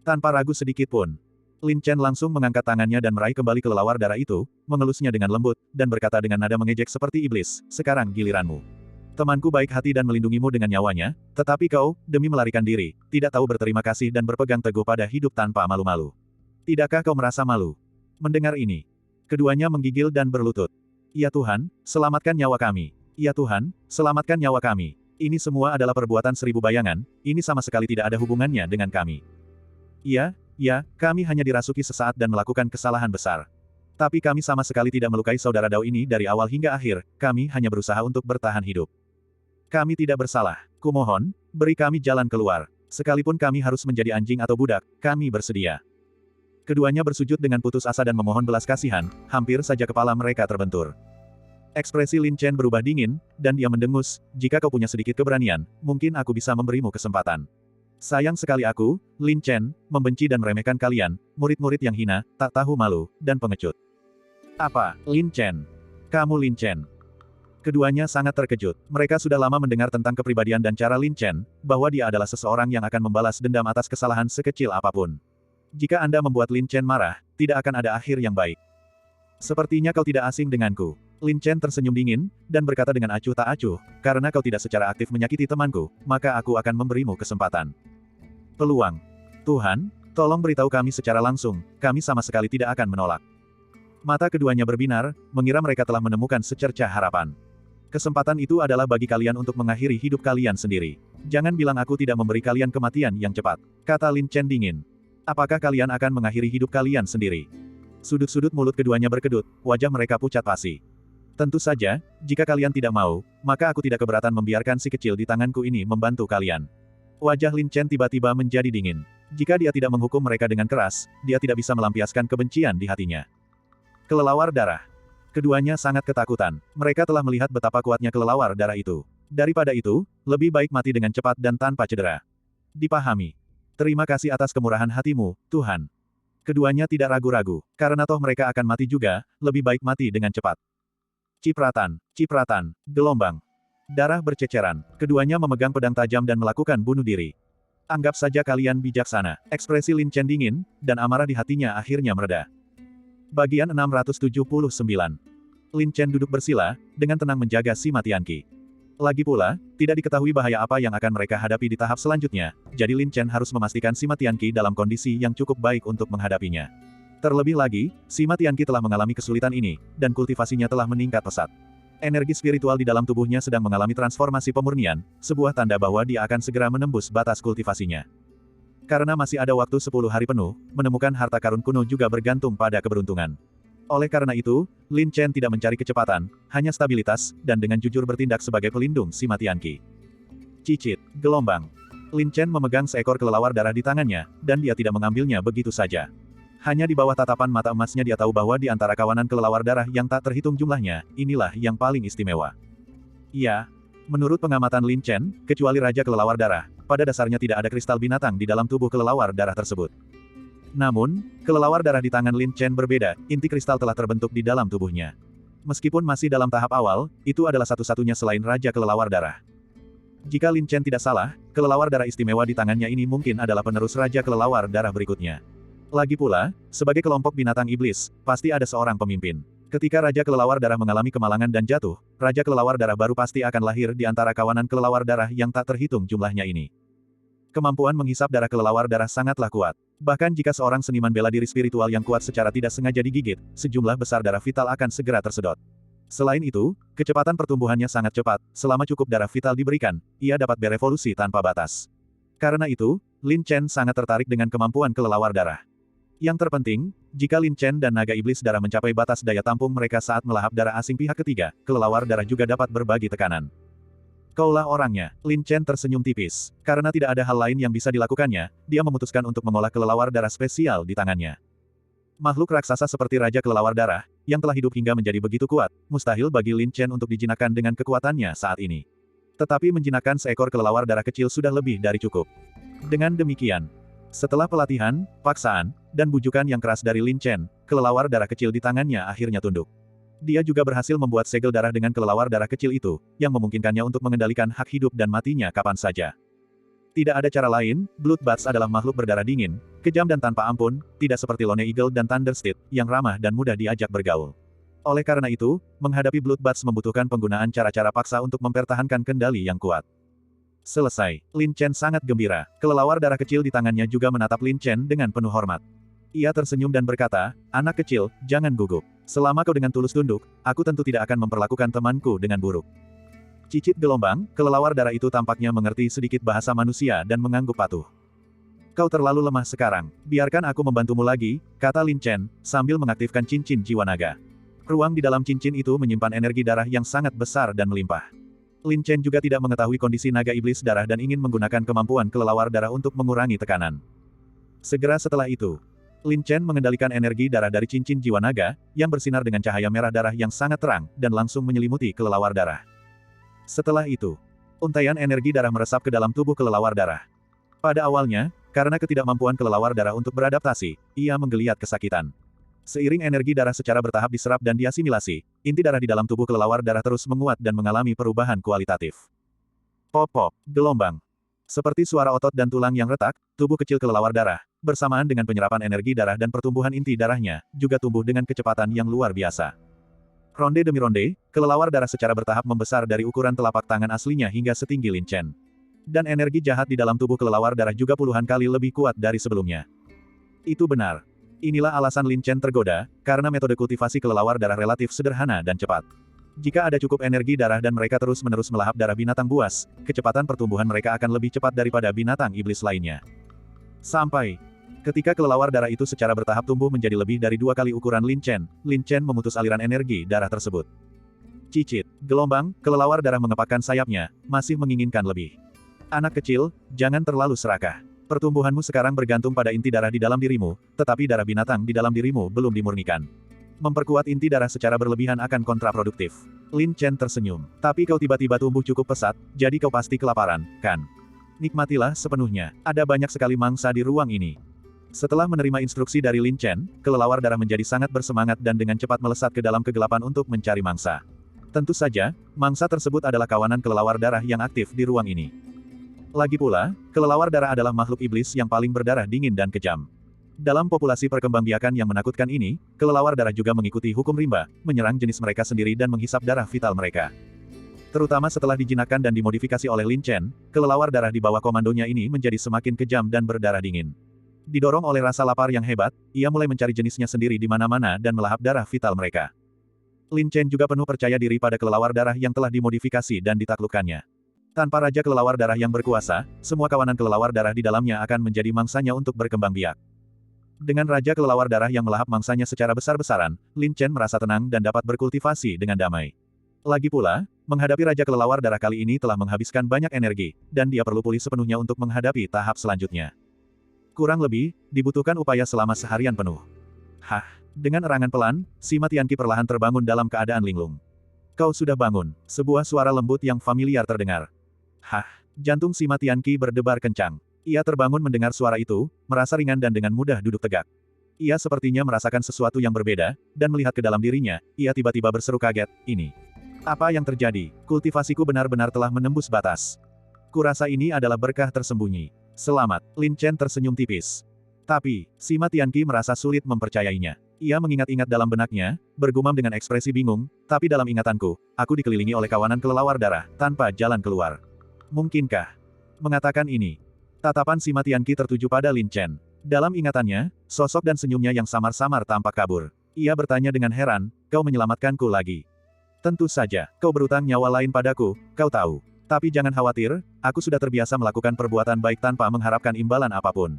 Tanpa ragu sedikit pun, Lin Chen langsung mengangkat tangannya dan meraih kembali kelelawar darah itu, mengelusnya dengan lembut, dan berkata dengan nada mengejek seperti iblis, sekarang giliranmu. Temanku baik hati dan melindungimu dengan nyawanya, tetapi kau, demi melarikan diri, tidak tahu berterima kasih dan berpegang teguh pada hidup tanpa malu-malu. Tidakkah kau merasa malu? Mendengar ini, keduanya menggigil dan berlutut. Ya Tuhan, selamatkan nyawa kami. Ya Tuhan, selamatkan nyawa kami. Ini semua adalah perbuatan seribu bayangan, ini sama sekali tidak ada hubungannya dengan kami. Ya, kami hanya dirasuki sesaat dan melakukan kesalahan besar. Tapi kami sama sekali tidak melukai saudara Dao ini dari awal hingga akhir, kami hanya berusaha untuk bertahan hidup. Kami tidak bersalah. Kumohon, beri kami jalan keluar. Sekalipun kami harus menjadi anjing atau budak, kami bersedia. Keduanya bersujud dengan putus asa dan memohon belas kasihan, hampir saja kepala mereka terbentur. Ekspresi Lin Chen berubah dingin, dan dia mendengus, jika kau punya sedikit keberanian, mungkin aku bisa memberimu kesempatan. Sayang sekali aku, Lin Chen, membenci dan meremehkan kalian, murid-murid yang hina, tak tahu malu, dan pengecut. Apa, Lin Chen? Kamu Lin Chen? Keduanya sangat terkejut. Mereka sudah lama mendengar tentang kepribadian dan cara Lin Chen, bahwa dia adalah seseorang yang akan membalas dendam atas kesalahan sekecil apapun. Jika Anda membuat Lin Chen marah, tidak akan ada akhir yang baik. Sepertinya kau tidak asing denganku. Lin Chen tersenyum dingin, dan berkata dengan acuh tak acuh, karena kau tidak secara aktif menyakiti temanku, maka aku akan memberimu kesempatan. Peluang. Tuhan, tolong beritahu kami secara langsung, kami sama sekali tidak akan menolak. Mata keduanya berbinar, mengira mereka telah menemukan secercah harapan. Kesempatan itu adalah bagi kalian untuk mengakhiri hidup kalian sendiri. Jangan bilang aku tidak memberi kalian kematian yang cepat, kata Lin Chen dingin. Apakah kalian akan mengakhiri hidup kalian sendiri? Sudut-sudut mulut keduanya berkedut, wajah mereka pucat pasi. Tentu saja, jika kalian tidak mau, maka aku tidak keberatan membiarkan si kecil di tanganku ini membantu kalian. Wajah Lin Chen tiba-tiba menjadi dingin. Jika dia tidak menghukum mereka dengan keras, dia tidak bisa melampiaskan kebencian di hatinya. Kelelawar darah. Keduanya sangat ketakutan. Mereka telah melihat betapa kuatnya kelelawar darah itu. Daripada itu, lebih baik mati dengan cepat dan tanpa cedera. Dipahami. Terima kasih atas kemurahan hatimu, Tuhan. Keduanya tidak ragu-ragu, karena toh mereka akan mati juga, lebih baik mati dengan cepat. Cipratan, gelombang. Darah berceceran. Keduanya memegang pedang tajam dan melakukan bunuh diri. Anggap saja kalian bijaksana. Ekspresi Lin Chen dingin, dan amarah di hatinya akhirnya mereda. Bagian 679. Lin Chen duduk bersila, dengan tenang menjaga si Matianqi. Lagi pula, tidak diketahui bahaya apa yang akan mereka hadapi di tahap selanjutnya, jadi Lin Chen harus memastikan si Matianqi dalam kondisi yang cukup baik untuk menghadapinya. Terlebih lagi, si Matianqi telah mengalami kesulitan ini, dan kultivasinya telah meningkat pesat. Energi spiritual di dalam tubuhnya sedang mengalami transformasi pemurnian, sebuah tanda bahwa dia akan segera menembus batas kultivasinya. Karena masih ada waktu 10 hari penuh, menemukan harta karun kuno juga bergantung pada keberuntungan. Oleh karena itu, Lin Chen tidak mencari kecepatan, hanya stabilitas, dan dengan jujur bertindak sebagai pelindung si Matianqi. Cicit, gelombang. Lin Chen memegang seekor kelelawar darah di tangannya, dan dia tidak mengambilnya begitu saja. Hanya di bawah tatapan mata emasnya dia tahu bahwa di antara kawanan kelelawar darah yang tak terhitung jumlahnya, inilah yang paling istimewa. Ya, menurut pengamatan Lin Chen, kecuali Raja Kelelawar Darah, pada dasarnya tidak ada kristal binatang di dalam tubuh kelelawar darah tersebut. Namun, kelelawar darah di tangan Lin Chen berbeda, inti kristal telah terbentuk di dalam tubuhnya. Meskipun masih dalam tahap awal, itu adalah satu-satunya selain Raja Kelelawar Darah. Jika Lin Chen tidak salah, kelelawar darah istimewa di tangannya ini mungkin adalah penerus Raja Kelelawar Darah berikutnya. Lagi pula, sebagai kelompok binatang iblis, pasti ada seorang pemimpin. Ketika Raja Kelelawar Darah mengalami kemalangan dan jatuh, Raja Kelelawar Darah baru pasti akan lahir di antara kawanan kelelawar darah yang tak terhitung jumlahnya ini. Kemampuan menghisap darah kelelawar darah sangatlah kuat. Bahkan jika seorang seniman bela diri spiritual yang kuat secara tidak sengaja digigit, sejumlah besar darah vital akan segera tersedot. Selain itu, kecepatan pertumbuhannya sangat cepat, selama cukup darah vital diberikan, ia dapat berevolusi tanpa batas. Karena itu, Lin Chen sangat tertarik dengan kemampuan kelelawar darah. Yang terpenting, jika Lin Chen dan naga iblis darah mencapai batas daya tampung mereka saat melahap darah asing pihak ketiga, kelelawar darah juga dapat berbagi tekanan. Kaulah orangnya. Lin Chen tersenyum tipis. Karena tidak ada hal lain yang bisa dilakukannya, dia memutuskan untuk mengolah kelelawar darah spesial di tangannya. Makhluk raksasa seperti Raja Kelelawar Darah, yang telah hidup hingga menjadi begitu kuat, mustahil bagi Lin Chen untuk dijinakkan dengan kekuatannya saat ini. Tetapi menjinakkan seekor kelelawar darah kecil sudah lebih dari cukup. Dengan demikian, setelah pelatihan, paksaan, dan bujukan yang keras dari Lin Chen, kelelawar darah kecil di tangannya akhirnya tunduk. Dia juga berhasil membuat segel darah dengan kelelawar darah kecil itu, yang memungkinkannya untuk mengendalikan hak hidup dan matinya kapan saja. Tidak ada cara lain, Bloodbats adalah makhluk berdarah dingin, kejam dan tanpa ampun, tidak seperti Lone Eagle dan Thundersteed, yang ramah dan mudah diajak bergaul. Oleh karena itu, menghadapi Bloodbats membutuhkan penggunaan cara-cara paksa untuk mempertahankan kendali yang kuat. Selesai, Lin Chen sangat gembira. Kelelawar darah kecil di tangannya juga menatap Lin Chen dengan penuh hormat. Ia tersenyum dan berkata, "Anak kecil, jangan gugup. Selama kau dengan tulus tunduk, aku tentu tidak akan memperlakukan temanku dengan buruk." Cicit gelombang, kelelawar darah itu tampaknya mengerti sedikit bahasa manusia dan mengangguk patuh. "Kau terlalu lemah sekarang. Biarkan aku membantumu lagi," kata Lin Chen, sambil mengaktifkan cincin jiwa naga. Ruang di dalam cincin itu menyimpan energi darah yang sangat besar dan melimpah. Lin Chen juga tidak mengetahui kondisi naga iblis darah dan ingin menggunakan kemampuan kelelawar darah untuk mengurangi tekanan. Segera setelah itu, Lin Chen mengendalikan energi darah dari cincin jiwa naga, yang bersinar dengan cahaya merah darah yang sangat terang, dan langsung menyelimuti kelelawar darah. Setelah itu, untaian energi darah meresap ke dalam tubuh kelelawar darah. Pada awalnya, karena ketidakmampuan kelelawar darah untuk beradaptasi, ia menggeliat kesakitan. Seiring energi darah secara bertahap diserap dan diasimilasi, inti darah di dalam tubuh kelelawar darah terus menguat dan mengalami perubahan kualitatif. Pop-pop, gelombang. Seperti suara otot dan tulang yang retak, tubuh kecil kelelawar darah, bersamaan dengan penyerapan energi darah dan pertumbuhan inti darahnya, juga tumbuh dengan kecepatan yang luar biasa. Ronde demi ronde, kelelawar darah secara bertahap membesar dari ukuran telapak tangan aslinya hingga setinggi Lin Chen. Dan energi jahat di dalam tubuh kelelawar darah juga puluhan kali lebih kuat dari sebelumnya. Itu benar. Inilah alasan Lin Chen tergoda, karena metode kultivasi kelelawar darah relatif sederhana dan cepat. Jika ada cukup energi darah dan mereka terus-menerus melahap darah binatang buas, kecepatan pertumbuhan mereka akan lebih cepat daripada binatang iblis lainnya. Sampai ketika kelelawar darah itu secara bertahap tumbuh menjadi lebih dari 2 kali ukuran Lin Chen memutus aliran energi darah tersebut. Cicit, gelombang, kelelawar darah mengepakkan sayapnya, masih menginginkan lebih. "Anak kecil, jangan terlalu serakah. Pertumbuhanmu sekarang bergantung pada inti darah di dalam dirimu, tetapi darah binatang di dalam dirimu belum dimurnikan. Memperkuat inti darah secara berlebihan akan kontraproduktif." Lin Chen tersenyum. "Tapi kau tiba-tiba tumbuh cukup pesat, jadi kau pasti kelaparan, kan? Nikmatilah sepenuhnya, ada banyak sekali mangsa di ruang ini." Setelah menerima instruksi dari Lin Chen, kelelawar darah menjadi sangat bersemangat dan dengan cepat melesat ke dalam kegelapan untuk mencari mangsa. Tentu saja, mangsa tersebut adalah kawanan kelelawar darah yang aktif di ruang ini. Lagi pula, kelelawar darah adalah makhluk iblis yang paling berdarah dingin dan kejam. Dalam populasi perkembangbiakan yang menakutkan ini, kelelawar darah juga mengikuti hukum rimba, menyerang jenis mereka sendiri dan menghisap darah vital mereka. Terutama setelah dijinakkan dan dimodifikasi oleh Lin Chen, kelelawar darah di bawah komandonya ini menjadi semakin kejam dan berdarah dingin. Didorong oleh rasa lapar yang hebat, ia mulai mencari jenisnya sendiri di mana-mana dan melahap darah vital mereka. Lin Chen juga penuh percaya diri pada kelelawar darah yang telah dimodifikasi dan ditaklukkannya. Tanpa raja kelelawar darah yang berkuasa, semua kawanan kelelawar darah di dalamnya akan menjadi mangsanya untuk berkembang biak. Dengan raja kelelawar darah yang melahap mangsanya secara besar-besaran, Lin Chen merasa tenang dan dapat berkultivasi dengan damai. Lagi pula, menghadapi raja kelelawar darah kali ini telah menghabiskan banyak energi, dan dia perlu pulih sepenuhnya untuk menghadapi tahap selanjutnya. Kurang lebih, dibutuhkan upaya selama seharian penuh. Hah! Dengan erangan pelan, Sima Tianqi perlahan terbangun dalam keadaan linglung. "Kau sudah bangun," sebuah suara lembut yang familiar terdengar. Hah! Jantung Sima Tianqi berdebar kencang. Ia terbangun mendengar suara itu, merasa ringan dan dengan mudah duduk tegak. Ia sepertinya merasakan sesuatu yang berbeda, dan melihat ke dalam dirinya, ia tiba-tiba berseru kaget, "Ini. Apa yang terjadi? Kultivasiku benar-benar telah menembus batas. Kurasa ini adalah berkah tersembunyi. Selamat." Lin Chen tersenyum tipis. Tapi, Sima Tianqi merasa sulit mempercayainya. Ia mengingat-ingat dalam benaknya, bergumam dengan ekspresi bingung, "Tapi dalam ingatanku, aku dikelilingi oleh kawanan kelelawar darah, tanpa jalan keluar. Mungkinkah?" Mengatakan ini, tatapan Sima Tianqi tertuju pada Lin Chen. Dalam ingatannya, sosok dan senyumnya yang samar-samar tampak kabur. Ia bertanya dengan heran, "Kau menyelamatkanku lagi?" "Tentu saja, kau berutang nyawa lain padaku, kau tahu. Tapi jangan khawatir, aku sudah terbiasa melakukan perbuatan baik tanpa mengharapkan imbalan apapun.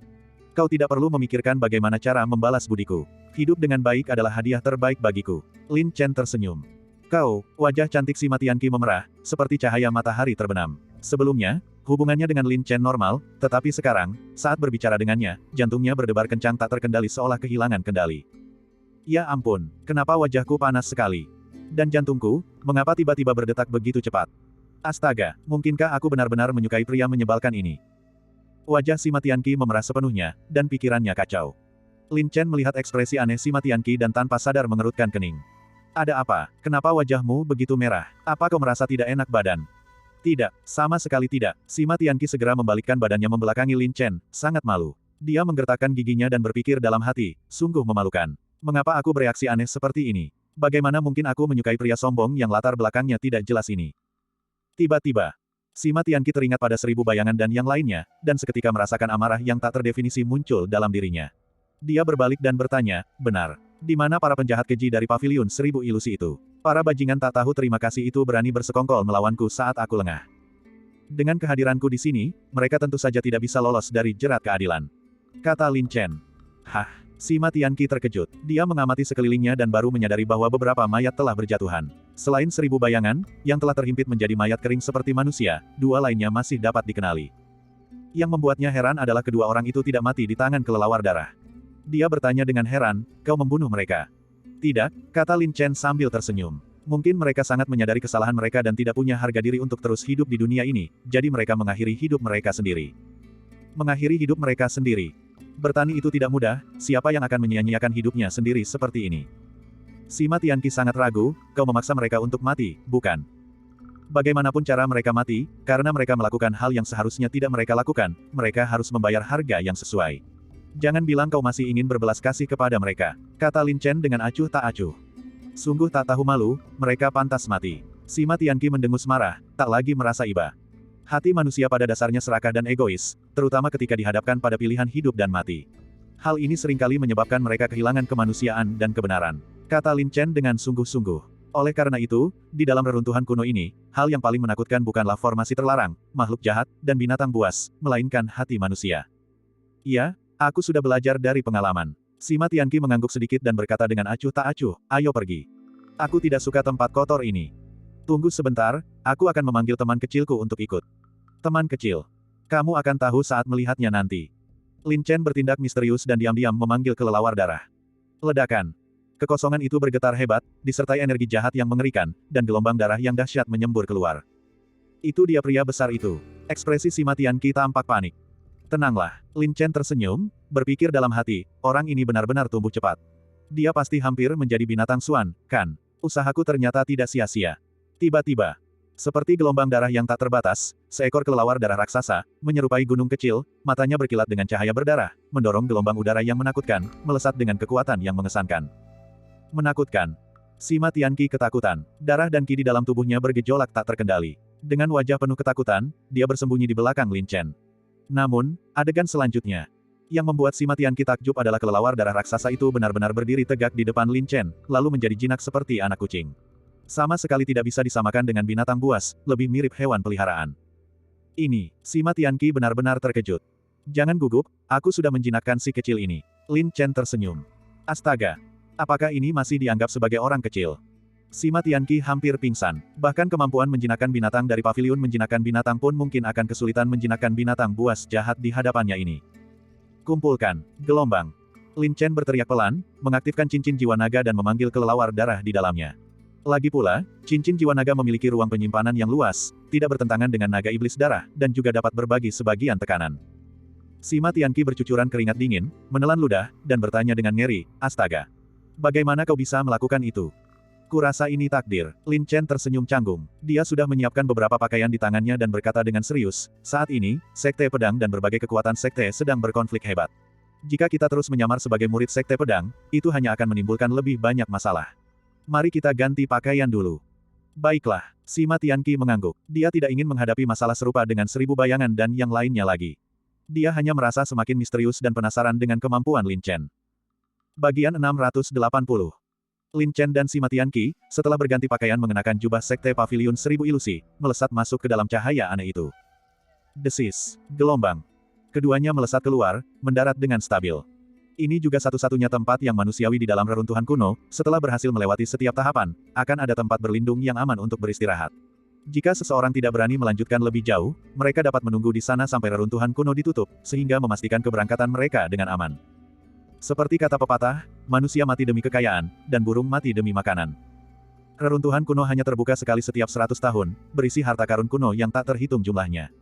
Kau tidak perlu memikirkan bagaimana cara membalas budiku. Hidup dengan baik adalah hadiah terbaik bagiku." Lin Chen tersenyum. "Kau," wajah cantik Sima Tianqi memerah, seperti cahaya matahari terbenam. Sebelumnya, hubungannya dengan Lin Chen normal, tetapi sekarang, saat berbicara dengannya, jantungnya berdebar kencang tak terkendali seolah kehilangan kendali. Ya ampun, kenapa wajahku panas sekali? Dan jantungku, mengapa tiba-tiba berdetak begitu cepat? Astaga, mungkinkah aku benar-benar menyukai pria menyebalkan ini? Wajah si Matianki memerah sepenuhnya, dan pikirannya kacau. Lin Chen melihat ekspresi aneh si Matianki dan tanpa sadar mengerutkan kening. Ada apa? Kenapa wajahmu begitu merah? Apa kau merasa tidak enak badan? Tidak, sama sekali tidak. Si Matianki segera membalikkan badannya membelakangi Lin Chen, sangat malu. Dia menggertakkan giginya dan berpikir dalam hati, sungguh memalukan. Mengapa aku bereaksi aneh seperti ini? Bagaimana mungkin aku menyukai pria sombong yang latar belakangnya tidak jelas ini? Tiba-tiba, si Matianki teringat pada 1000 bayangan dan yang lainnya, dan seketika merasakan amarah yang tak terdefinisi muncul dalam dirinya. Dia berbalik dan bertanya, benar, di mana para penjahat keji dari paviliun 1000 ilusi itu? Para bajingan tak tahu terima kasih itu berani bersekongkol melawanku saat aku lengah. Dengan kehadiranku di sini, mereka tentu saja tidak bisa lolos dari jerat keadilan. Kata Lin Chen. Hah? Si Matianki terkejut. Dia mengamati sekelilingnya dan baru menyadari bahwa beberapa mayat telah berjatuhan. Selain 1000 bayangan, yang telah terhimpit menjadi mayat kering seperti manusia, 2 lainnya masih dapat dikenali. Yang membuatnya heran adalah kedua orang itu tidak mati di tangan kelelawar darah. Dia bertanya dengan heran, kau membunuh mereka? Tidak, kata Lin Chen sambil tersenyum. Mungkin mereka sangat menyadari kesalahan mereka dan tidak punya harga diri untuk terus hidup di dunia ini, jadi mereka mengakhiri hidup mereka sendiri. Mengakhiri hidup mereka sendiri. Bertani itu tidak mudah, siapa yang akan menyia-nyiakan hidupnya sendiri seperti ini? Si Matianki sangat ragu, kau memaksa mereka untuk mati, bukan? Bagaimanapun cara mereka mati, karena mereka melakukan hal yang seharusnya tidak mereka lakukan, mereka harus membayar harga yang sesuai. Jangan bilang kau masih ingin berbelas kasih kepada mereka, kata Lin Chen dengan acuh tak acuh. Sungguh tak tahu malu, mereka pantas mati. Si Matianki mendengus marah, tak lagi merasa iba. Hati manusia pada dasarnya serakah dan egois, terutama ketika dihadapkan pada pilihan hidup dan mati. Hal ini seringkali menyebabkan mereka kehilangan kemanusiaan dan kebenaran, kata Lin Chen dengan sungguh-sungguh. Oleh karena itu, di dalam reruntuhan kuno ini, hal yang paling menakutkan bukanlah formasi terlarang, makhluk jahat, dan binatang buas, melainkan hati manusia. Iya, aku sudah belajar dari pengalaman. Si Matianki mengangguk sedikit dan berkata dengan acuh tak acuh, ayo pergi. Aku tidak suka tempat kotor ini. Tunggu sebentar, aku akan memanggil teman kecilku untuk ikut. Teman kecil. Kamu akan tahu saat melihatnya nanti. Lin Chen bertindak misterius dan diam-diam memanggil kelelawar darah. Ledakan. Kekosongan itu bergetar hebat, disertai energi jahat yang mengerikan, dan gelombang darah yang dahsyat menyembur keluar. Itu dia pria besar itu. Ekspresi si Matianki tampak panik. Tenanglah, Lin Chen tersenyum, berpikir dalam hati, orang ini benar-benar tumbuh cepat. Dia pasti hampir menjadi binatang suan, kan? Usahaku ternyata tidak sia-sia. Tiba-tiba, seperti gelombang darah yang tak terbatas, seekor kelelawar darah raksasa, menyerupai gunung kecil, matanya berkilat dengan cahaya berdarah, mendorong gelombang udara yang menakutkan, melesat dengan kekuatan yang mengesankan. Menakutkan. Si Matianki ketakutan, darah dan ki di dalam tubuhnya bergejolak tak terkendali. Dengan wajah penuh ketakutan, dia bersembunyi di belakang Lin Chen. Namun, adegan selanjutnya. Yang membuat si Matianki takjub adalah kelelawar darah raksasa itu benar-benar berdiri tegak di depan Lin Chen, lalu menjadi jinak seperti anak kucing. Sama sekali tidak bisa disamakan dengan binatang buas, lebih mirip hewan peliharaan. Ini, si Matianki benar-benar terkejut. Jangan gugup, aku sudah menjinakkan si kecil ini. Lin Chen tersenyum. Astaga! Apakah ini masih dianggap sebagai orang kecil? Si Matianki hampir pingsan. Bahkan kemampuan menjinakkan binatang dari paviliun menjinakkan binatang pun mungkin akan kesulitan menjinakkan binatang buas jahat di hadapannya ini. Kumpulkan. Gelombang. Lin Chen berteriak pelan, mengaktifkan cincin jiwa naga dan memanggil kelelawar darah di dalamnya. Lagi pula, cincin jiwa naga memiliki ruang penyimpanan yang luas, tidak bertentangan dengan naga iblis darah, dan juga dapat berbagi sebagian tekanan. Si Matianki bercucuran keringat dingin, menelan ludah, dan bertanya dengan ngeri, astaga. Bagaimana kau bisa melakukan itu? Kurasa ini takdir. Lin Chen tersenyum canggung. Dia sudah menyiapkan beberapa pakaian di tangannya dan berkata dengan serius, saat ini, Sekte Pedang dan berbagai kekuatan Sekte sedang berkonflik hebat. Jika kita terus menyamar sebagai murid Sekte Pedang, itu hanya akan menimbulkan lebih banyak masalah. Mari kita ganti pakaian dulu. Baiklah, si Matianki mengangguk. Dia tidak ingin menghadapi masalah serupa dengan 1000 bayangan dan yang lainnya lagi. Dia hanya merasa semakin misterius dan penasaran dengan kemampuan Lin Chen. Bagian 680. Lin Chen dan si Matianki, setelah berganti pakaian mengenakan jubah Sekte Paviliun 1000 Ilusi, melesat masuk ke dalam cahaya aneh itu. Desis. Gelombang. Keduanya melesat keluar, mendarat dengan stabil. Ini juga satu-satunya tempat yang manusiawi di dalam reruntuhan kuno, setelah berhasil melewati setiap tahapan, akan ada tempat berlindung yang aman untuk beristirahat. Jika seseorang tidak berani melanjutkan lebih jauh, mereka dapat menunggu di sana sampai reruntuhan kuno ditutup, sehingga memastikan keberangkatan mereka dengan aman. Seperti kata pepatah, manusia mati demi kekayaan, dan burung mati demi makanan. Reruntuhan kuno hanya terbuka sekali setiap 100 tahun, berisi harta karun kuno yang tak terhitung jumlahnya.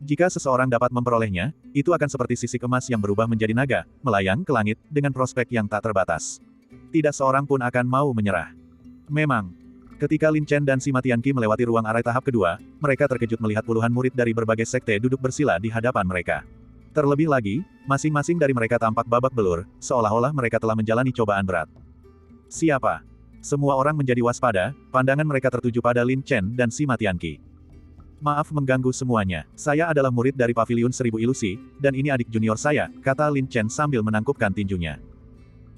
Jika seseorang dapat memperolehnya, itu akan seperti sisik emas yang berubah menjadi naga, melayang ke langit, dengan prospek yang tak terbatas. Tidak seorang pun akan mau menyerah. Memang, ketika Lin Chen dan Sima Tianqi melewati ruang arai tahap kedua, mereka terkejut melihat puluhan murid dari berbagai sekte duduk bersila di hadapan mereka. Terlebih lagi, masing-masing dari mereka tampak babak belur, seolah-olah mereka telah menjalani cobaan berat. Siapa? Semua orang menjadi waspada, pandangan mereka tertuju pada Lin Chen dan Sima Tianqi. Maaf mengganggu semuanya, saya adalah murid dari Paviliun Seribu Ilusi, dan ini adik junior saya, kata Lin Chen sambil menangkupkan tinjunya.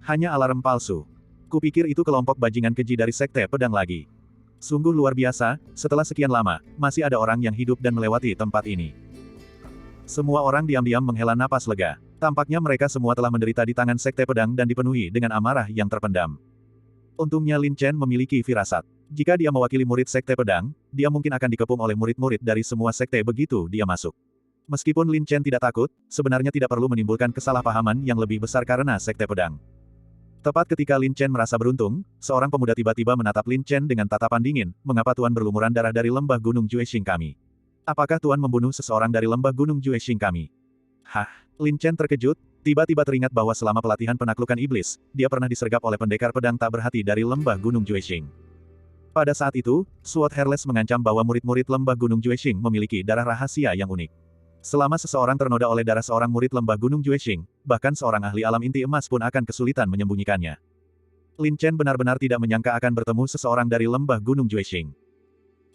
Hanya alarm palsu. Kupikir itu kelompok bajingan keji dari Sekte Pedang lagi. Sungguh luar biasa, setelah sekian lama, masih ada orang yang hidup dan melewati tempat ini. Semua orang diam-diam menghela napas lega. Tampaknya mereka semua telah menderita di tangan Sekte Pedang dan dipenuhi dengan amarah yang terpendam. Untungnya Lin Chen memiliki firasat. Jika dia mewakili murid Sekte Pedang, dia mungkin akan dikepung oleh murid-murid dari semua sekte begitu dia masuk. Meskipun Lin Chen tidak takut, sebenarnya tidak perlu menimbulkan kesalahpahaman yang lebih besar karena Sekte Pedang. Tepat ketika Lin Chen merasa beruntung, seorang pemuda tiba-tiba menatap Lin Chen dengan tatapan dingin, "Mengapa Tuan berlumuran darah dari lembah gunung Juexing kami? Apakah Tuan membunuh seseorang dari lembah gunung Juexing kami?" Hah? Lin Chen terkejut, tiba-tiba teringat bahwa selama pelatihan penaklukan iblis, dia pernah disergap oleh pendekar pedang tak berhati dari lembah gunung Juexing. Pada saat itu, Sword Hairless mengancam bahwa murid-murid lembah gunung Juexing memiliki darah rahasia yang unik. Selama seseorang ternoda oleh darah seorang murid lembah gunung Juexing, bahkan seorang ahli alam inti emas pun akan kesulitan menyembunyikannya. Lin Chen benar-benar tidak menyangka akan bertemu seseorang dari lembah gunung Juexing.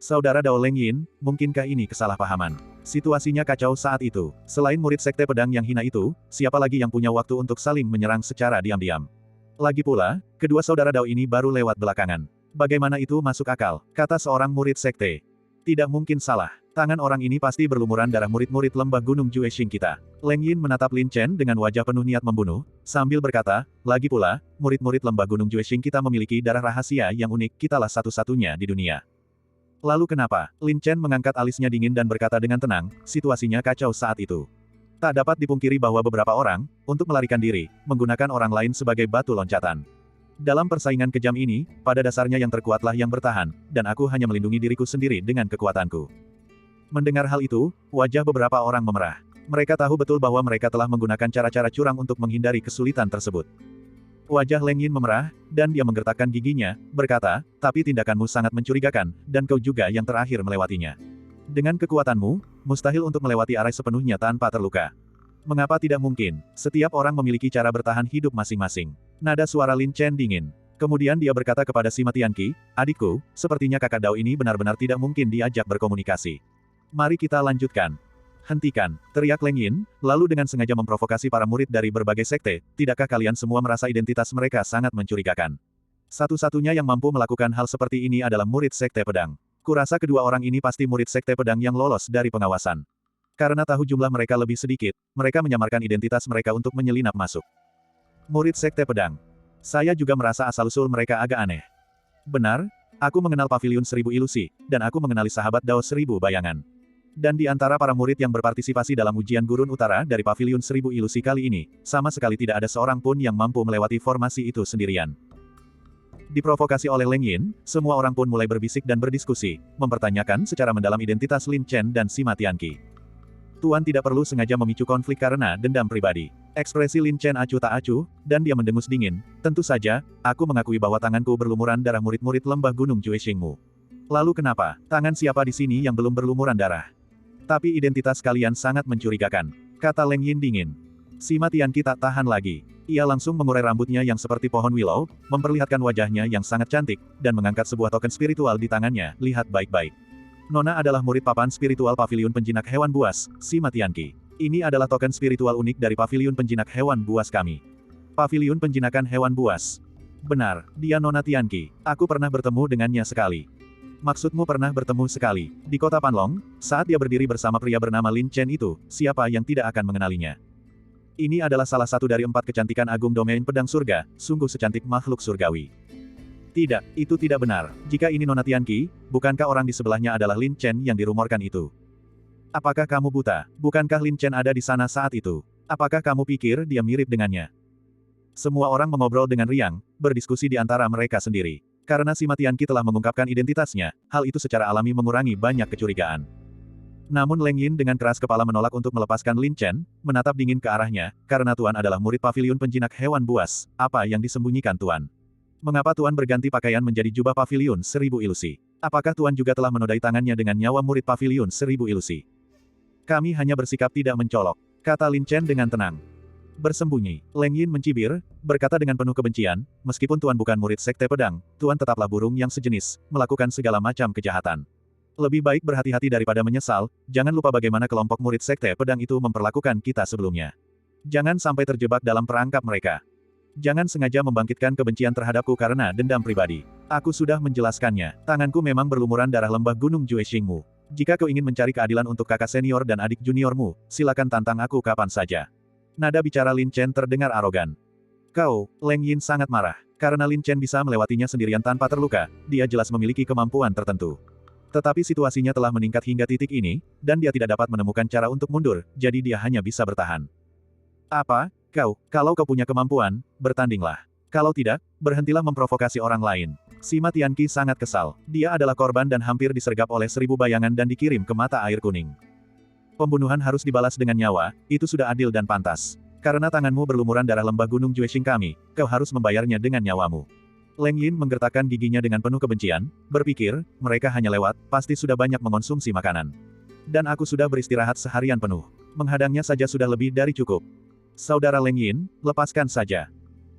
Saudara Dao Leng Yin, mungkinkah ini kesalahpahaman? Situasinya kacau saat itu. Selain murid Sekte Pedang yang hina itu, siapa lagi yang punya waktu untuk saling menyerang secara diam-diam? Lagi pula, kedua saudara Dao ini baru lewat belakangan. Bagaimana itu masuk akal? Kata seorang murid sekte. Tidak mungkin salah. Tangan orang ini pasti berlumuran darah murid-murid lembah gunung Juexing kita. Leng Yin menatap Lin Chen dengan wajah penuh niat membunuh, sambil berkata, lagi pula, murid-murid lembah gunung Juexing kita memiliki darah rahasia yang unik, kitalah satu-satunya di dunia. Lalu kenapa? Lin Chen mengangkat alisnya dingin dan berkata dengan tenang, situasinya kacau saat itu. Tak dapat dipungkiri bahwa beberapa orang, untuk melarikan diri, menggunakan orang lain sebagai batu loncatan. Dalam persaingan kejam ini, pada dasarnya yang terkuatlah yang bertahan, dan aku hanya melindungi diriku sendiri dengan kekuatanku. Mendengar hal itu, wajah beberapa orang memerah. Mereka tahu betul bahwa mereka telah menggunakan cara-cara curang untuk menghindari kesulitan tersebut. Wajah Leng Yin memerah, dan dia menggertakkan giginya, berkata, tapi tindakanmu sangat mencurigakan, dan kau juga yang terakhir melewatinya. Dengan kekuatanmu, mustahil untuk melewati arai sepenuhnya tanpa terluka. Mengapa tidak mungkin? Setiap orang memiliki cara bertahan hidup masing-masing. Nada suara Lin Chen dingin. Kemudian dia berkata kepada Sima Tianqi, adikku, sepertinya kakak Dao ini benar-benar tidak mungkin diajak berkomunikasi. Mari kita lanjutkan. Hentikan, teriak Leng Yin, lalu dengan sengaja memprovokasi para murid dari berbagai sekte, tidakkah kalian semua merasa identitas mereka sangat mencurigakan? Satu-satunya yang mampu melakukan hal seperti ini adalah murid Sekte Pedang. Kurasa kedua orang ini pasti murid Sekte Pedang yang lolos dari pengawasan. Karena tahu jumlah mereka lebih sedikit, mereka menyamarkan identitas mereka untuk menyelinap masuk. Murid Sekte Pedang. Saya juga merasa asal-usul mereka agak aneh. Benar, aku mengenal Paviliun Seribu Ilusi, dan aku mengenali sahabat Dao Seribu Bayangan. Dan di antara para murid yang berpartisipasi dalam ujian Gurun Utara dari Paviliun Seribu Ilusi kali ini, sama sekali tidak ada seorang pun yang mampu melewati formasi itu sendirian. Diprovokasi oleh Leng Yin, semua orang pun mulai berbisik dan berdiskusi, mempertanyakan secara mendalam identitas Lin Chen dan Sima Tianqi. Tuan tidak perlu sengaja memicu konflik karena dendam pribadi. Ekspresi Lin Chen acuh tak acuh, dan dia mendengus dingin. Tentu saja, aku mengakui bahwa tanganku berlumuran darah murid-murid lembah gunung Juexingmu. Lalu kenapa? Tangan siapa di sini yang belum berlumuran darah? Tapi identitas kalian sangat mencurigakan, kata Leng Yin dingin. Sima Tianqi tak tahan lagi. Ia langsung mengurai rambutnya yang seperti pohon willow, memperlihatkan wajahnya yang sangat cantik, dan mengangkat sebuah token spiritual di tangannya, lihat baik-baik. Nona adalah murid papan spiritual Paviliun Penjinak Hewan Buas, Sima Tianqi. Ini adalah token spiritual unik dari Paviliun Penjinak Hewan Buas kami. Paviliun Penjinakan Hewan Buas. Benar, dia Nona Tianqi. Aku pernah bertemu dengannya sekali. Maksudmu pernah bertemu sekali, di kota Panlong, saat dia berdiri bersama pria bernama Lin Chen itu, siapa yang tidak akan mengenalinya? Ini adalah salah satu dari 4 kecantikan agung domain pedang surga, sungguh secantik makhluk surgawi. Tidak, itu tidak benar. Jika ini Nona Tianqi, bukankah orang di sebelahnya adalah Lin Chen yang dirumorkan itu? Apakah kamu buta? Bukankah Lin Chen ada di sana saat itu? Apakah kamu pikir dia mirip dengannya? Semua orang mengobrol dengan riang, berdiskusi di antara mereka sendiri. Karena si Tianqi telah mengungkapkan identitasnya, hal itu secara alami mengurangi banyak kecurigaan. Namun Leng Yin dengan keras kepala menolak untuk melepaskan Lin Chen, menatap dingin ke arahnya, karena Tuan adalah murid paviliun penjinak hewan buas, apa yang disembunyikan Tuan? Mengapa Tuan berganti pakaian menjadi jubah paviliun 1000 ilusi? Apakah Tuan juga telah menodai tangannya dengan nyawa murid paviliun 1000 ilusi? Kami hanya bersikap tidak mencolok, kata Lin Chen dengan tenang. Bersembunyi, Leng Yin mencibir, berkata dengan penuh kebencian, meskipun Tuan bukan murid Sekte Pedang, Tuan tetaplah burung yang sejenis, melakukan segala macam kejahatan. Lebih baik berhati-hati daripada menyesal, jangan lupa bagaimana kelompok murid Sekte Pedang itu memperlakukan kita sebelumnya. Jangan sampai terjebak dalam perangkap mereka. Jangan sengaja membangkitkan kebencian terhadapku karena dendam pribadi. Aku sudah menjelaskannya, tanganku memang berlumuran darah lembah gunung Jueshingmu. Jika kau ingin mencari keadilan untuk kakak senior dan adik juniormu, silakan tantang aku kapan saja. Nada bicara Lin Chen terdengar arogan. Kau, Leng Yin sangat marah. Karena Lin Chen bisa melewatinya sendirian tanpa terluka, dia jelas memiliki kemampuan tertentu. Tetapi situasinya telah meningkat hingga titik ini, dan dia tidak dapat menemukan cara untuk mundur, jadi dia hanya bisa bertahan. Apa? Kalau kau punya kemampuan, bertandinglah. Kalau tidak, berhentilah memprovokasi orang lain. Si Tianqi sangat kesal. Dia adalah korban dan hampir disergap oleh 1000 bayangan dan dikirim ke mata air kuning. Pembunuhan harus dibalas dengan nyawa, itu sudah adil dan pantas. Karena tanganmu berlumuran darah lembah gunung Jueshing kami, kau harus membayarnya dengan nyawamu. Leng Yin menggertakkan giginya dengan penuh kebencian, berpikir, mereka hanya lewat, pasti sudah banyak mengonsumsi makanan. Dan aku sudah beristirahat seharian penuh. Menghadangnya saja sudah lebih dari cukup. Saudara Leng Yin, lepaskan saja.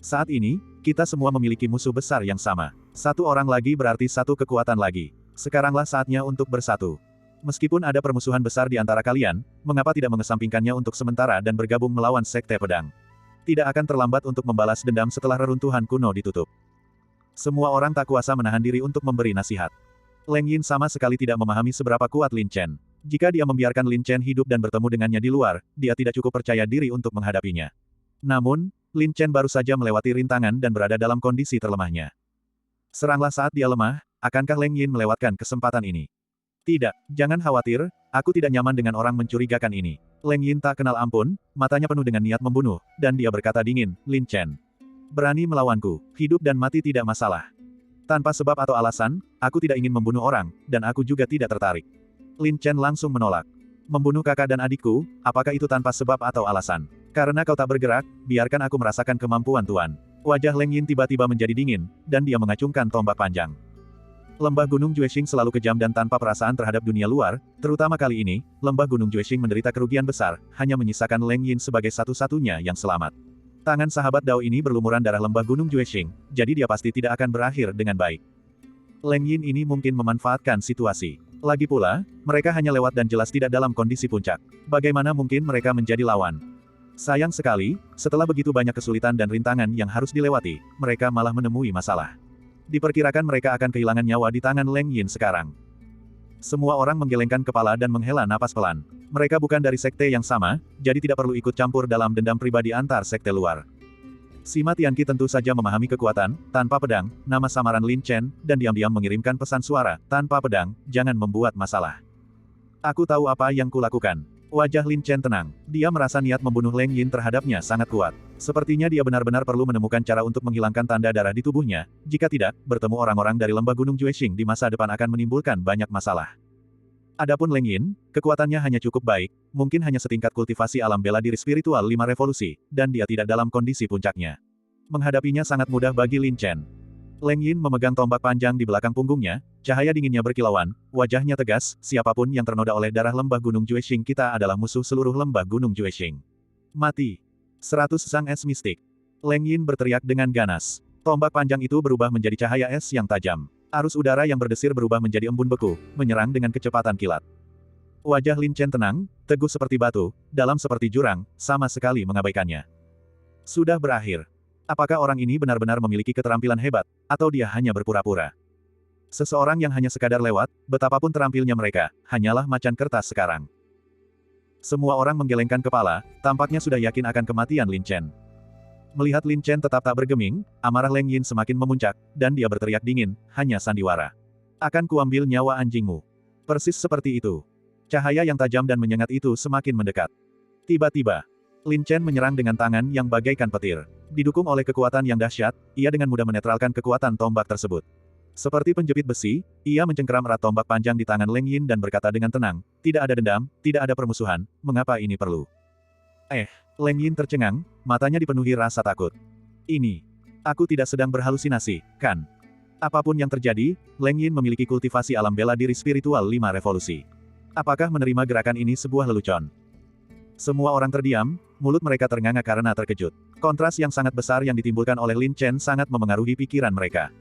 Saat ini, kita semua memiliki musuh besar yang sama. Satu orang lagi berarti satu kekuatan lagi. Sekaranglah saatnya untuk bersatu. Meskipun ada permusuhan besar di antara kalian, mengapa tidak mengesampingkannya untuk sementara dan bergabung melawan Sekte Pedang? Tidak akan terlambat untuk membalas dendam setelah reruntuhan kuno ditutup. Semua orang tak kuasa menahan diri untuk memberi nasihat. Leng Yin sama sekali tidak memahami seberapa kuat Lin Chen. Jika dia membiarkan Lin Chen hidup dan bertemu dengannya di luar, dia tidak cukup percaya diri untuk menghadapinya. Namun, Lin Chen baru saja melewati rintangan dan berada dalam kondisi terlemahnya. Seranglah saat dia lemah, akankah Leng Yin melewatkan kesempatan ini? Tidak, jangan khawatir, aku tidak nyaman dengan orang mencurigakan ini. Leng Yin tak kenal ampun, matanya penuh dengan niat membunuh, dan dia berkata dingin, Lin Chen. Berani melawanku, hidup dan mati tidak masalah. Tanpa sebab atau alasan, aku tidak ingin membunuh orang, dan aku juga tidak tertarik. Lin Chen langsung menolak. Membunuh kakak dan adikku, apakah itu tanpa sebab atau alasan? Karena kau tak bergerak, biarkan aku merasakan kemampuan Tuan. Wajah Leng Yin tiba-tiba menjadi dingin, dan dia mengacungkan tombak panjang. Lembah Gunung Jueshing selalu kejam dan tanpa perasaan terhadap dunia luar, terutama kali ini, Lembah Gunung Jueshing menderita kerugian besar, hanya menyisakan Leng Yin sebagai satu-satunya yang selamat. Tangan sahabat Dao ini berlumuran darah lembah Gunung Jueshing, jadi dia pasti tidak akan berakhir dengan baik. Leng Yin ini mungkin memanfaatkan situasi. Lagi pula, mereka hanya lewat dan jelas tidak dalam kondisi puncak. Bagaimana mungkin mereka menjadi lawan? Sayang sekali, setelah begitu banyak kesulitan dan rintangan yang harus dilewati, mereka malah menemui masalah. Diperkirakan mereka akan kehilangan nyawa di tangan Leng Yin sekarang. Semua orang menggelengkan kepala dan menghela napas pelan. Mereka bukan dari sekte yang sama, jadi tidak perlu ikut campur dalam dendam pribadi antar sekte luar. Si Tianqi tentu saja memahami kekuatan, tanpa pedang, nama samaran Lin Chen, dan diam-diam mengirimkan pesan suara, tanpa pedang, jangan membuat masalah. Aku tahu apa yang kulakukan. Wajah Lin Chen tenang. Dia merasa niat membunuh Leng Yin terhadapnya sangat kuat. Sepertinya dia benar-benar perlu menemukan cara untuk menghilangkan tanda darah di tubuhnya, jika tidak, bertemu orang-orang dari lembah Gunung Jueshing di masa depan akan menimbulkan banyak masalah. Adapun Leng Yin, kekuatannya hanya cukup baik, mungkin hanya setingkat kultivasi alam bela diri spiritual 5 revolusi, dan dia tidak dalam kondisi puncaknya. Menghadapinya sangat mudah bagi Lin Chen. Leng Yin memegang tombak panjang di belakang punggungnya, cahaya dinginnya berkilauan, wajahnya tegas, siapapun yang ternoda oleh darah lembah Gunung Jueshing kita adalah musuh seluruh lembah Gunung Jueshing. Mati. 100 sang es mistik. Leng Yin berteriak dengan ganas. Tombak panjang itu berubah menjadi cahaya es yang tajam. Arus udara yang berdesir berubah menjadi embun beku, menyerang dengan kecepatan kilat. Wajah Lin Chen tenang, teguh seperti batu, dalam seperti jurang, sama sekali mengabaikannya. Sudah berakhir. Apakah orang ini benar-benar memiliki keterampilan hebat, atau dia hanya berpura-pura? Seseorang yang hanya sekadar lewat, betapapun terampilnya mereka, hanyalah macan kertas sekarang. Semua orang menggelengkan kepala, tampaknya sudah yakin akan kematian Lin Chen. Melihat Lin Chen tetap tak bergeming, amarah Leng Yin semakin memuncak, dan dia berteriak dingin, hanya sandiwara. Akan kuambil nyawa anjingmu. Persis seperti itu. Cahaya yang tajam dan menyengat itu semakin mendekat. Tiba-tiba, Lin Chen menyerang dengan tangan yang bagaikan petir. Didukung oleh kekuatan yang dahsyat, ia dengan mudah menetralkan kekuatan tombak tersebut. Seperti penjepit besi, ia mencengkeram erat tombak panjang di tangan Leng Yin dan berkata dengan tenang, tidak ada dendam, tidak ada permusuhan, mengapa ini perlu? Leng Yin tercengang, matanya dipenuhi rasa takut. Aku tidak sedang berhalusinasi, kan? Apapun yang terjadi, Leng Yin memiliki kultivasi alam bela diri spiritual 5 revolusi. Apakah menerima gerakan ini sebuah lelucon? Semua orang terdiam, mulut mereka ternganga karena terkejut. Kontras yang sangat besar yang ditimbulkan oleh Lin Chen sangat memengaruhi pikiran mereka.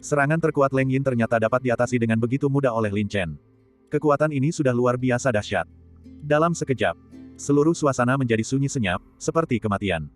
Serangan terkuat Leng Yin ternyata dapat diatasi dengan begitu mudah oleh Lin Chen. Kekuatan ini sudah luar biasa dahsyat. Dalam sekejap, seluruh suasana menjadi sunyi senyap, seperti kematian.